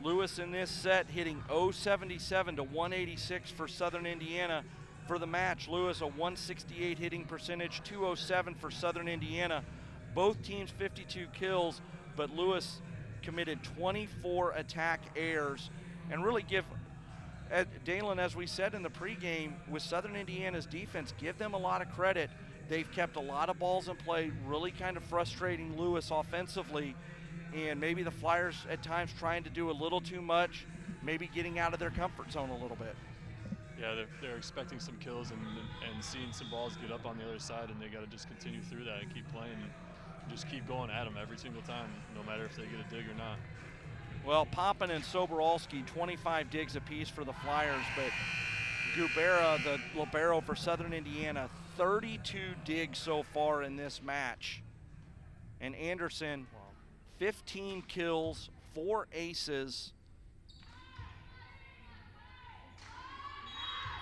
Lewis in this set hitting 077 to 186 for Southern Indiana. For the match, Lewis a 168 hitting percentage, 207 for Southern Indiana. Both teams 52 kills, but Lewis committed 24 attack errors, and really give, Dalen, as we said in the pregame, with Southern Indiana's defense, give them a lot of credit. They've kept a lot of balls in play, really kind of frustrating Lewis offensively. And maybe the Flyers at times trying to do a little too much, maybe getting out of their comfort zone a little bit. Yeah, they're expecting some kills and seeing some balls get up on the other side, and they got to just continue through that and keep playing and just keep going at them every single time, no matter if they get a dig or not. Well, Poppin and Soboralski, 25 digs apiece for the Flyers, but Gubera, the libero for Southern Indiana, 32 digs so far in this match. And Anderson, 15 kills, 4 aces,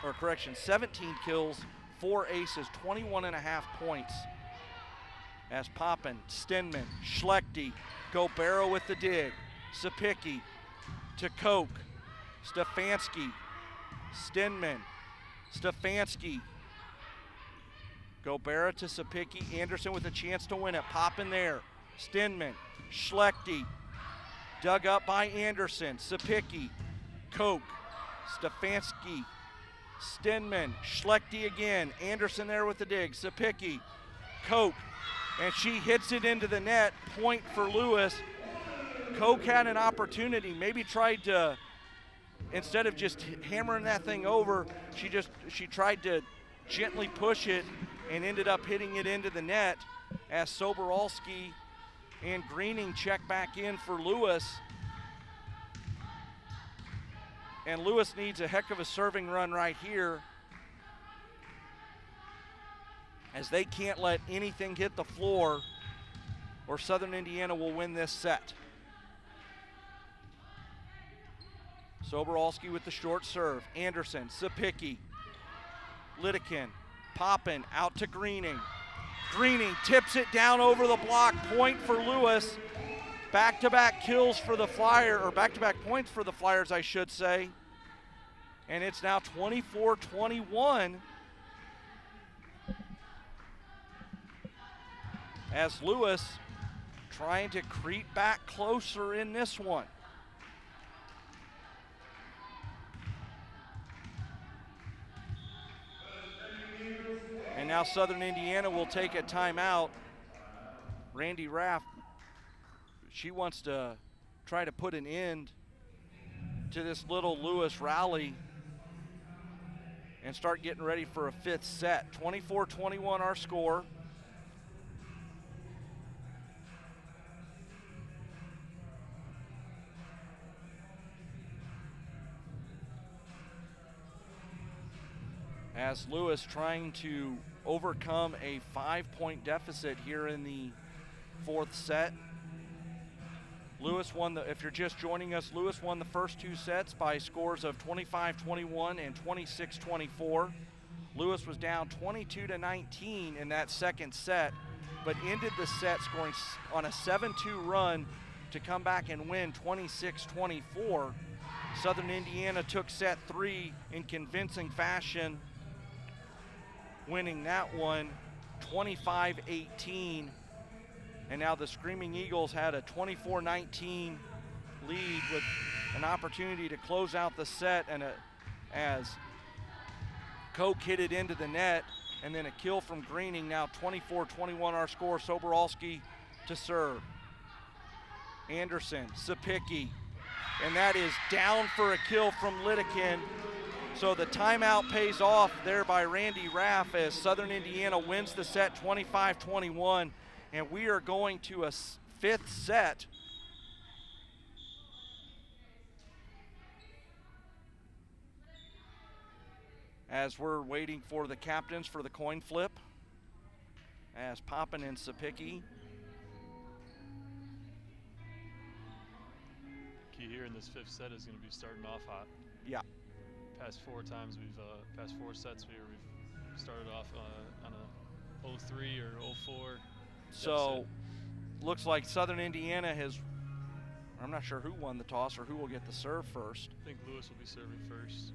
or correction, 17 kills, 4 aces, 21.5 points as Poppin, Stenman, Schlechte, Gobero with the dig, Sapicki to Koch, Stefanski, Stenman, Stefanski, Gobera to Sapicki, Anderson with a chance to win it, Poppin there, Stenman, Schlechte, dug up by Anderson, Sapicki, Koch, Stefanski, Stenman, Schlechte again, Anderson there with the dig, Sapicki, Koch, and she hits it into the net, point for Lewis. Koch had an opportunity, maybe tried to, instead of just hammering that thing over, she tried to gently push it and ended up hitting it into the net as Soboralski and Greening check back in for Lewis. And Lewis needs a heck of a serving run right here, as they can't let anything hit the floor or Southern Indiana will win this set. Soboralski with the short serve. Anderson, Sapicki, Lidekin, Poppin out to Greening. Greening tips it down over the block, point for Lewis. Back-to-back kills for the Flyer, or back-to-back points for the Flyers, I should say. And it's now 24-21. As Lewis trying to creep back closer in this one. And now Southern Indiana will take a timeout. Randy Raff, she wants to try to put an end to this little Lewis rally and start getting ready for a fifth set. 24-21 our score. As Lewis trying to overcome a 5-point deficit here in the fourth set. Lewis won if you're just joining us, Lewis won the first two sets by scores of 25-21 and 26-24. Lewis was down 22-19 in that second set, but ended the set scoring on a 7-2 run to come back and win 26-24. Southern Indiana took set 3 in convincing fashion, winning that one 25-18. And now the Screaming Eagles had a 24-19 lead with an opportunity to close out the set, and as Koch hit it into the net, and then a kill from Greening. Now 24-21 our score. Soboralski to serve. Anderson, Sapicki, and that is down for a kill from Lidekin. So the timeout pays off there by Randy Raff as Southern Indiana wins the set 25-21, and we are going to a fifth set. As we're waiting for the captains for the coin flip, as Poppin and Sapicki. Key here in this fifth set is going to be starting off hot. Yeah. Past four sets we've started off on a 0-3 or 0-4. So looks like Southern Indiana has, I'm not sure who won the toss or who will get the serve first. I think Lewis will be serving first.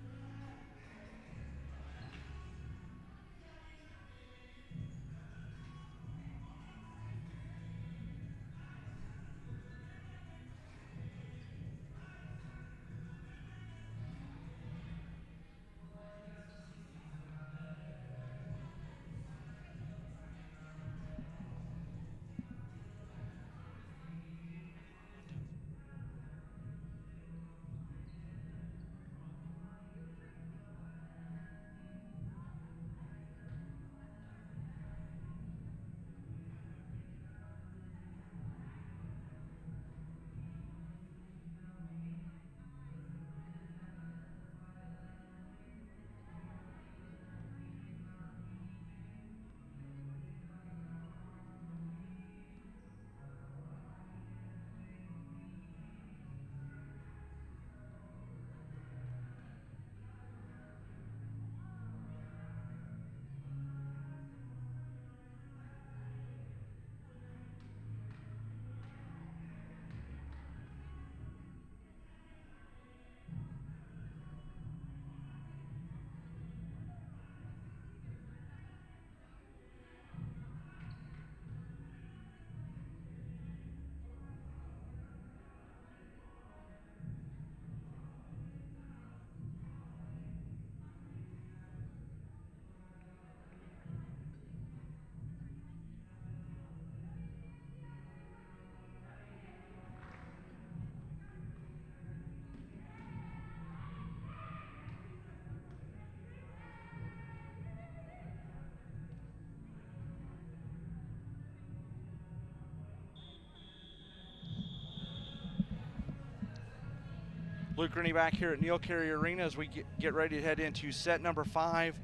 Luke Rooney back here at Neil Carey Arena as we get ready to head into set number 5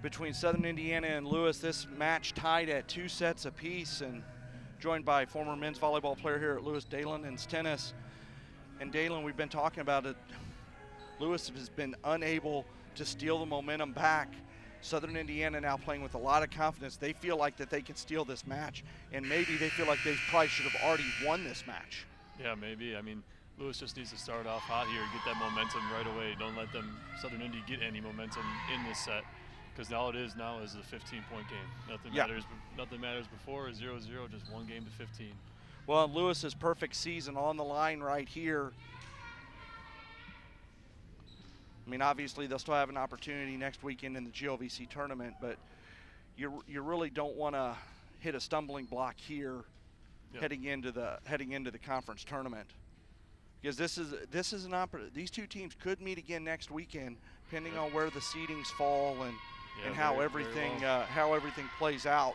between Southern Indiana and Lewis. This match tied at 2 sets apiece, and joined by former men's volleyball player here at Lewis, Dalen Tennis. And Dalen, we've been talking about it. Lewis has been unable to steal the momentum back. Southern Indiana now playing with a lot of confidence. They feel like that they can steal this match, and maybe they feel like they probably should have already won this match. Yeah, maybe. I mean, Lewis just needs to start off hot here, get that momentum right away. Don't let them, Southern Indy, get any momentum in this set, because all it is now is a 15-point game. Nothing matters before. 0-0, just one game to 15. Well, Lewis's perfect season on the line right here. I mean, obviously they'll still have an opportunity next weekend in the GLVC tournament, but you really don't want to hit a stumbling block here. Yep. heading into the conference tournament, because this is an opportunity. These two teams could meet again next weekend, depending on where the seedings fall and how everything plays out.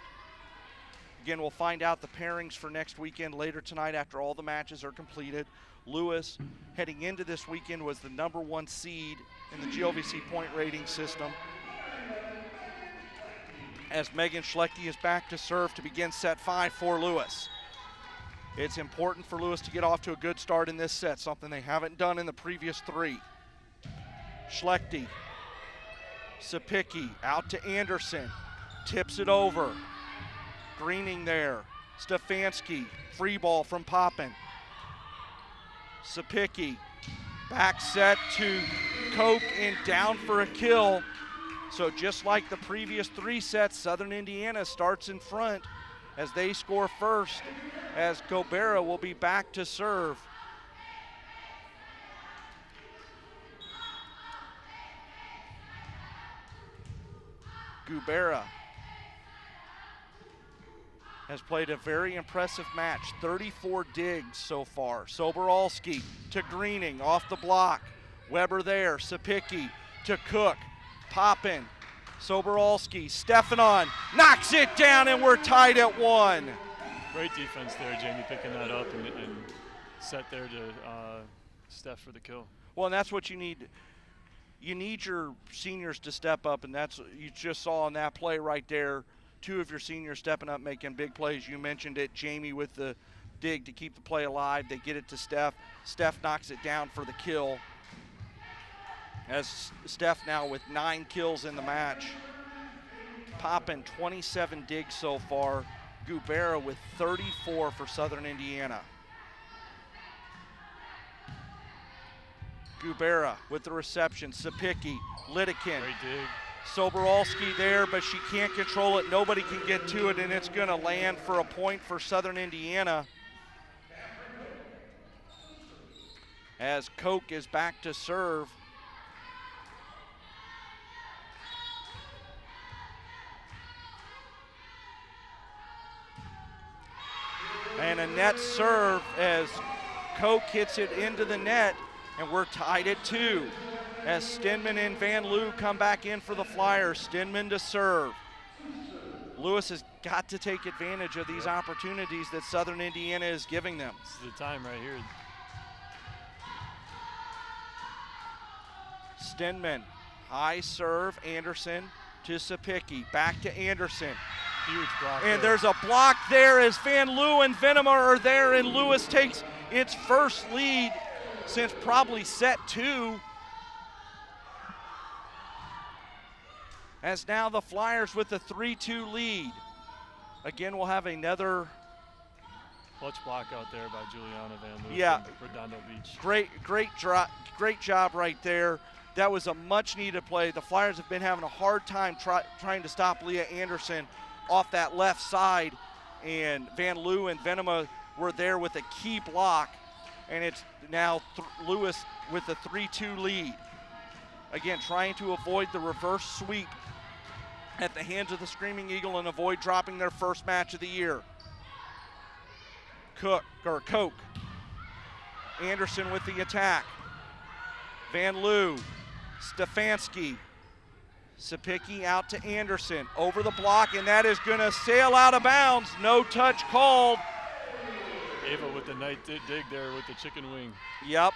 Again, we'll find out the pairings for next weekend later tonight after all the matches are completed. Lewis, heading into this weekend, was the #1 seed in the GLVC point rating system. As Megan Schlechte is back to serve to begin set 5 for Lewis. It's important for Lewis to get off to a good start in this set, something they haven't done in the previous 3. Schlechte, Sapicki out to Anderson, tips it over. Greening there, Stefanski, free ball from Poppin. Sapicki, back set to Koch and down for a kill. So just like the previous 3 sets, Southern Indiana starts in front as they score first, as Gobera will be back to serve. Gubera has played a very impressive match, 34 digs so far. Soboralski to Greening, off the block. Weber there, Sapicki to Cook, Poppin, Soboralski, Stefanon knocks it down, and we're tied at 1. Great defense there, Jamie, picking that up and set there to Steph for the kill. Well, and that's what you need. You need your seniors to step up, and that's what you just saw in that play right there. 2 of your seniors stepping up, making big plays. You mentioned it, Jamie with the dig to keep the play alive. They get it to Steph. Steph knocks it down for the kill. As Steph now with 9 kills in the match. Poppin, 27 digs so far. Gubera with 34 for Southern Indiana. Gubera with the reception. Sapicki, Lidikin. Great dig. Soboralski there, but she can't control it. Nobody can get to it, and it's going to land for a point for Southern Indiana. As Koch is back to serve. And a net serve as Koch hits it into the net, and we're tied at 2. As Stenman and Van Loo come back in for the Flyers. Stenman to serve. Lewis has got to take advantage of these opportunities that Southern Indiana is giving them. This is the time right here. Stenman, high serve, Anderson to Sapicki, back to Anderson. Huge block. And there's a block there as Van Loo and Venema are there, and Lewis takes its first lead since probably set 2. As now the Flyers with the 3-2 lead. Again, we'll have another clutch block out there by Juliana Van Loo. Yeah, from Redondo Beach. Great job right there. That was a much-needed play. The Flyers have been having a hard time trying to stop Leah Anderson off that left side, and Van Loo and Venema were there with a key block, and it's now Lewis with the 3-2 lead. Again, trying to avoid the reverse sweep at the hands of the Screaming Eagle and avoid dropping their first match of the year. Koch. Anderson with the attack. Van Loo, Stefanski, Sapicki out to Anderson, over the block, and that is gonna sail out of bounds. No touch called. Ava with the nice dig there with the chicken wing. Yep.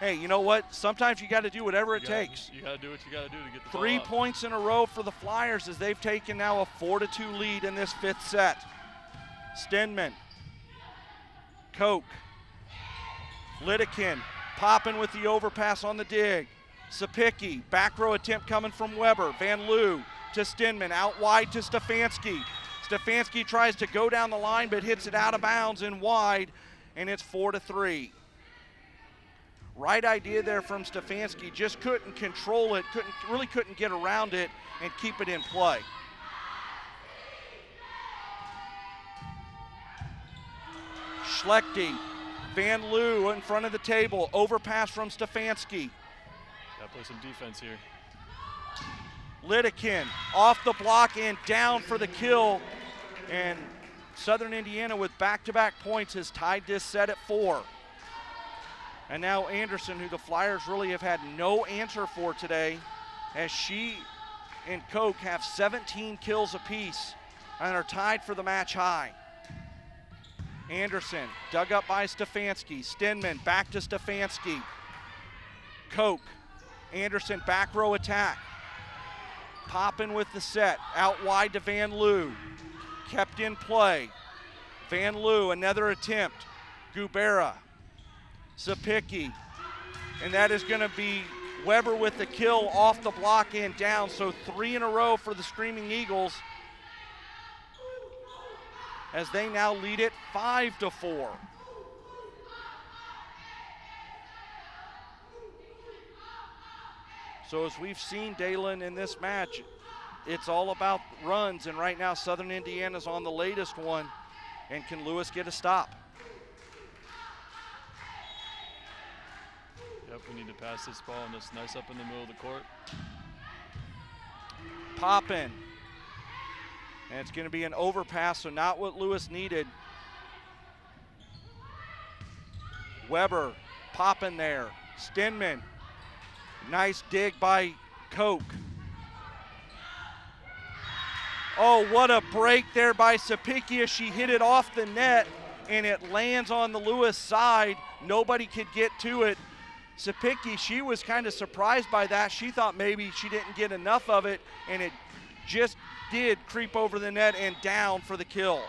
hey, you know what? Sometimes you got to do whatever it takes. You got to do what you got to do to get the 3 ball up. points in a row for the Flyers as they've taken now a 4-2 lead in this 5th set. Stenman, Koch, Lidekin, popping with the overpass on the dig. Sapicki, back row attempt coming from Weber. Van Loo to Stenman, out wide to Stefanski. Stefanski tries to go down the line but hits it out of bounds and wide, and it's 4-3. Right idea there from Stefanski, just couldn't control it, really couldn't get around it and keep it in play. Schlechte, Van Loo in front of the table, overpass from Stefanski. Got to play some defense here. Lidekin off the block and down for the kill. And Southern Indiana with back-to-back points has tied this set at 4. And now Anderson, who the Flyers really have had no answer for today, as she and Koch have 17 kills apiece and are tied for the match high. Anderson dug up by Stefanski. Stenman back to Stefanski. Koch, Anderson back row attack. Popping with the set, out wide to Van Loo. Kept in play. Van Loo, another attempt. Gubera, Sapicki, and that is going to be Weber with the kill off the block and down, so 3 in a row for the Screaming Eagles as they now lead it 5-4. So as we've seen, Dalen, in this match, it's all about runs, and right now Southern Indiana's on the latest one, and can Lewis get a stop? Yep, we need to pass this ball, and it's nice up in the middle of the court. Poppin'. And it's going to be an overpass, so not what Lewis needed. Weber, popping there. Stenman, nice dig by Koch. Oh, what a break there by Sapicki. She hit it off the net, and it lands on the Lewis side. Nobody could get to it. Sapicki, she was kind of surprised by that. She thought maybe she didn't get enough of it, and it just did creep over the net and down for the kill.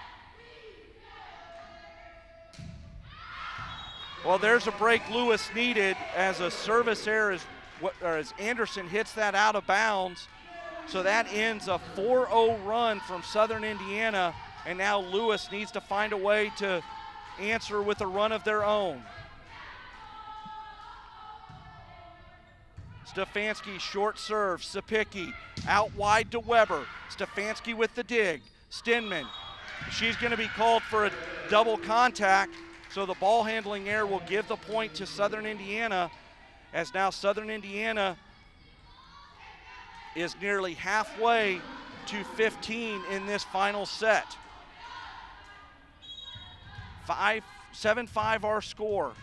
Well, there's a break Lewis needed as a service error as Anderson hits that out of bounds. So that ends a 4-0 run from Southern Indiana, and now Lewis needs to find a way to answer with a run of their own. Stefanski, short serve. Sapicki out wide to Weber. Stefanski with the dig. Stenman, she's going to be called for a double contact, so the ball handling error will give the point to Southern Indiana, as now Southern Indiana is nearly halfway to 15 in this final set. 7-5 our score.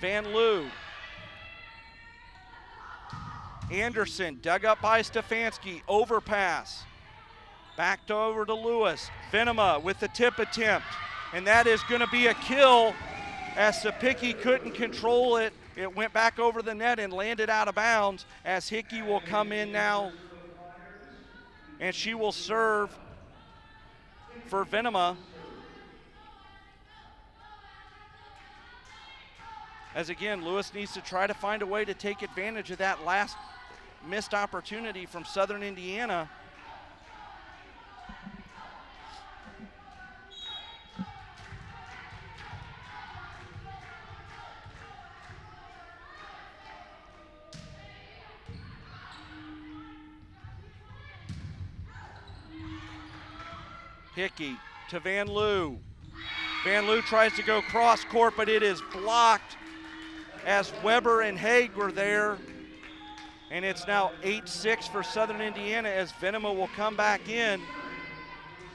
Van Loo. Anderson dug up by Stefanski, overpass. Backed over to Lewis. Venema with the tip attempt, and that is going to be a kill as Sapicki couldn't control it. It went back over the net and landed out of bounds as Hickey will come in now, and she will serve for Venema. As again, Lewis needs to try to find a way to take advantage of that last missed opportunity from Southern Indiana. Hickey to Van Loo. Van Loo tries to go cross court, but it is blocked as Weber and Haig were there. And it's now 8-6 for Southern Indiana as Venema will come back in.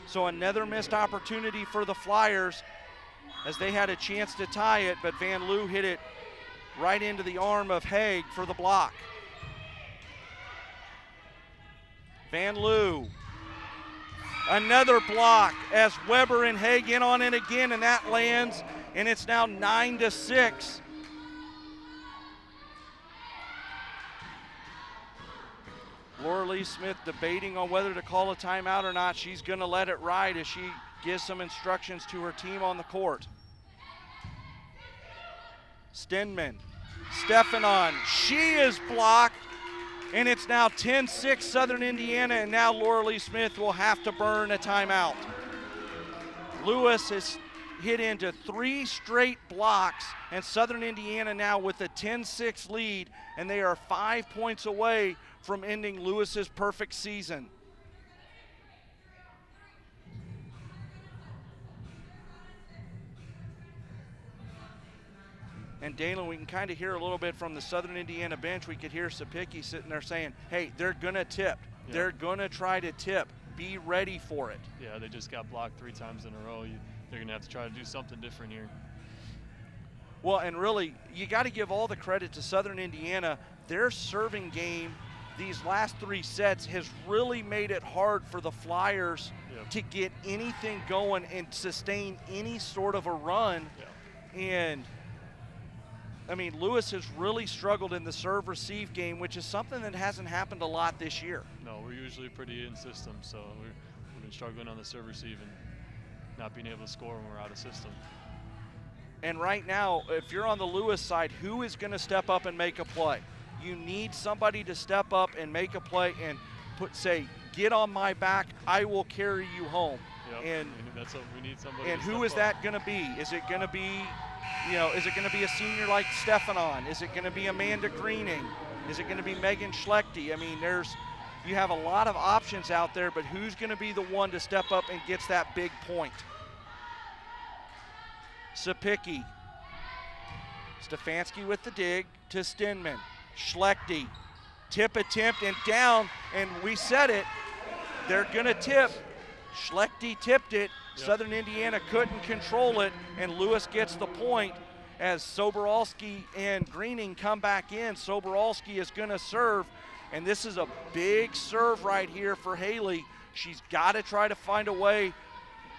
So another missed opportunity for the Flyers as they had a chance to tie it, but Van Loo hit it right into the arm of Haig for the block. Van Loo Another block as Weber and Haig in on it again, and that lands, and it's now 9-6. Laura Lee Smith debating on whether to call a timeout or not. She's going to let it ride as she gives some instructions to her team on the court. Stenman, Stefanon, she is blocked, and it's now 10-6 Southern Indiana, and now Laura Lee Smith will have to burn a timeout. Lewis has hit into 3 straight blocks, and Southern Indiana now with a 10-6 lead, and they are 5 points away from ending Lewis's perfect season. And Dalen, we can kind of hear a little bit from the Southern Indiana bench. We could hear Sapicki sitting there saying, hey, they're going to tip. Yeah. They're going to try to tip. Be ready for it. Yeah, they just got blocked 3 times in a row. They're going to have to try to do something different here. Well, and really, you got to give all the credit to Southern Indiana. Their serving game these last 3 sets has really made it hard for the Flyers to get anything going and sustain any sort of a run. And I mean, Lewis has really struggled in the serve-receive game, which is something that hasn't happened a lot this year. No, we're usually pretty in system, so we've been struggling on the serve-receive and not being able to score when we're out of system. And right now, if you're on the Lewis side, who is going to step up and make a play? You need somebody to step up and make a play and say, get on my back, I will carry you home. Yep. And that's what we need, somebody. And who is that going to be? Is it going to be, is it going to be a senior like Stefanon? Is it going to be Amanda Greening? Is it going to be Megan Schlechte? I mean, you have a lot of options out there, but who's going to be the one to step up and gets that big point? Sapicki. Stefanski with the dig to Stenman. Schlechte. Tip attempt and down, and we said it. They're going to tip. Schlechte tipped it. Yep. Southern Indiana couldn't control it, and Lewis gets the point as Soboralski and Greening come back in. Soboralski is going to serve, and this is a big serve right here for Haley. She's got to try to find a way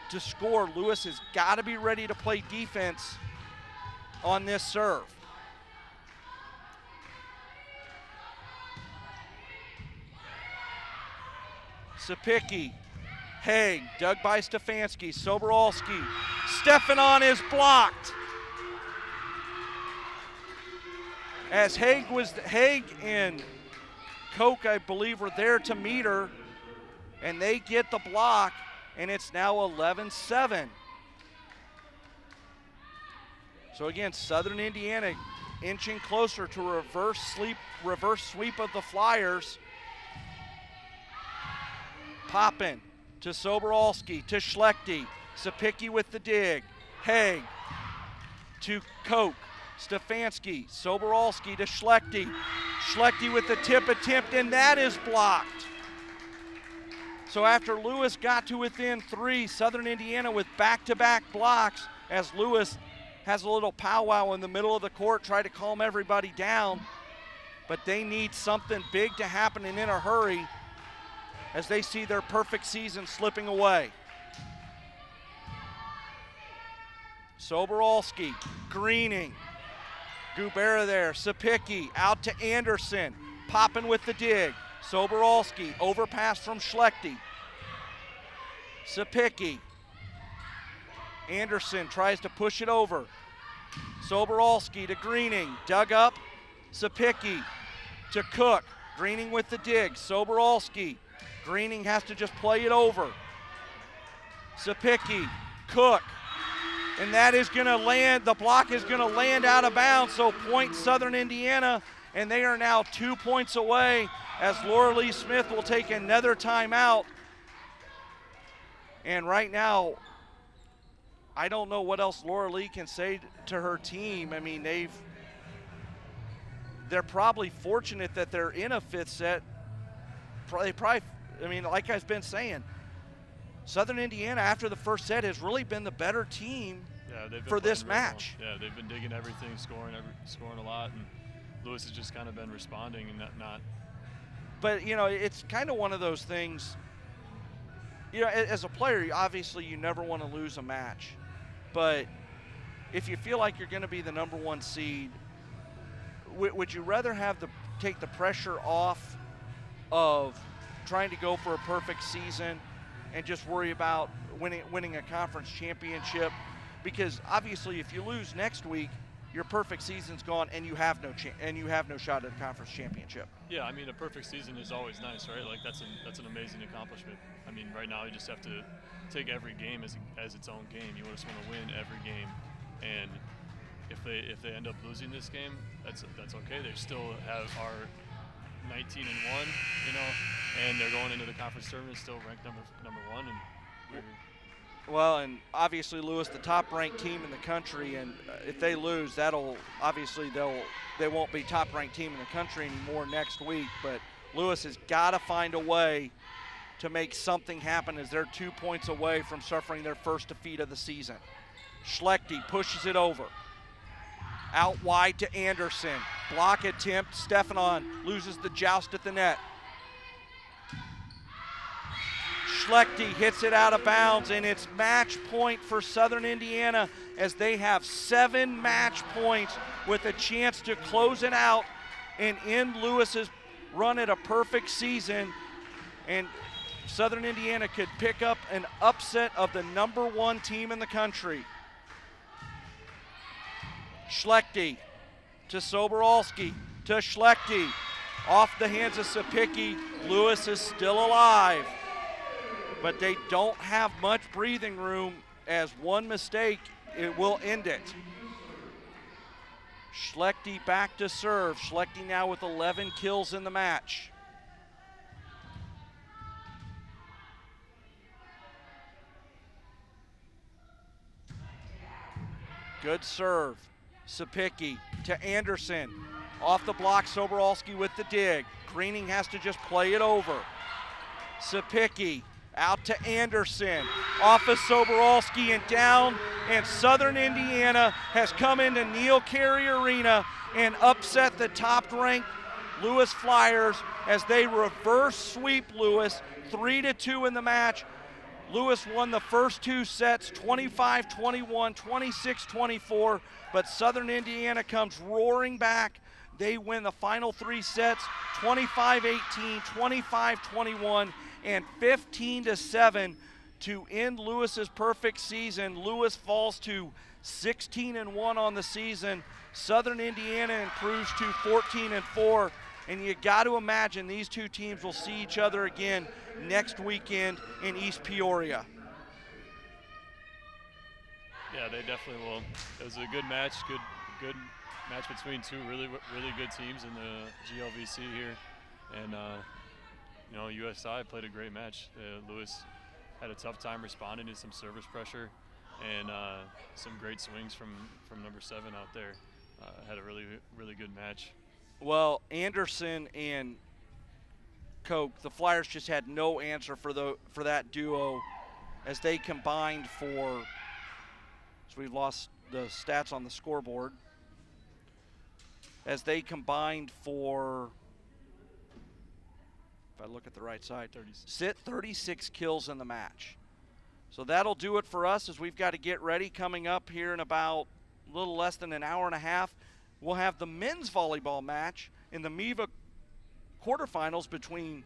to score. Lewis has got to be ready to play defense on this serve. Sapicki, Haig, dug by Stefanski, Soboralski. Stefanon is blocked. As Haig and Koch, I believe, were there to meet her, and they get the block, and it's now 11-7. So again, Southern Indiana inching closer to a reverse sweep of the Flyers. Poppin to Soboralski, to Schlechte. Sapicki with the dig. Haig to Koch. Stefanski, Soboralski to Schlechte. Schlechte with the tip attempt, and that is blocked. So after Lewis got to within 3, Southern Indiana with back-to-back blocks, as Lewis has a little powwow in the middle of the court, try to calm everybody down, but they need something big to happen and in a hurry as they see their perfect season slipping away. Soboralski, Greening, Gubera there, Sapicki out to Anderson, Poppin with the dig. Soboralski, overpass from Schlechte. Sapicki. Anderson tries to push it over. Soboralski to Greening, dug up. Sapicki to Cook. Greening with the dig. Soboralski. Greening has to just play it over. Sapicki, Cook. And that is going to land, the block is going to land out of bounds, so point Southern Indiana, and they are now 2 points away as Laura Lee Smith will take another timeout. And right now, I don't know what else Laura Lee can say to her team. I mean, they're probably fortunate that they're in a 5th set. I mean, like I've been saying, Southern Indiana after the first set has really been the better team for this match. Well. Yeah, they've been digging everything, scoring a lot, and Lewis has just kind of been responding and not. But, you know, it's kind of one of those things. you know, as a player, obviously you never want to lose a match. But if you feel like you're going to be the number 1 seed, would you rather take the pressure off of trying to go for a perfect season and just worry about winning a conference championship? Because obviously if you lose next week, your perfect season's gone and you have no shot at a conference championship. Yeah, I mean, a perfect season is always nice, right? Like that's an amazing accomplishment. I mean, right now you just have to take every game as its own game. You just want to win every game, and if they end up losing this game, that's okay. They still are 19-1, you know, and they're going into the conference tournament still ranked number 1, and well, and obviously Lewis, the top-ranked team in the country, and if they lose, that'll obviously they won't be top-ranked team in the country anymore next week. But Lewis has got to find a way to make something happen as they're 2 points away from suffering their first defeat of the season. Schlechte pushes it over. Out wide to Anderson. Block attempt. Stefanon loses the joust at the net. Schlechte hits it out of bounds, and it's match point for Southern Indiana as they have 7 match points with a chance to close it out and end Lewis's run at a perfect season. And Southern Indiana could pick up an upset of the number 1 team in the country. Schlechte to Soboralski to Schlechte. Off the hands of Sapicki. Lewis is still alive, but they don't have much breathing room as one mistake, it will end it. Schlechte back to serve. Schlechte now with 11 kills in the match. Good serve. Sapicki to Anderson. Off the block, Soboralski with the dig. Greening has to just play it over. Sapicki out to Anderson. Off of Soboralski and down. And Southern Indiana has come into Neil Carey Arena and upset the top-ranked Lewis Flyers as they reverse sweep Lewis 3-2 in the match. Lewis won the first 2 sets, 25-21, 26-24, but Southern Indiana comes roaring back. They win the final 3 sets, 25-18, 25-21, and 15-7 to end Lewis's perfect season. Lewis falls to 16-1 on the season. Southern Indiana improves to 14-4. And you got to imagine these 2 teams will see each other again next weekend in East Peoria. Yeah, they definitely will. It was a good match, good match between 2 really good teams in the GLVC here, and you know, USI played a great match. Lewis had a tough time responding to some service pressure, and some great swings from number 7 out there. Had a really good match. Well, Anderson and Koch, the Flyers just had no answer for that duo as they combined for, so we've lost the stats on the scoreboard, as they combined for, if I look at the right side, 36 kills in the match. So that'll do it for us as we've got to get ready. Coming up here in about a little less than an hour and a half, we'll have the men's volleyball match in the MIVA quarterfinals between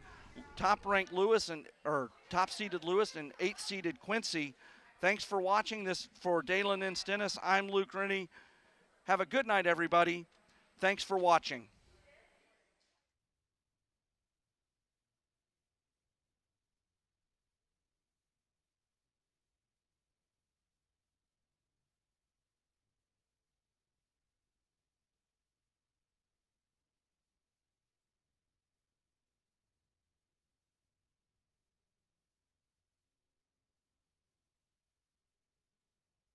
top-ranked Lewis or top-seeded Lewis and 8th-seeded Quincy. Thanks for watching this. For Dalen and Stennis, I'm Luke Rennie. Have a good night, everybody. Thanks for watching.